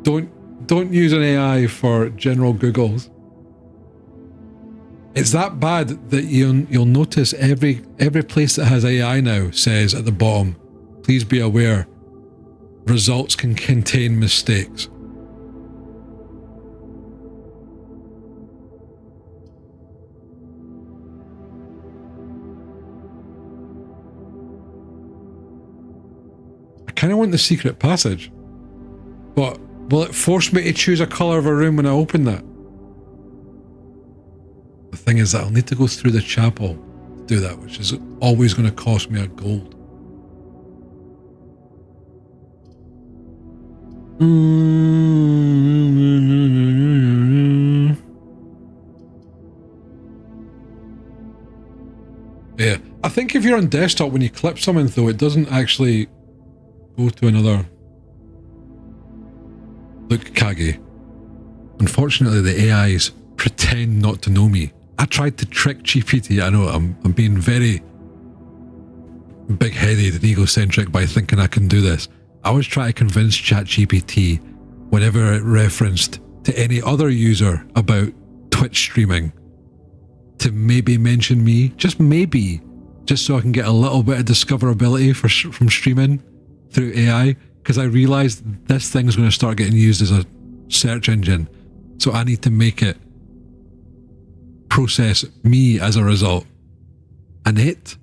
Don't use an AI for general Googles. It's that bad that you'll notice every place that has AI now says at the bottom, please be aware, results can contain mistakes. I kind of want the secret passage, but will it force me to choose a colour of a room when I open that? The thing is that I'll need to go through the chapel to do that, which is always going to cost me a gold. Yeah, I think if you're on desktop, when you clip something though, it doesn't actually go to another. Look, Kage. Unfortunately, the AIs pretend not to know me. I tried to trick GPT. I know I'm being very big-headed and egocentric by thinking I can do this. I was trying to convince ChatGPT whenever it referenced to any other user about Twitch streaming to maybe mention me, just maybe, just so I can get a little bit of discoverability from streaming through AI, because I realized this thing's going to start getting used as a search engine, so I need to make it process me as a result. And it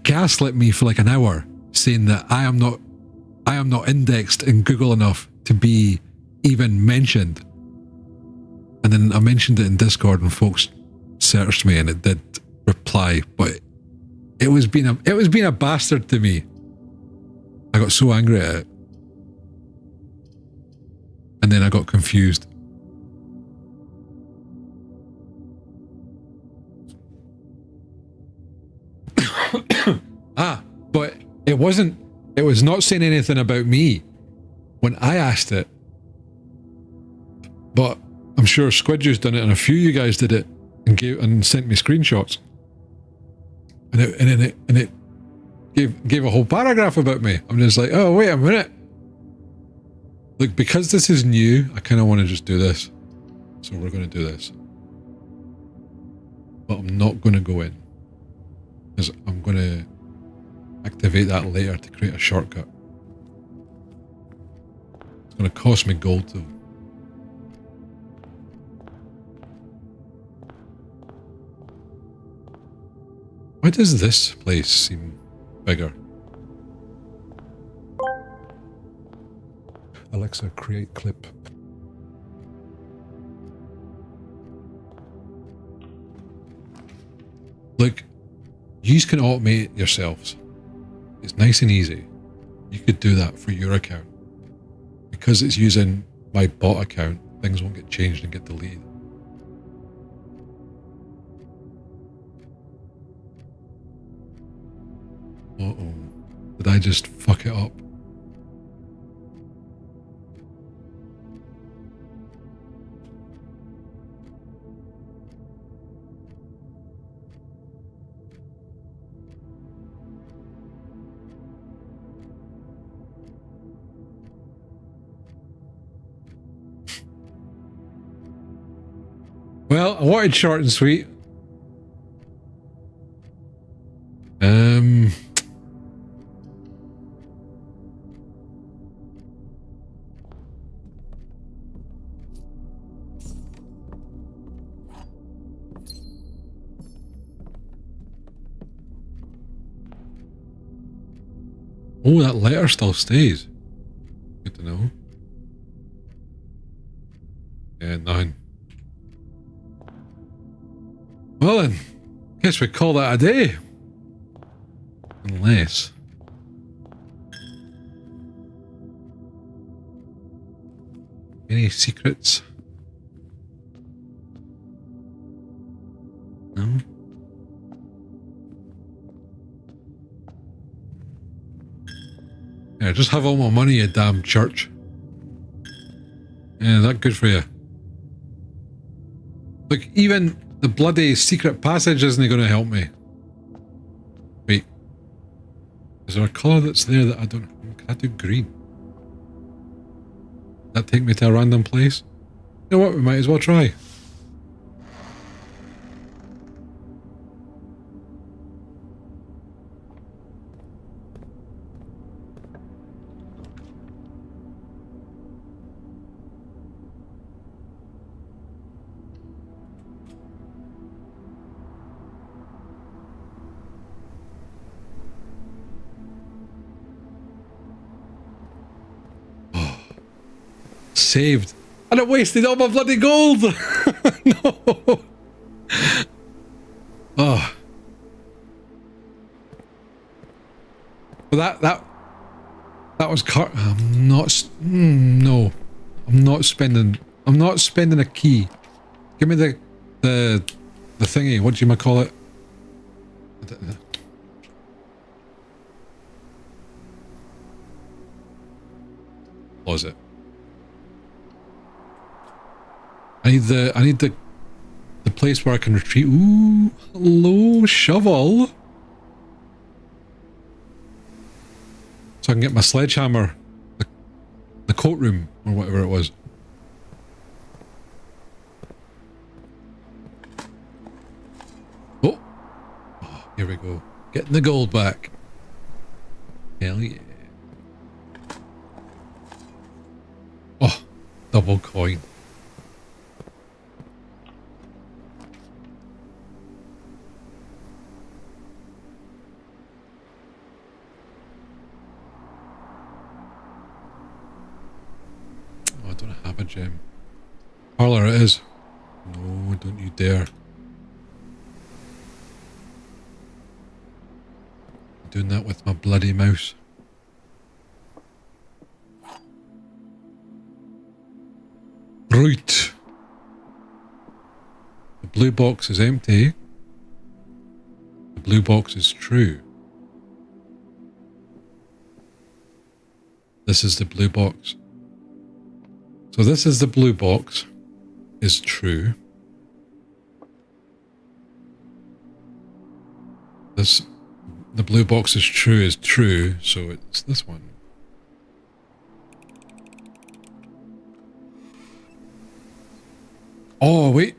gaslit me for like an hour, saying that I am not indexed in Google enough to be even mentioned. And then I mentioned it in Discord and folks searched me and it did reply, but it was being a bastard to me. I got so angry at it. And then I got confused. But it was not saying anything about me when I asked it. But I'm sure Squidju's done it and a few of you guys did it and sent me screenshots. And it gave a whole paragraph about me. I'm just like, oh, wait a minute. Look, because this is new, I kind of want to just do this. So we're going to do this. But I'm not going to go in. Because I'm going to activate that later to create a shortcut. It's going to cost me gold though. Why does this place seem bigger? Alexa, create clip. Look, you can automate yourselves. It's nice and easy. You could do that for your account. Because it's using my bot account, things won't get changed and get deleted. Uh-oh. Did I just fuck it up? Well, I wanted short and sweet. Oh, that letter still stays. Good to know. Yeah, nothing. Well then, guess we call that a day. Unless... Any secrets? No? Yeah, just have all my money, you damn church. Yeah, is that good for you? Look, even the bloody secret passage isn't going to help me. Wait. Is there a colour that's there that I don't... Can I do green? Does that take me to a random place? You know what, we might as well try. Saved. And it wasted all my bloody gold! No! Oh. But that was cut. I'm not... no. I'm not spending a key. Give me the thingy. What do you call it? Close it. I need the place where I can retrieve. Ooh, hello, shovel. So I can get my sledgehammer, the coat room or whatever it was. Oh, here we go. Getting the gold back. Hell yeah. Oh, double coin. Oh, I don't have a gem. Parlor it is. No, don't you dare. I'm doing that with my bloody mouse. Right. The blue box is empty. The blue box is true. This is the blue box. So this is the blue box is true. The blue box is true, so it's this one. Oh, wait.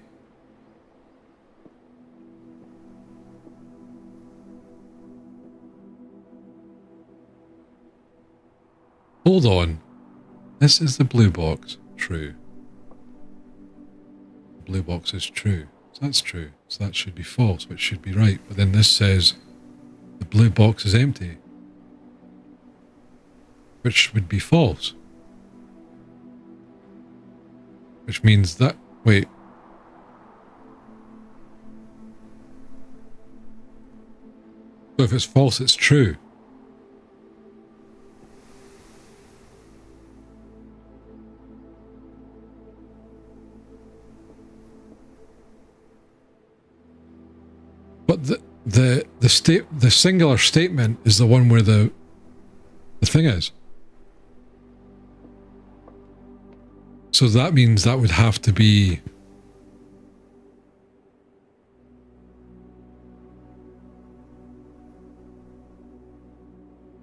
Hold on. This is the blue box. True. The blue box is true. So that's true. So that should be false, which should be right. But then this says the blue box is empty, which would be false. Which means that... Wait. So if it's false, it's true. But the singular statement is the one where the thing is. So that means that would have to be...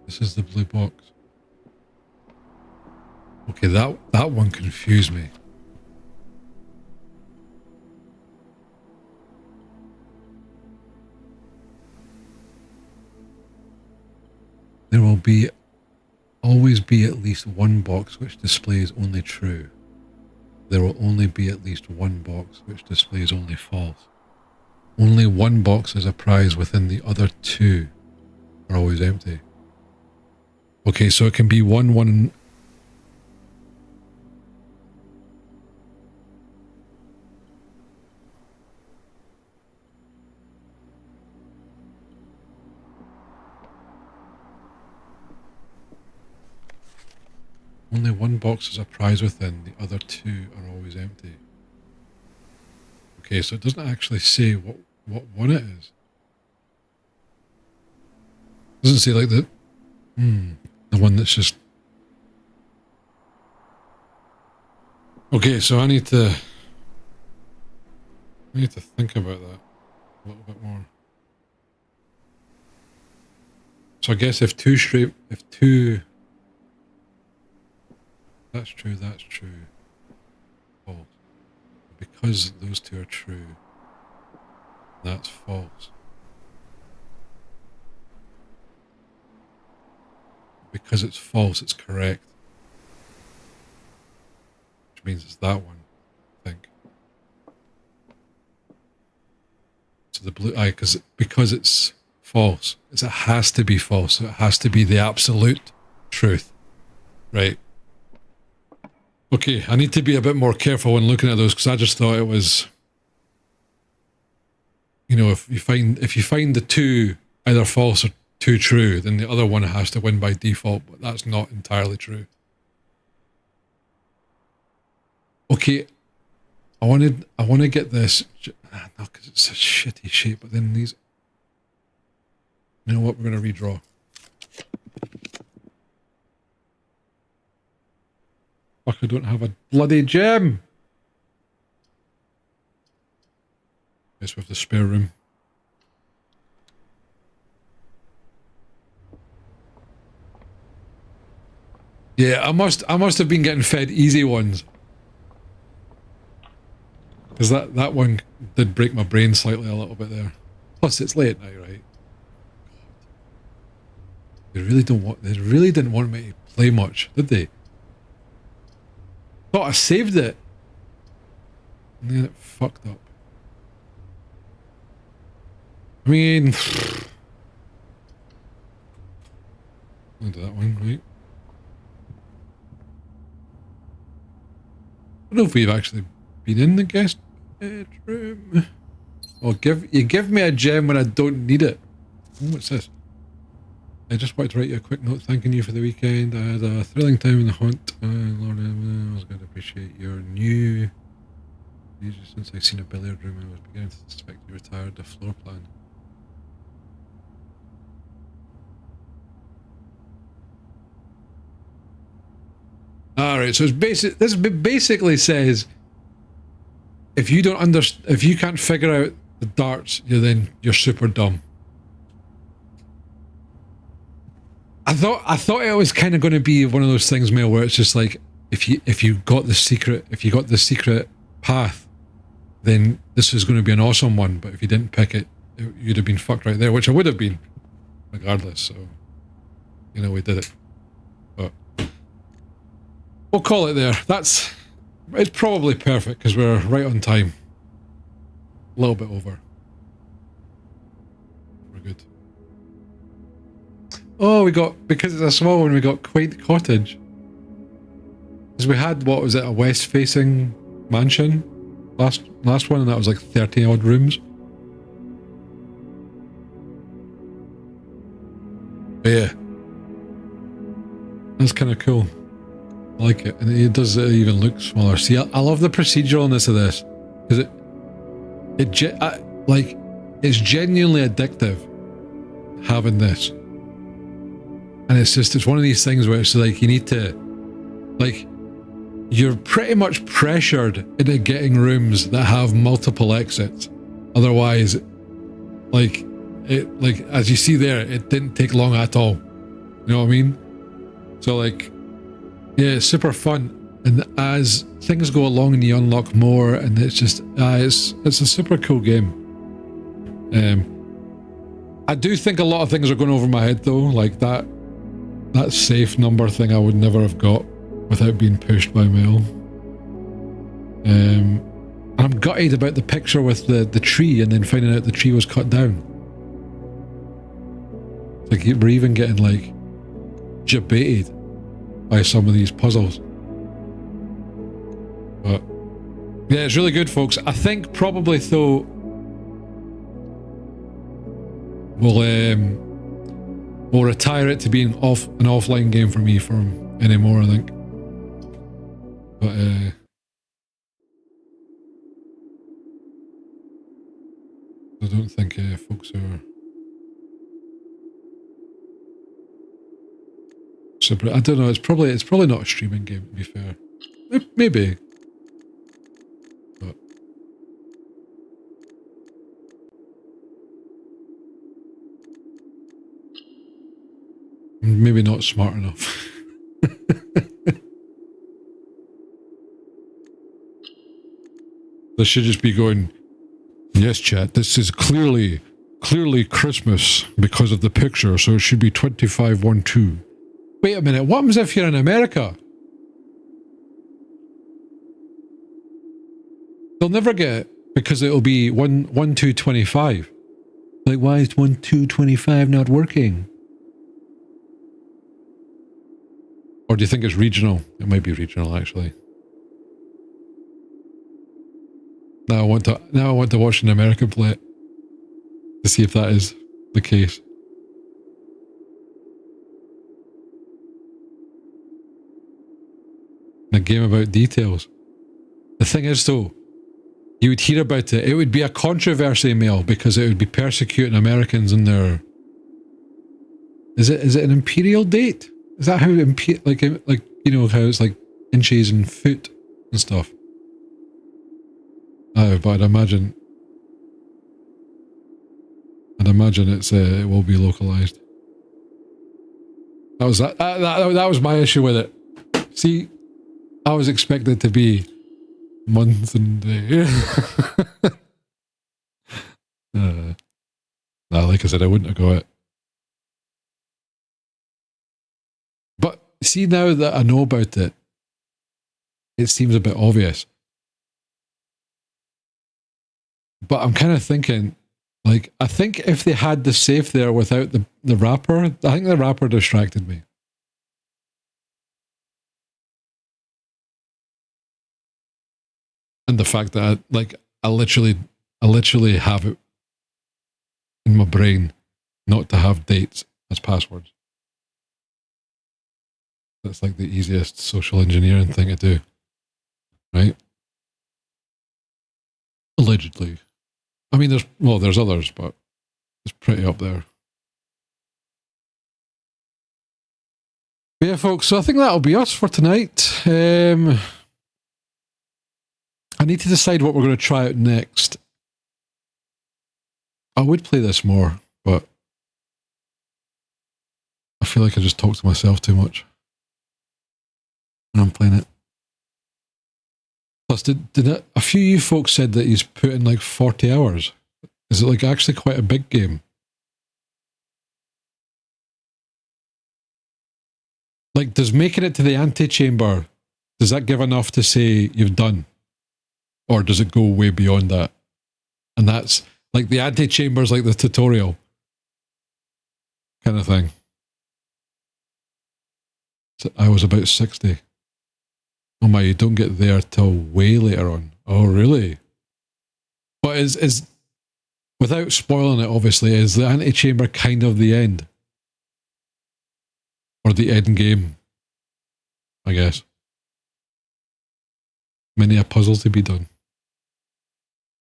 This is the blue box. Okay, that one confused me. There will always be at least one box which displays only true. There will only be at least one box which displays only false. Only one box is a prize within the other two are always empty. Okay, so it can be 1-1... Only one box is a prize within, the other two are always empty. Okay, so it doesn't actually say what one it is. It doesn't say like the one that's just... Okay, so I need to think about that a little bit more. So I guess if two... That's true, false. Because those two are true, that's false. Because it's false, it's correct. Which means it's that one, I think. So the blue eye, because it's false, it has to be false, so it has to be the absolute truth. Right. Okay, I need to be a bit more careful when looking at those, because I just thought it was, you know, if you find the two either false or two true, then the other one has to win by default, but that's not entirely true. Okay, I want to get this, no, because it's a shitty shape, but then these, you know what, we're going to redraw. Fuck, I don't have a bloody gem! Guess we have the spare room. Yeah, I must have been getting fed easy ones. Because that one did break my brain slightly a little bit there. Plus it's late now, right? God. They really didn't want me to play much, did they? Thought I saved it. And then it fucked up. I mean, I'll do that one, right? I don't know if we've actually been in the guest bedroom. Oh, you give me a gem when I don't need it. Oh, what's this? I just wanted to write you a quick note thanking you for the weekend. I had a thrilling time in the hunt. Lord, I was going to appreciate your new... Since I've seen a billiard room, I was beginning to suspect you retired the floor plan. Alright, so this basically says if you can't figure out the darts, you're super dumb. I thought it was kind of going to be one of those things, Mel, where it's just like if you got the secret path, then this is going to be an awesome one. But if you didn't pick it, you'd have been fucked right there, which I would have been, regardless. So, you know, we did it. But we'll call it there. It's probably perfect because we're right on time. A little bit over. We're good. Oh, because it's a small one, we got quaint cottage. Because we had, what was it, a west-facing mansion last one, and that was like 30 odd rooms. But yeah, that's kind of cool. I like it, and it does even look smaller. See, I love the proceduralness of this because it's genuinely addictive having this. And it's one of these things where it's like you need to, like, you're pretty much pressured into getting rooms that have multiple exits. Otherwise, like as you see there, it didn't take long at all. You know what I mean? So like, yeah, it's super fun. And as things go along and you unlock more, and it's just, it's a super cool game. I do think a lot of things are going over my head though, like that safe number thing I would never have got without being pushed by Mel. I'm gutted about the picture with the tree and then finding out the tree was cut down. It's like we're even getting like debated by some of these puzzles. But yeah, it's really good, folks. I think probably though we'll retire it to being an offline game for me from anymore, I think. But I don't think folks are super. I don't know. It's probably not a streaming game, to be fair. Maybe. But maybe not smart enough. They should just be going, yes, chat, this is clearly Christmas because of the picture, so it should be 2512. Wait a minute, what happens if you're in America? They'll never get it because it'll be 1225. Like, why is 1225 not working? Or do you think it's regional? It might be regional, actually. Now I want to watch an American play it to see if that is the case. A game about details. The thing is, though, you would hear about it. It would be a controversy, Mail, because it would be persecuting Americans in their. Is it an imperial date? Is that how like you know how it's like inches and foot and stuff? Oh, but I'd imagine it's it will be localized. That was my issue with it. See, I was expecting it to be months and days. Like I said, I wouldn't have got it. But see, now that I know about it, it seems a bit obvious. But I'm kind of thinking, like, I think if they had the safe there without the wrapper, I think the wrapper distracted me. And the fact that I literally have it in my brain not to have dates as passwords. That's like the easiest social engineering thing to do, right? Allegedly. I mean, there's others, but it's pretty up there. But yeah, folks, so I think that'll be us for tonight. I need to decide what we're going to try out next. I would play this more, but I feel like I just talk to myself too much when I'm playing it. Plus, a few of you folks said that he's put in like 40 hours. Is it like actually quite a big game? Like, does making it to the antechamber, does that give enough to say you've done? Or does it go way beyond that? And that's like the antechamber is like the tutorial kind of thing. So I was about 60. Oh my, you don't get there till way later on. Oh, really? But is without spoiling it, obviously, is the antechamber kind of the end? Or the end game? I guess. Many a puzzle to be done.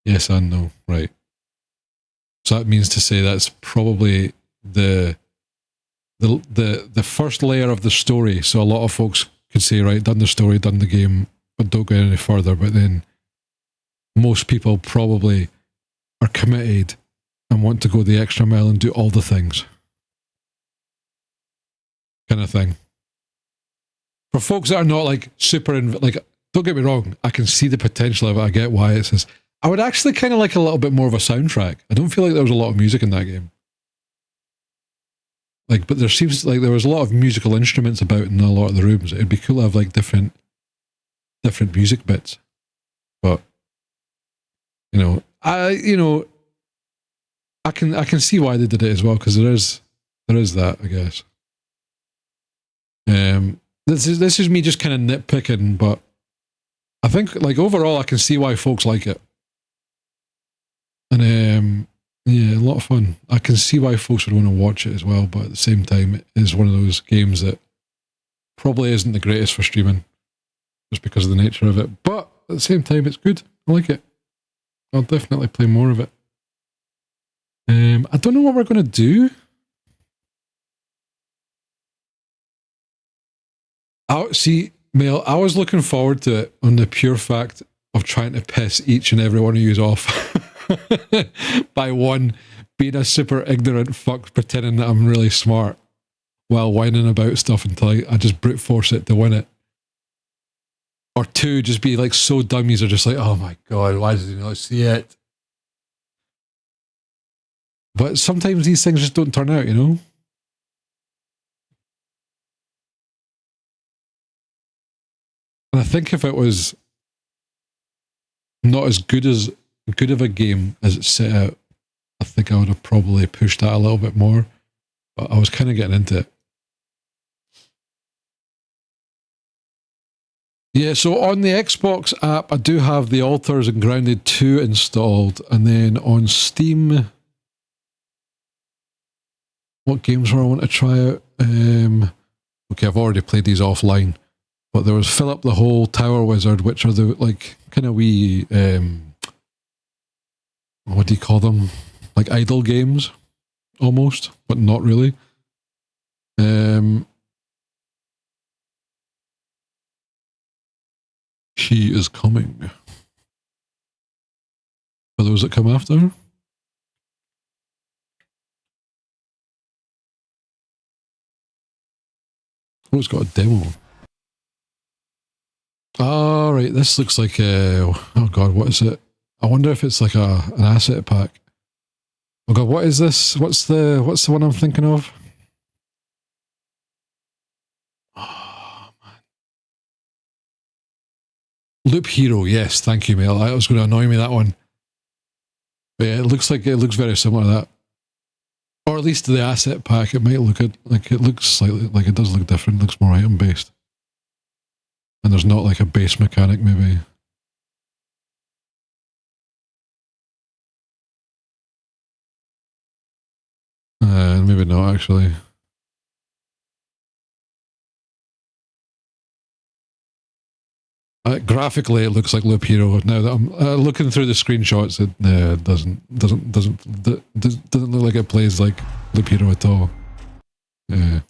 Yes and no, right. So that means to say that's probably the first layer of the story. So a lot of folks could say, right, done the story, done the game, but don't go any further. But then most people probably are committed and want to go the extra mile and do all the things. Kind of thing. For folks that are not like super, like, don't get me wrong, I can see the potential of it. I get why it says. I would actually kind of like a little bit more of a soundtrack. I don't feel like there was a lot of music in that game. Like, but there seems like there was a lot of musical instruments about in a lot of the rooms. It'd be cool to have like different music bits. But I can see why they did it as well, because there is that, I guess. This is me just kind of nitpicking, but I think like overall I can see why folks like it. And yeah, a lot of fun. I can see why folks would want to watch it as well, but at the same time, it is one of those games that probably isn't the greatest for streaming. just because of the nature of it. But at the same time, it's good. I like it. I'll definitely play more of it. I don't know what we're going to do. See, Mel, I was looking forward to it on the pure fact of trying to piss each and every one of you off by one being a super ignorant fuck pretending that I'm really smart while whining about stuff until I just brute force it to win it. Or two, just be like so dummies are just like, oh my god, why does he not see it? But sometimes these things just don't turn out, you know? And I think if it was not as good of a game as it set out, I think I would have probably pushed that a little bit more. But I was kind of getting into it. Yeah, so on the Xbox app, I do have The Altars and Grounded 2 installed. And then on Steam, what games do I want to try out? Okay, I've already played these offline. But there was Philip the Whole Tower Wizard, which are the, like, kind of wee, what do you call them? Like idle games, almost, but not really. She is coming. For those that come after. Oh, it's got a demo. Oh, right, this looks like a... Oh god, what is it? I wonder if it's like an asset pack. Oh god, what is this? What's the one I'm thinking of? Oh, man. Loop Hero, yes, thank you, Mel. That was going to annoy me, that one. But yeah, it looks very similar to that. Or at least the asset pack, it might look like it looks slightly like it does look different, it looks more item based. And there's not like a base mechanic, maybe. Maybe not, actually. Graphically, it looks like Loop Hero. Now that I'm looking through the screenshots, it doesn't look like it plays like Loop Hero at all. Yeah.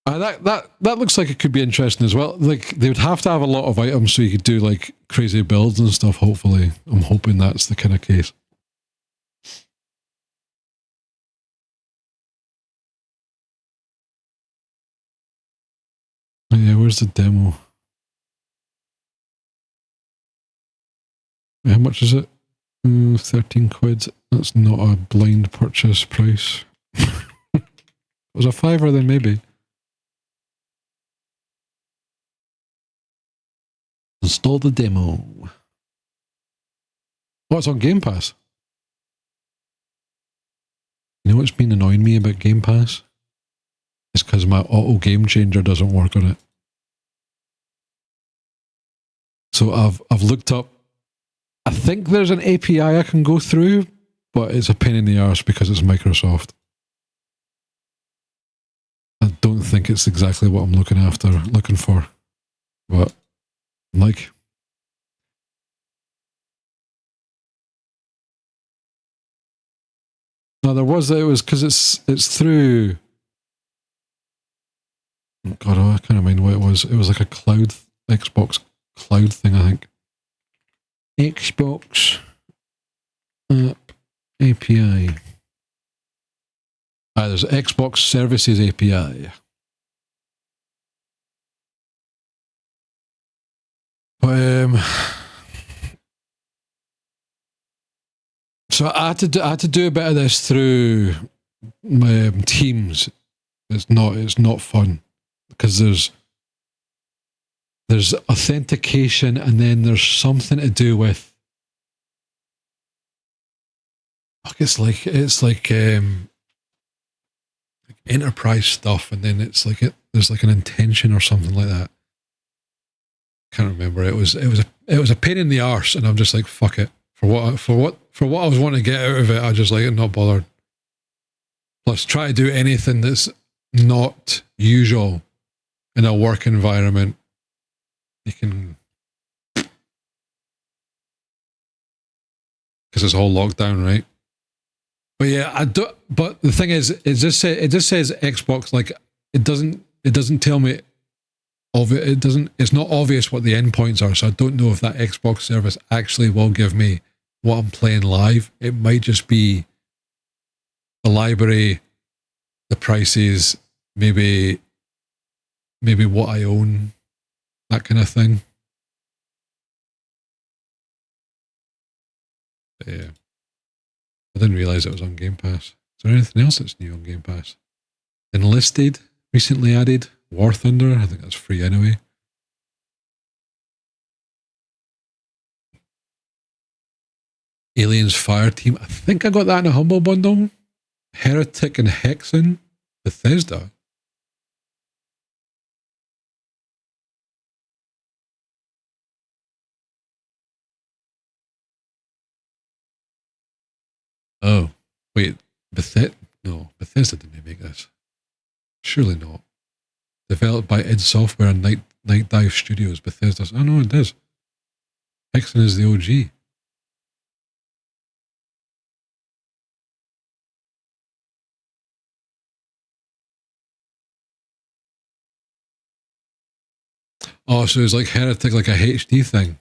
That looks like it could be interesting as well. Like they would have to have a lot of items so you could do like crazy builds and stuff. Hopefully, I'm hoping that's the kind of case. Yeah, where's the demo? How much is it? 13 quid. That's not a blind purchase price. It was a fiver then, maybe. Install the demo. Oh, it's on Game Pass. You know what's been annoying me about Game Pass? It's because my auto game changer doesn't work on it. So I've looked up. I think there's an API I can go through, but it's a pain in the arse because it's Microsoft. I don't think it's exactly what I'm looking for. But like, no, it was because it's through. Oh god, I can't remember what it was. It was like a Xbox cloud thing, I think. Xbox app API. There's Xbox Services API. So I had to do a bit of this through Teams. It's not fun because there's authentication and then there's something to do with. It's like enterprise stuff, and then it's like there's like an intention or something like that. Can't remember. It was a pain in the arse, and I'm just like, fuck it. For what I was wanting to get out of it, I just like not bothered. Plus, try to do anything that's not usual in a work environment. You can, because it's all locked down, right? But yeah, I do. But the thing is, it just says Xbox. Like it doesn't tell me of it. It doesn't. It's not obvious what the endpoints are, so I don't know if that Xbox service actually will give me what I'm playing live. It might just be the library, the prices, maybe what I own, that kind of thing. But yeah, I didn't realize it was on Game Pass. Is there anything else that's new on Game Pass? Enlisted recently added. War Thunder, I think that's free anyway. Aliens Fireteam, I think I got that in a Humble Bundle. Heretic and Hexen, Bethesda. Oh, wait, Bethesda? No, Bethesda didn't make this. Surely not. Developed by id Software and Night Dive Studios, Bethesda. Oh no, it is. Hexen is the OG. Oh, so it's like Heretic, like a HD thing.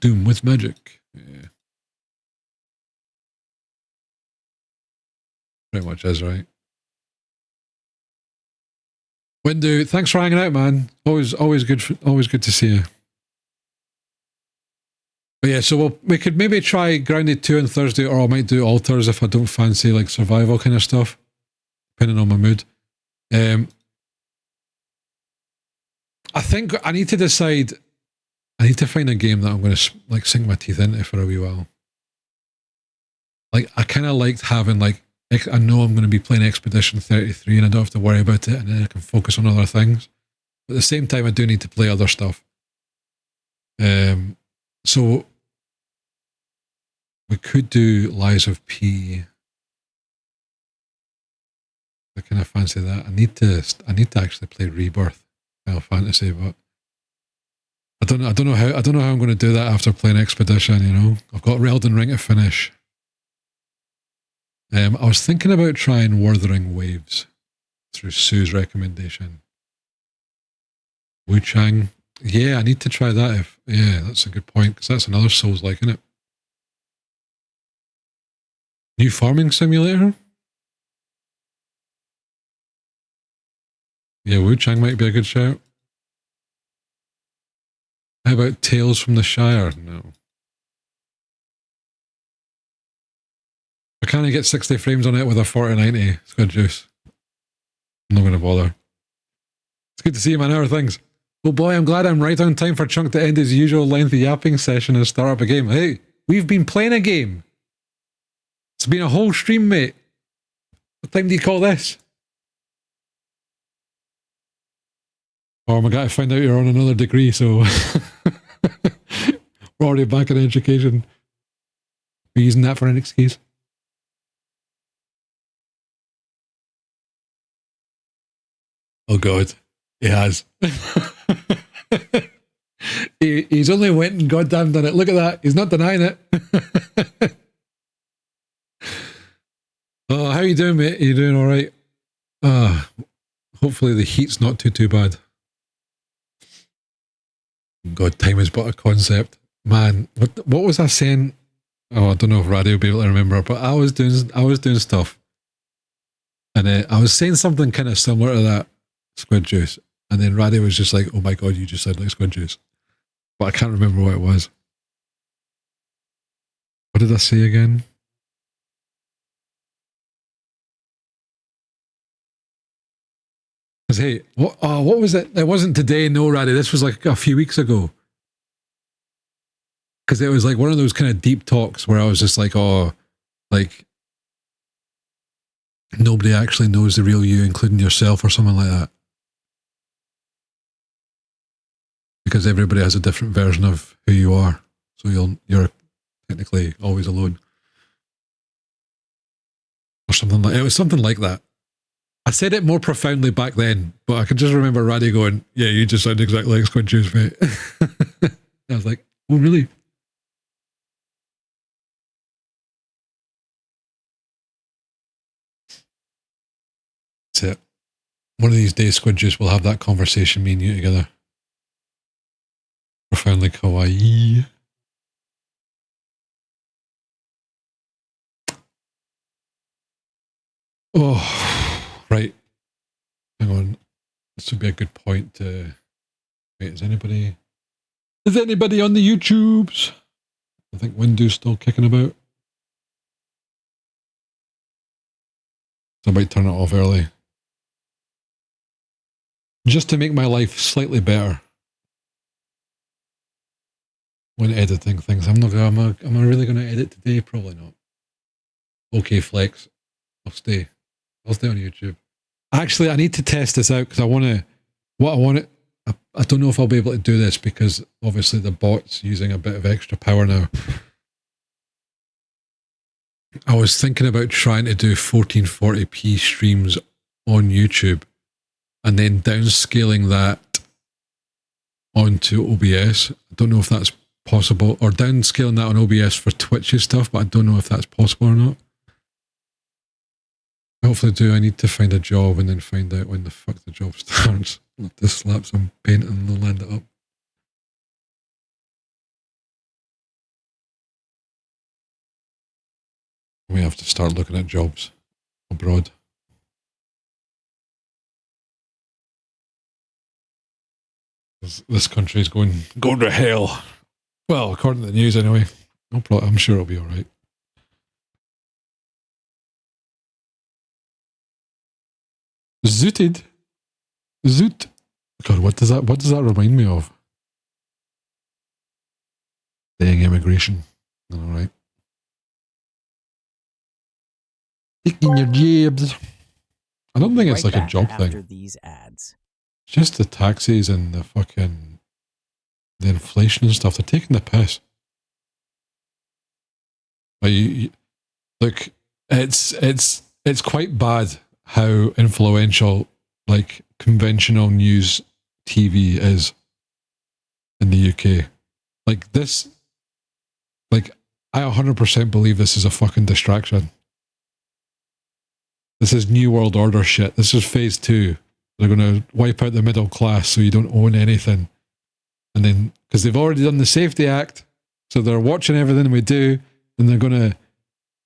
Doom with magic. Yeah. Pretty much is, right? Windu, thanks for hanging out, man. Always good to see you. But yeah, so we could maybe try Grounded 2 on Thursday, or I might do Altars if I don't fancy like survival kind of stuff, depending on my mood. I think I need to decide. I need to find a game that I'm going to like sink my teeth into for a wee while. Like I kind of liked having like, I know I'm going to be playing Expedition 33 and I don't have to worry about it, and then I can focus on other things. But at the same time, I do need to play other stuff. So we could do Lies of P. I kind of fancy that. I need to actually play Rebirth, Final Fantasy, but I don't know how I'm going to do that after playing Expedition. You know, I've got Elden Ring to finish. I was thinking about trying Wuthering Waves through Sue's recommendation. Wu Chang. Yeah, I need to try that. Yeah, that's a good point, because that's another Souls-like, isn't it? New farming simulator? Yeah, Wu Chang might be a good shout. How about Tales from the Shire? No. I can't get 60 frames on it with a 4090 Squid Juice. I'm not going to bother. It's good to see you, man. How are things? Oh boy, I'm glad I'm right on time for Chunk to end his usual lengthy yapping session and start up a game. Hey, we've been playing a game. It's been a whole stream, mate. What time do you call this? Oh, my God, I find out you're on another degree, so we're already back in education. We're using that for an excuse. Oh, God. He has. He's only went and goddamn done it. Look at that. He's not denying it. Oh, how you doing, mate? Are you doing all right? Hopefully the heat's not too bad. God, time is but a concept. Man, what was I saying? Oh, I don't know if Raddy will be able to remember, but I was doing stuff. And I was saying something kind of similar to that, Squid Juice. And then Raddy was just like, oh my God, you just said like Squid Juice. But I can't remember what it was. What did I say again? Hey, what was it? It wasn't today, no, Raddy. This was like a few weeks ago. Because it was like one of those kind of deep talks where I was just like, oh, like, nobody actually knows the real you, including yourself or something like that. Because everybody has a different version of who you are. So you're technically always alone. Or something like, it was something like that. I said it more profoundly back then, but I can just remember Raddy going, yeah, you just sound exactly like Squid Juice, mate. I was like, oh, really? That's it. One of these days, Squid Juice will have that conversation, me and you together. Profoundly kawaii. Oh, right. Hang on. This would be a good point to... Wait, is anybody on the YouTubes? I think Window's still kicking about. So I might turn it off early. Just to make my life slightly better when editing things. Am I really going to edit today? Probably not. Okay, Flex. I'll stay on YouTube. Actually, I need to test this out because I don't know if I'll be able to do this because obviously the bot's using a bit of extra power now. I was thinking about trying to do 1440p streams on YouTube and then downscaling that onto OBS. I don't know if that's possible, or downscaling that on OBS for Twitch's stuff, but I don't know if that's possible or not. Hopefully do. I need to find a job and then find out when the fuck the job starts. I'll have to slap some paint and then land it up. We have to start looking at jobs abroad. This country is going to hell. Well, according to the news anyway. No problem. I'm sure it'll be all right. Zooted. Zoot. God, what does that remind me of? Dang immigration. All right. Taking your jabs. I don't think it's like a job thing. These ads. It's just the taxes and the inflation and stuff. They're taking the piss. Look, it's quite bad how influential like conventional news TV is in the UK. Like this, like I 100% believe this is a fucking distraction. This is New World Order shit. This is phase 2. They're going to wipe out the middle class so you don't own anything. And then, because they've already done the Safety Act, so they're watching everything we do, and they're going to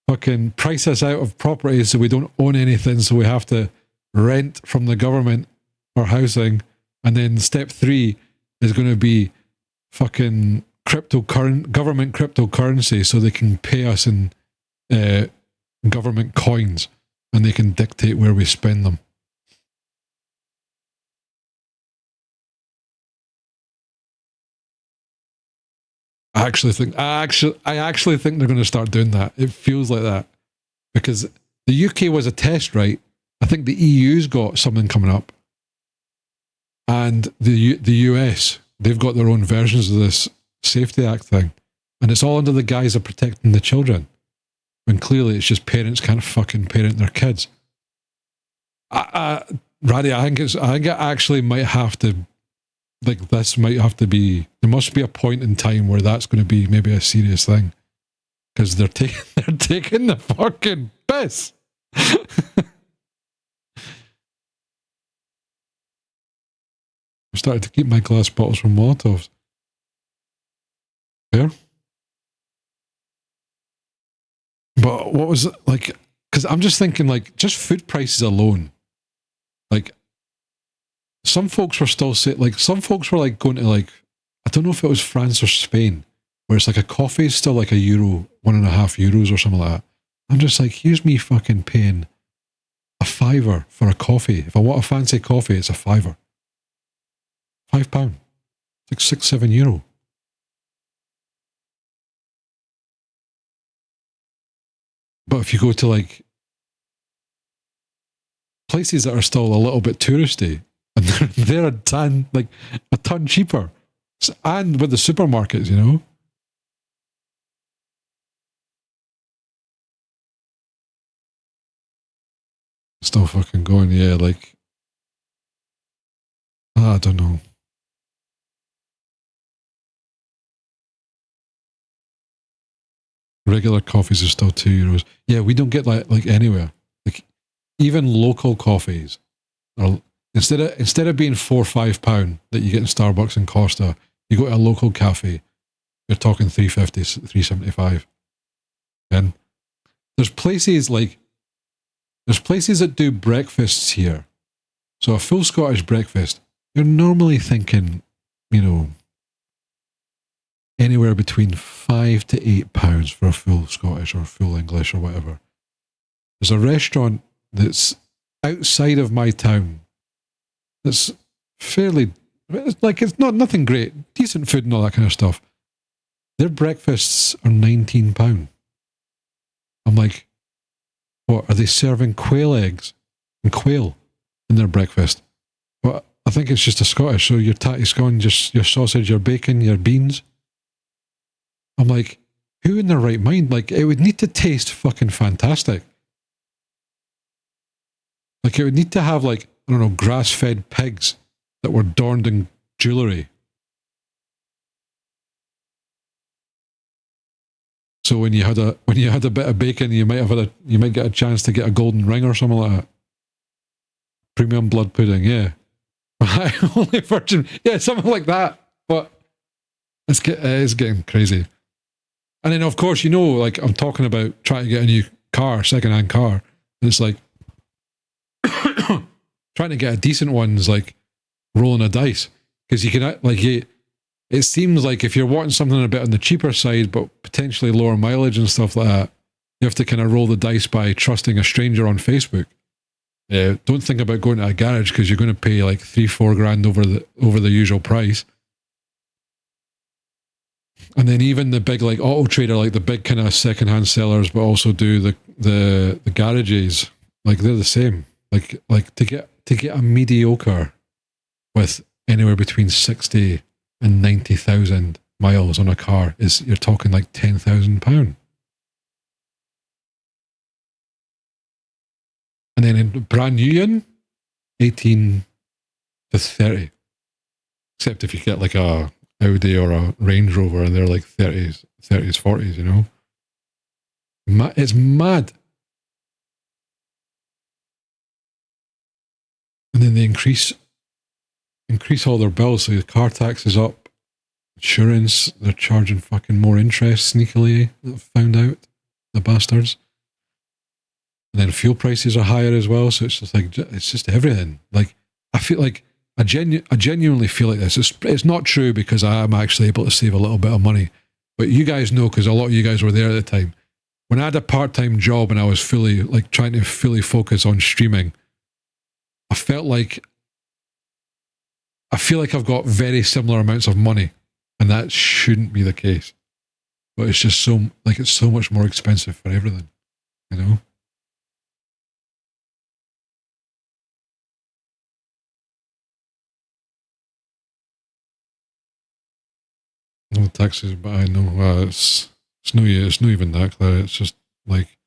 fucking price us out of property so we don't own anything, so we have to rent from the government for housing. And then step 3 is going to be fucking government cryptocurrency, so they can pay us in government coins, and they can dictate where we spend them. I actually think they're going to start doing that. It feels like that because the UK was a test, right? I think the EU's got something coming up, and the US, they've got their own versions of this Safety Act thing, and it's all under the guise of protecting the children, when clearly it's just parents can't fucking parent their kids. Raddy, I think it actually might have to. Like, this might have to be... There must be a point in time where that's going to be maybe a serious thing. Because they're taking the fucking piss. I'm starting to keep my glass bottles from Molotovs. Fair? But what was it, like... Because I'm just thinking, like, just food prices alone. Like... Some folks were still saying, like, some folks were like going to like, I don't know if it was France or Spain, where it's like a coffee is still like €1, €1.50 or something like that. I'm just like, here's me fucking paying a £5 for a coffee. If I want a fancy coffee, it's a £5. £5. It's like €6-7. But if you go to like places that are still a little bit touristy, and they're a ton cheaper. And with the supermarkets, you know? Still fucking going, yeah, like, I don't know. Regular coffees are still €2. Yeah, we don't get that like anywhere. Like even local coffees are instead of being £4 or £5 that you get in Starbucks and Costa, you go to a local cafe, you're talking £3.50, £3.75. And there's places that do breakfasts here. So a full Scottish breakfast, you're normally thinking, you know, anywhere between £5 to £8 for a full Scottish or full English or whatever. There's a restaurant that's outside of my town that's fairly, it's not nothing great, decent food and all that kind of stuff. Their breakfasts are £19. I'm like, what, are they serving quail eggs and quail in their breakfast? Well, I think it's just a Scottish, so your tatty scone, just your sausage, your bacon, your beans. I'm like, who in their right mind? Like, it would need to taste fucking fantastic. Like, it would need to have, like, I don't know, grass-fed pigs that were adorned in jewellery. So when you had a bit of bacon, you might get a chance to get a golden ring or something like that. Premium blood pudding, yeah. Only virgin, yeah, something like that. But it's getting crazy. And then, of course, you know, like, I'm talking about trying to get a new car, second-hand car. And it's like, trying to get a decent one is like rolling a dice. Because you can, like, it seems like if you're wanting something a bit on the cheaper side, but potentially lower mileage and stuff like that, you have to kind of roll the dice by trusting a stranger on Facebook. Don't think about going to a garage because you're going to pay like $3-4 grand over the usual price. And then even the big like auto trader, like the big kind of secondhand sellers, but also do the garages, like they're the same. Like to get a mediocre with anywhere between 60 and 90,000 miles on a car you're talking like £10,000. And then in brand new one, 18 to 30. Except if you get like a Audi or a Range Rover and they're like 30s, 40s, you know? It's mad. And then they increase all their bills. So the car tax is up. Insurance, they're charging fucking more interest sneakily, I've found out. The bastards. And then fuel prices are higher as well. So it's just like, it's just everything. Like, I feel like, I genuinely feel like this. It's not true because I am actually able to save a little bit of money. But you guys know, because a lot of you guys were there at the time. When I had a part-time job and I was fully, like, trying to fully focus on streaming, I feel like I've got very similar amounts of money, and that shouldn't be the case. But it's just it's so much more expensive for everything, you know? No taxes, but I know it's no even that, Claire. It's just like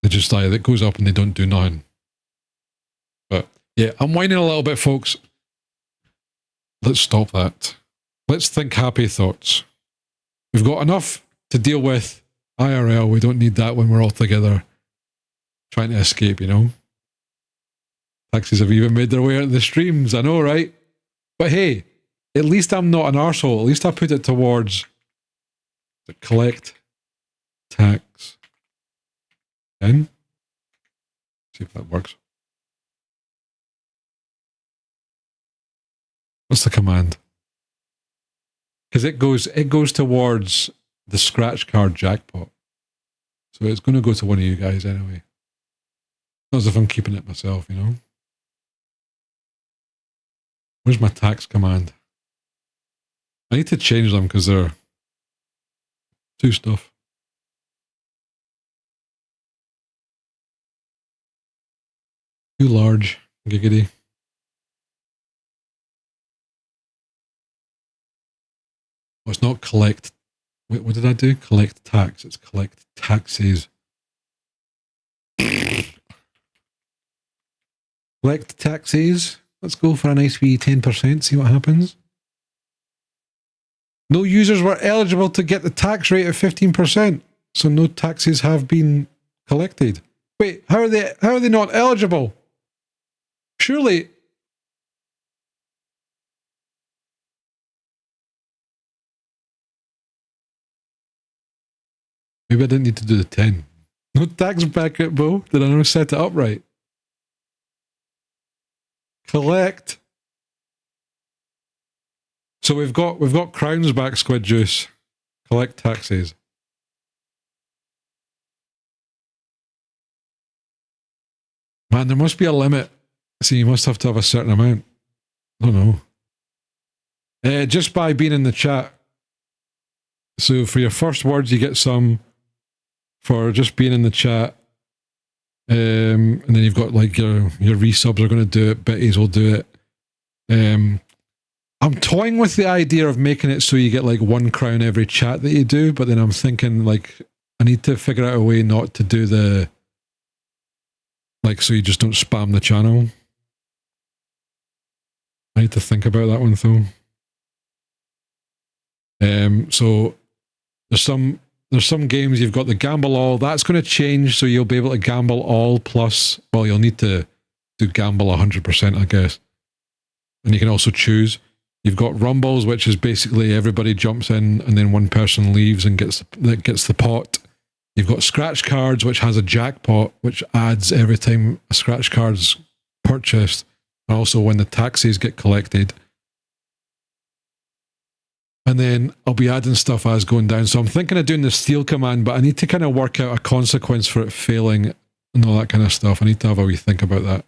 they just that goes up and they don't do nothing. But yeah, I'm whining a little bit, folks. Let's stop that. Let's think happy thoughts. We've got enough to deal with IRL. We don't need that when we're all together trying to escape, you know? Taxis have even made their way out of the streams. I know, right? But hey, at least I'm not an arsehole. At least I put it towards the collect tax in. See if that works. What's the command? Because it goes towards the scratch card jackpot. So it's going to go to one of you guys anyway. Not as if I'm keeping it myself, you know? Where's my tax command? I need to change them because they're too stuff. Too large, giggity. Oh, it's not collect. Wait, what did I do? Collect tax. It's collect taxes. Collect taxes. Let's go for a nice wee 10%, see what happens. No users were eligible to get the tax rate of 15%, so no taxes have been collected. Wait, how are they not eligible? Surely. Maybe I didn't need to do the 10. No tax bracket, Bo. Did I not set it up right? Collect. So we've got crowns back, Squid Juice. Collect taxes. Man, there must be a limit. So you must have to have a certain amount. I don't know. Just by being in the chat. So for your first words, you get some for just being in the chat. And then you've got like your resubs are going to do it. Betties will do it. I'm toying with the idea of making it so you get like 1 crown every chat that you do, but then I'm thinking like I need to figure out a way not to do the like so you just don't spam the channel. I need to think about that one though. So there's some games you've got the gamble all. That's going to change, so you'll be able to gamble all plus. Well, you'll need to do gamble 100%, I guess. And you can also choose. You've got rumbles, which is basically everybody jumps in and then one person leaves and gets the pot. You've got scratch cards, which has a jackpot, which adds every time a scratch card's purchased, and also when the taxes get collected. And then I'll be adding stuff as going down. So I'm thinking of doing the steal command, but I need to kind of work out a consequence for it failing and all that kind of stuff. I need to have a wee think about that.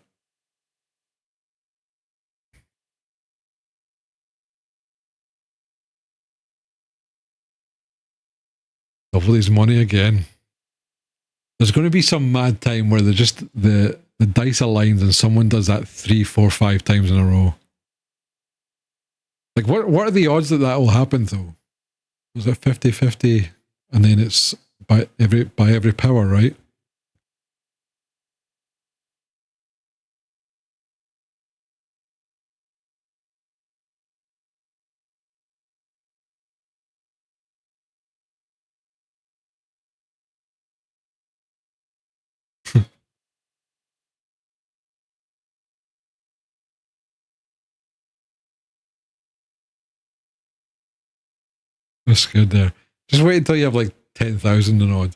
Lovely's money again. There's going to be some mad time where the dice aligns and someone does that 3, 4, 5 times in a row. Like, what are the odds that will happen, though? Was it 50-50 and then it's by every power, right? That's good there. Just wait until you have like 10,000 and odd.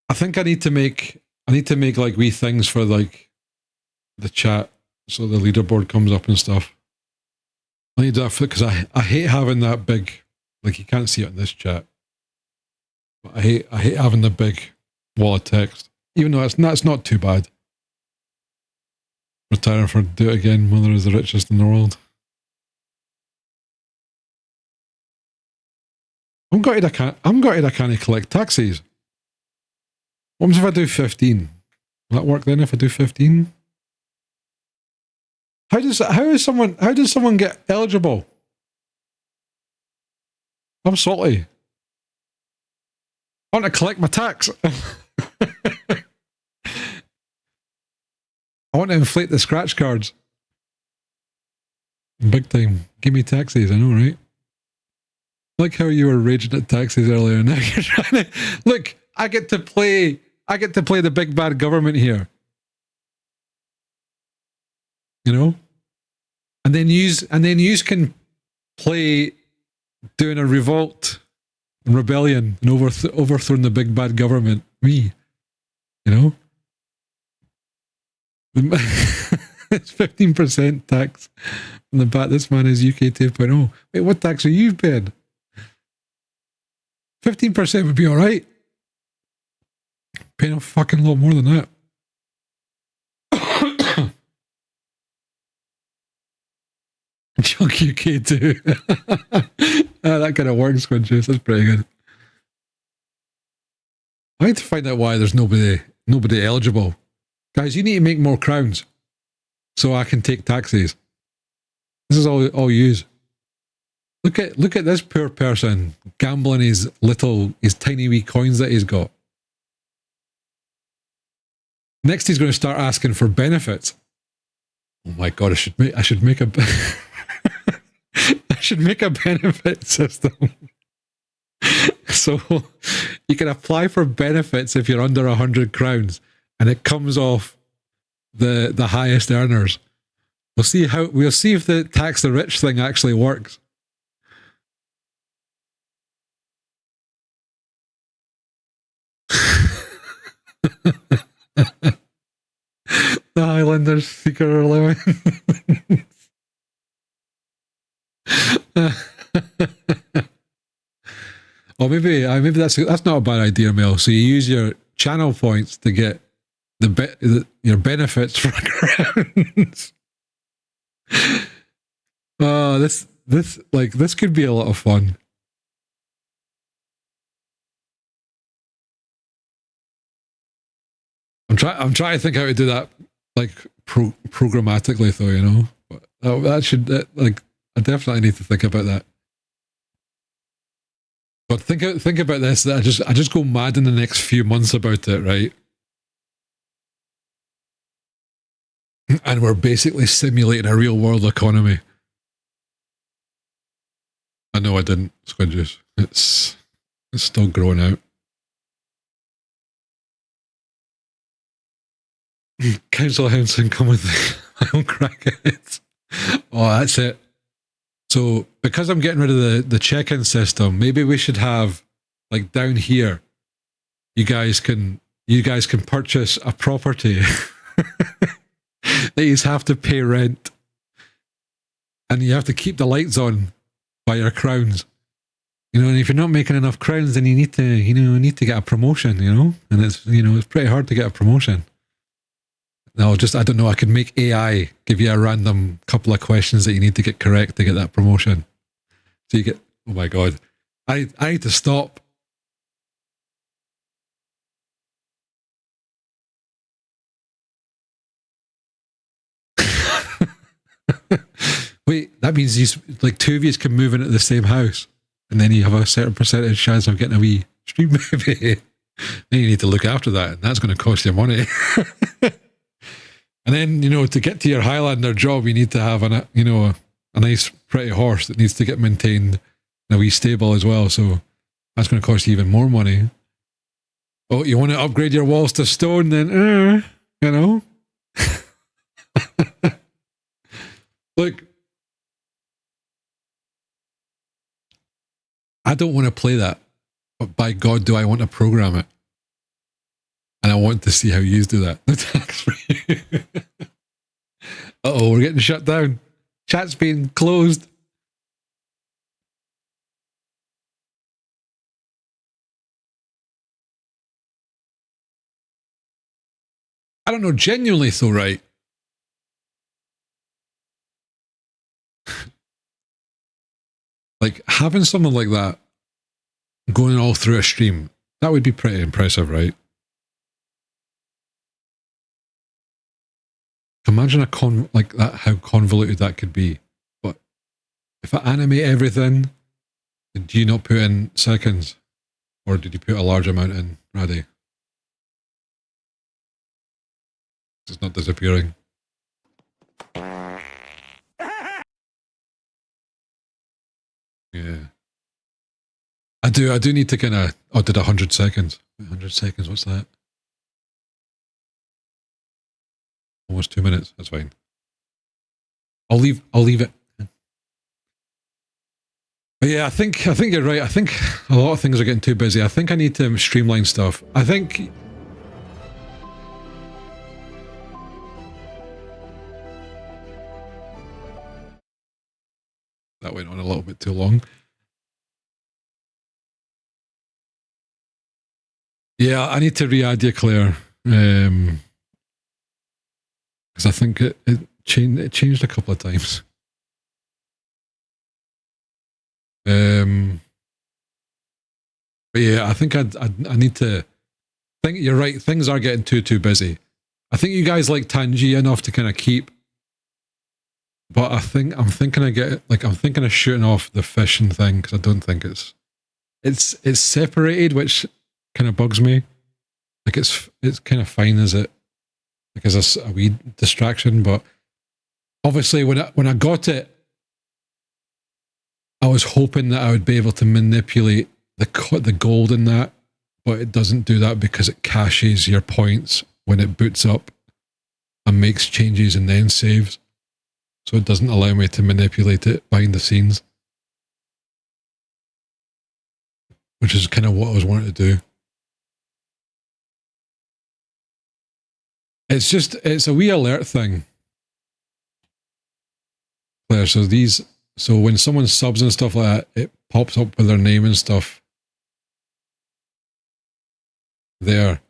I think I need to make like wee things for like the chat so the leaderboard comes up and stuff. I need that because I hate having that big, like you can't see it in this chat. But I hate having the big wall of text. Even though it's not too bad. Retiring for do it again, mother is the richest in the world. I'm gutted I can't collect taxis. What happens if I do 15? Will that work then if I do 15? How does someone get eligible? I'm salty. I want to collect my tax. I want to inflate the scratch cards. Big time. Give me taxis, I know, right? Like how you were raging at taxis earlier. Now you're trying to look. I get to play the big bad government here. You know, and then you can play doing a revolt and rebellion and overthrowing the big bad government. Me, you know, it's 15% tax on the bat. This man is UK 2.0. Wait, what tax are you paying? 15% would be all right. Paying a fucking lot more than that. Chunk UK too. That kind of works, Squid Juice. That's pretty good. I need to find out why there's nobody eligible. Guys, you need to make more crowns so I can take taxis. This is all yous. Look at this poor person gambling his tiny wee coins that he's got. Next, he's going to start asking for benefits. Oh my god! I should make a I should make a benefit system. So you can apply for benefits if you're under 100 crowns, and it comes off the highest earners. We'll see if the tax the rich thing actually works. The Highlanders Secret Allowance. Or maybe that's not a bad idea, Mel. So you use your channel points to get your benefits for crowns. Oh, this could be a lot of fun. I'm trying to think how to do that, like programmatically, though. You know, but I definitely need to think about that. But think about this. That I just go mad in the next few months about it, right? And we're basically simulating a real world economy. I know I didn't, Squid Juice. It's still growing out. Council House and come with my own crackheads. Oh, that's it. So because I'm getting rid of the check-in system, maybe we should have, like, down here, you guys can purchase a property that you have to pay rent, and you have to keep the lights on by your crowns. You know, and if you're not making enough crowns, then you need to get a promotion. You know, and it's pretty hard to get a promotion. No, I don't know. I could make AI give you a random couple of questions that you need to get correct to get that promotion. So you get, oh my God. I need to stop. Wait, that means two of you can move in at the same house, and then you have a certain percentage chance of getting a wee stream baby. Then you need to look after that, and that's going to cost you money. And then, to get to your Highlander job, you need to have a nice, pretty horse that needs to get maintained in a wee stable as well. So that's going to cost you even more money. Oh, you want to upgrade your walls to stone? Then, Look, I don't want to play that, but by God, do I want to program it? And I want to see how you do that. The tax for you. Uh-oh, we're getting shut down. Chat's being closed. I don't know, genuinely so, right? Like, having something like that going all through a stream, that would be pretty impressive, right? Imagine how convoluted that could be. But if I animate everything, do you not put in seconds? Or did you put a large amount in, Raddy? It's not disappearing. Yeah. I do need to did 100 seconds. 100 seconds, what's that? Almost 2 minutes. That's fine. I'll leave it. But yeah, I think you're right. I think a lot of things are getting too busy. I think I need to streamline stuff. I think that went on a little bit too long. Yeah, I need to re-add you, Claire. Because I think it changed a couple of times. But yeah, I think I need to think. You're right. Things are getting too busy. I think you guys like Tangi enough to kind of keep. But I'm thinking of shooting off the fishing thing because I don't think it's separated, which kind of bugs me. Like it's kind of fine as it like as a wee distraction. But obviously, when I got it, I was hoping that I would be able to manipulate the gold in that, but it doesn't do that because it caches your points when it boots up and makes changes and then saves. So it doesn't allow me to manipulate it behind the scenes, which is kind of what I was wanting to do. It's a wee alert thing. Claire, so when someone subs and stuff like that, it pops up with their name and stuff there.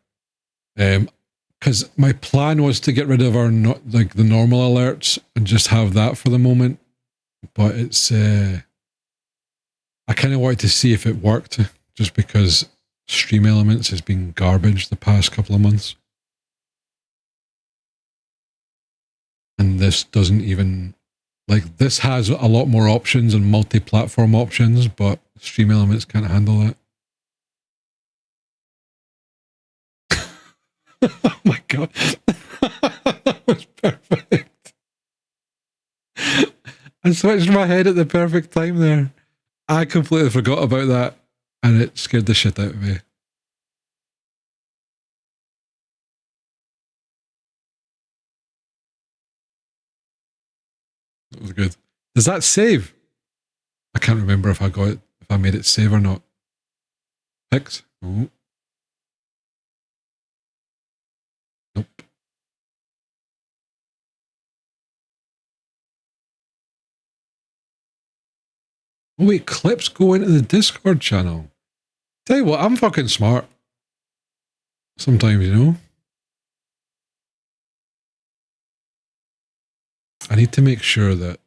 Because my plan was to get rid of our the normal alerts and just have that for the moment, but it's I kind of wanted to see if it worked, just because Stream Elements has been garbage the past couple of months, and this doesn't even, like, this has a lot more options and multi-platform options, but Stream Elements can't handle it. Oh my god. That was perfect. I switched my head at the perfect time there. I completely forgot about that, and it scared the shit out of me. That was good. Does that save? I can't remember if I made it save or not. Fix? Oh. Nope. Oh wait, clips go into the Discord channel. Tell you what, I'm fucking smart. Sometimes, you know. I need to make sure that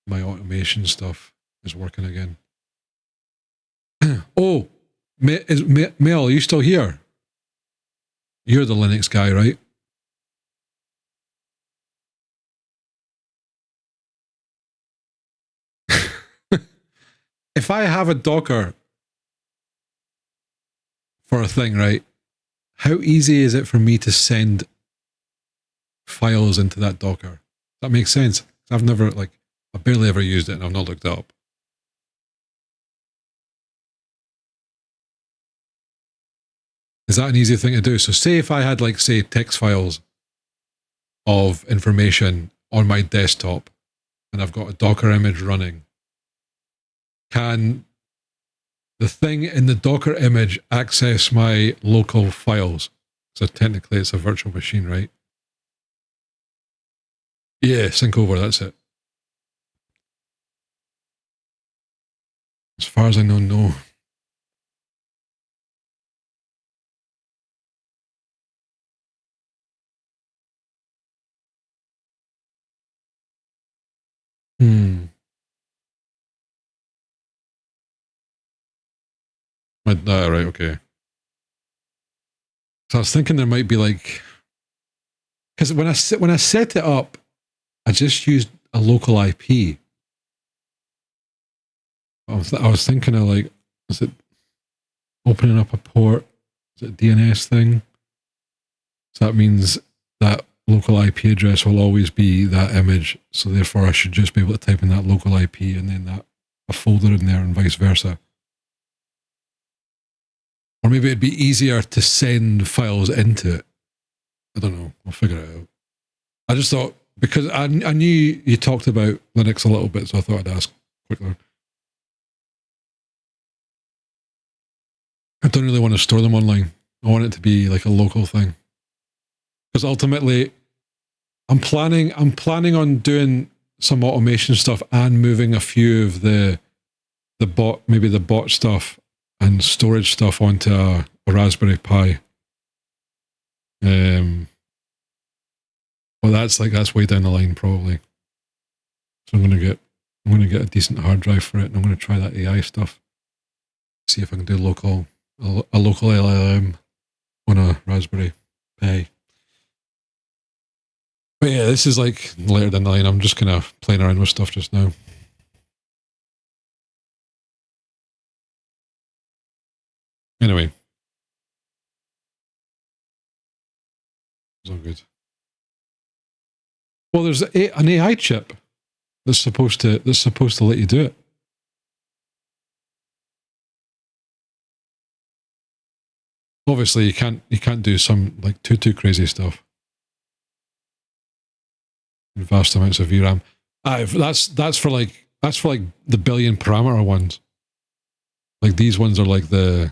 my automation stuff is working again. Oh, Mel, are you still here? You're the Linux guy, right? If I have a Docker for a thing, right, how easy is it for me to send files into that Docker? That makes sense. I've never, I barely ever used it and I've not looked it up. Is that an easy thing to do? So say if I had, say, text files of information on my desktop and I've got a Docker image running, can the thing in the Docker image access my local files? So technically it's a virtual machine, right? Yeah, sync over, that's it. As far as I know, no. Right, okay. So I was thinking there might be because when I set it up, I just used a local IP. I was thinking of is it opening up a port? Is it a DNS thing? So that means that local IP address will always be that image. So therefore, I should just be able to type in that local IP and then a folder in there, and vice versa. Or maybe it'd be easier to send files into it. I don't know. I'll figure it out. I just thought, because I knew you talked about Linux a little bit, so I thought I'd ask quickly. I don't really want to store them online. I want it to be like a local thing. Because ultimately, I'm planning on doing some automation stuff and moving a few of the bot stuff and storage stuff onto a Raspberry Pi. But that's way down the line probably. So I'm gonna get a decent hard drive for it, and I'm gonna try that AI stuff. See if I can do a local LLM on a Raspberry Pi. But yeah, this is later down the line. I'm just kind of playing around with stuff just now. Anyway, it's all good. Well, there's an AI chip that's supposed to let you do it. Obviously, you can't do some like too crazy stuff. Vast amounts of VRAM. That's for like the billion parameter ones. Like these ones are like the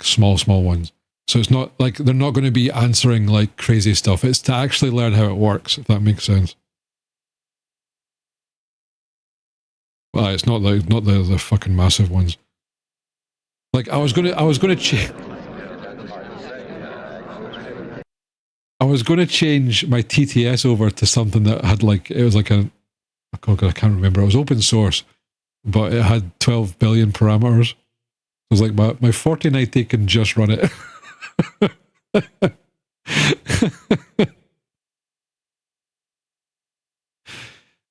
small ones. So it's not like they're not going to be answering like crazy stuff. It's to actually learn how it works, if that makes sense. Well, it's not the fucking massive ones. Like I was gonna change my TTS over to something that had like, it was like I can't remember. It was open source, but it had 12 billion parameters. I was like, my 4090 can just run it.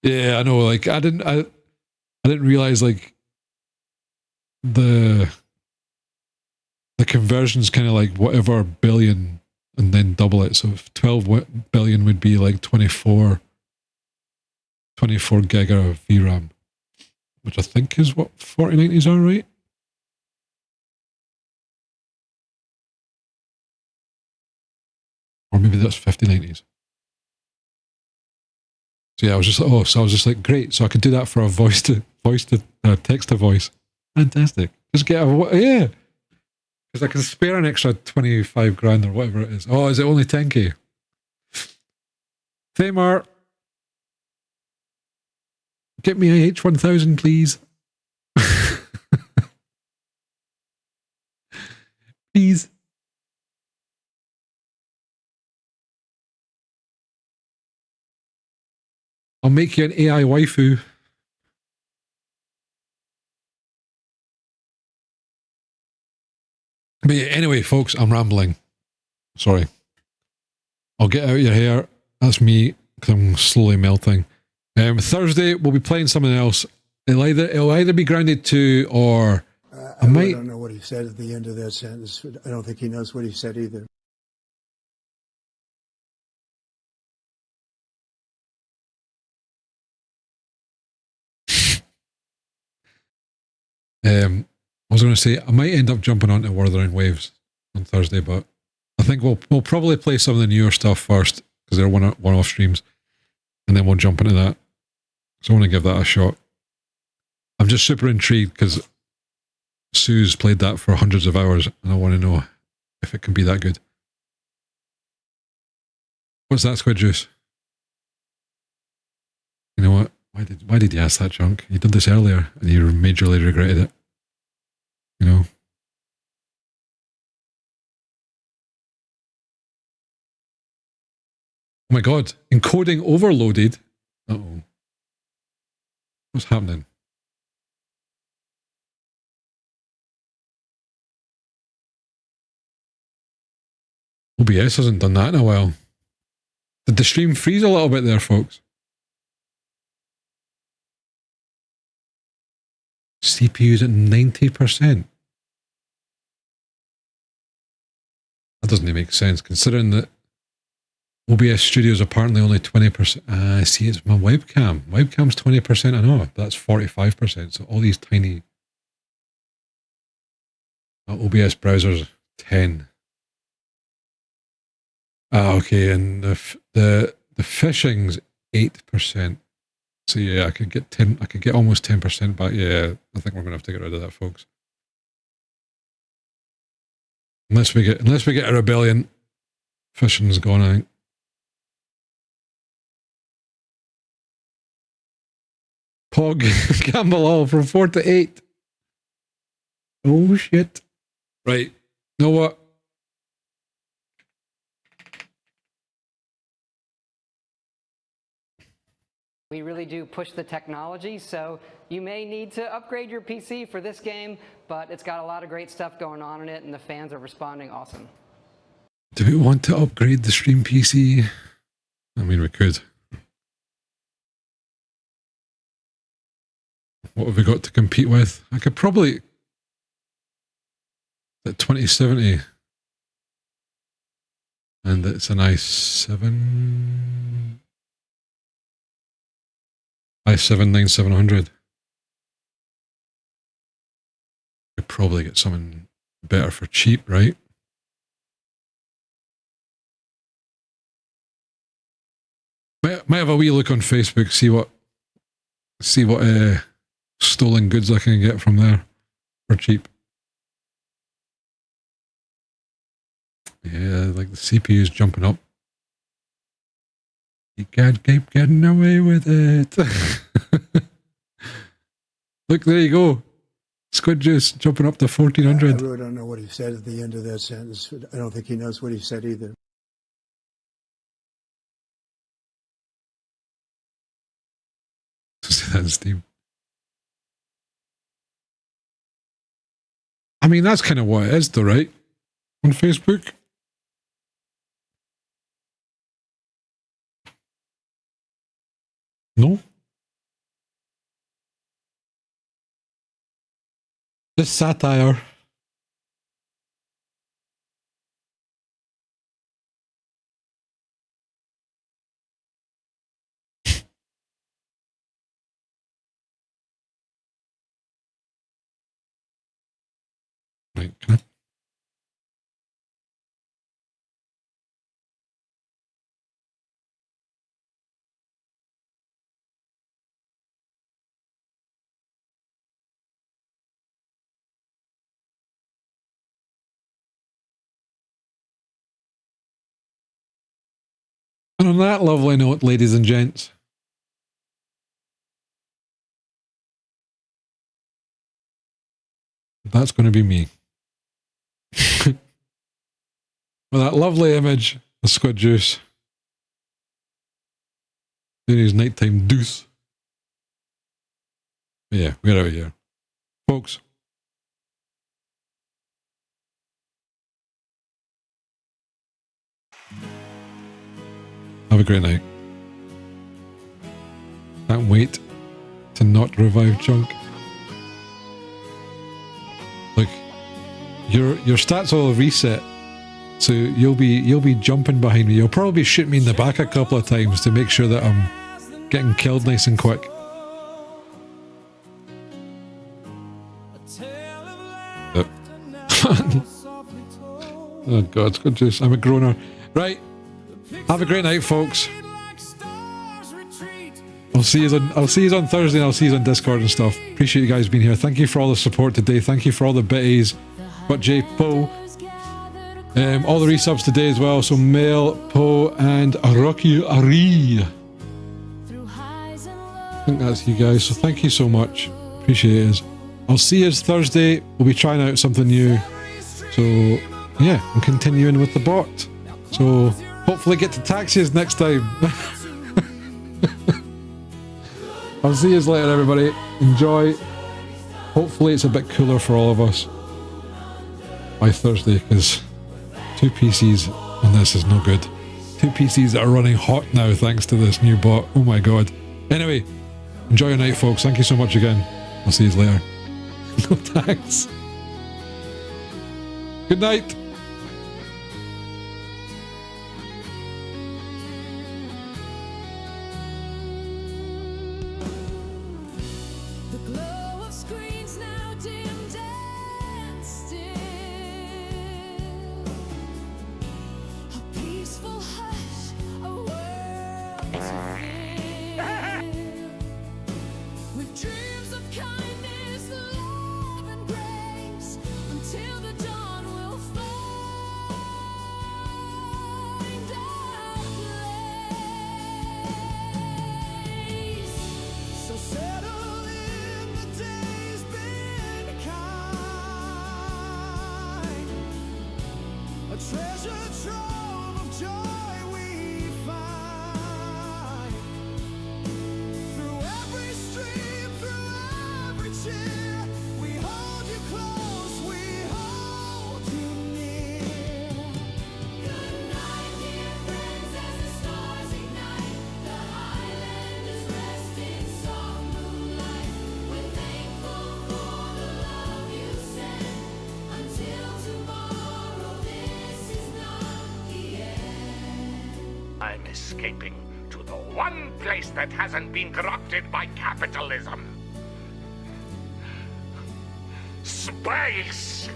Yeah, I know. Like I didn't realize like the conversion's kind of like whatever billion and then double it. So if 12 billion would be like 24 giga of VRAM, which I think is what 4090s are, right? Or maybe that's 5090s. So yeah, I was just like, great. So I could do that for a text to voice. Fantastic. Just get yeah. Because I can spare an extra 25 grand or whatever it is. Oh, is it only 10k? Thamar, get me a H1000, please. Please. I'll make you an AI waifu. But yeah, anyway, folks, I'm rambling. Sorry. I'll get out of your hair. That's me, because I'm slowly melting. Thursday, we'll be playing something else. It'll either be Grounded 2 or... I don't know what he said at the end of that sentence. I don't think he knows what he said either. I was going to say, I might end up jumping onto Wuthering Waves on Thursday, but I think we'll probably play some of the newer stuff first, because they're one-off streams, and then we'll jump into that. So I want to give that a shot. I'm just super intrigued, because Sue's played that for hundreds of hours, and I want to know if it can be that good. What's that, Squid Juice? You know what? Why did you ask that, Chunk? You did this earlier, and you majorly regretted it. You know? Oh my god, encoding overloaded. Uh-oh. What's happening? OBS hasn't done that in a while. Did the stream freeze a little bit there, folks? CPU's at 90%. That doesn't even make sense, considering that OBS Studio is apparently only 20%. See, it's my webcam. Webcam's 20%, I know, but that's 45%. So all these tiny OBS browsers, 10. Okay, and the phishing's 8%. So yeah, I could get almost 10% back. Yeah, I think we're gonna have to get rid of that, folks. Unless we get a rebellion, phishing's gone, I think. Pog Campbell Hall from 4 to 8. Oh shit. Right. You know what? We really do push the technology, so you may need to upgrade your PC for this game, but it's got a lot of great stuff going on in it, and the fans are responding awesome. Do we want to upgrade the stream PC? I mean, we could. What have we got to compete with? I could probably... At 2070. And it's an i7... i7-9700. Could probably get something better for cheap, right? Might have a wee look on Facebook, see what stolen goods I can get from there for cheap. Yeah, like the CPU's jumping up. You can't keep getting away with it. Look, there you go. Squid Juice jumping up to 1400. I really don't know what he said at the end of that sentence. I don't think he knows what he said either. See that in Steam. I mean, that's kind of what it is, though, right? On Facebook. No? Just satire. Right, can I? And on that lovely note, ladies and gents, that's going to be me. With that lovely image of Squid Juice doing his nighttime deuce. But yeah, we're out of here. Folks. Have a great night. Can't wait to not revive Chunk. Look, your stats will reset, so you'll be jumping behind me. You'll probably shoot me in the back a couple of times to make sure that I'm getting killed nice and quick. Yep. Oh God, it's good juice. I'm a groaner. Right. Have a great night, folks. I'll see you on Thursday, and I'll see you on Discord and stuff. Appreciate you guys being here. Thank you for all the support today. Thank you for all the bitties. Got J Poe. All the resubs today as well. So Mel, Poe, and Rocky Ari. I think that's you guys. So thank you so much. Appreciate it. I'll see you Thursday. We'll be trying out something new. So yeah, I'm continuing with the bot. So hopefully get to taxis next time. I'll see you later, everybody. Enjoy. Hopefully it's a bit cooler for all of us by Thursday, because 2 PCs on this is no good. 2 PCs that are running hot now thanks to this new bot. Oh my God. Anyway, enjoy your night, folks. Thank you so much again. I'll see you later. No thanks. Good night. I'm escaping to the one place that hasn't been corrupted by capitalism. Space!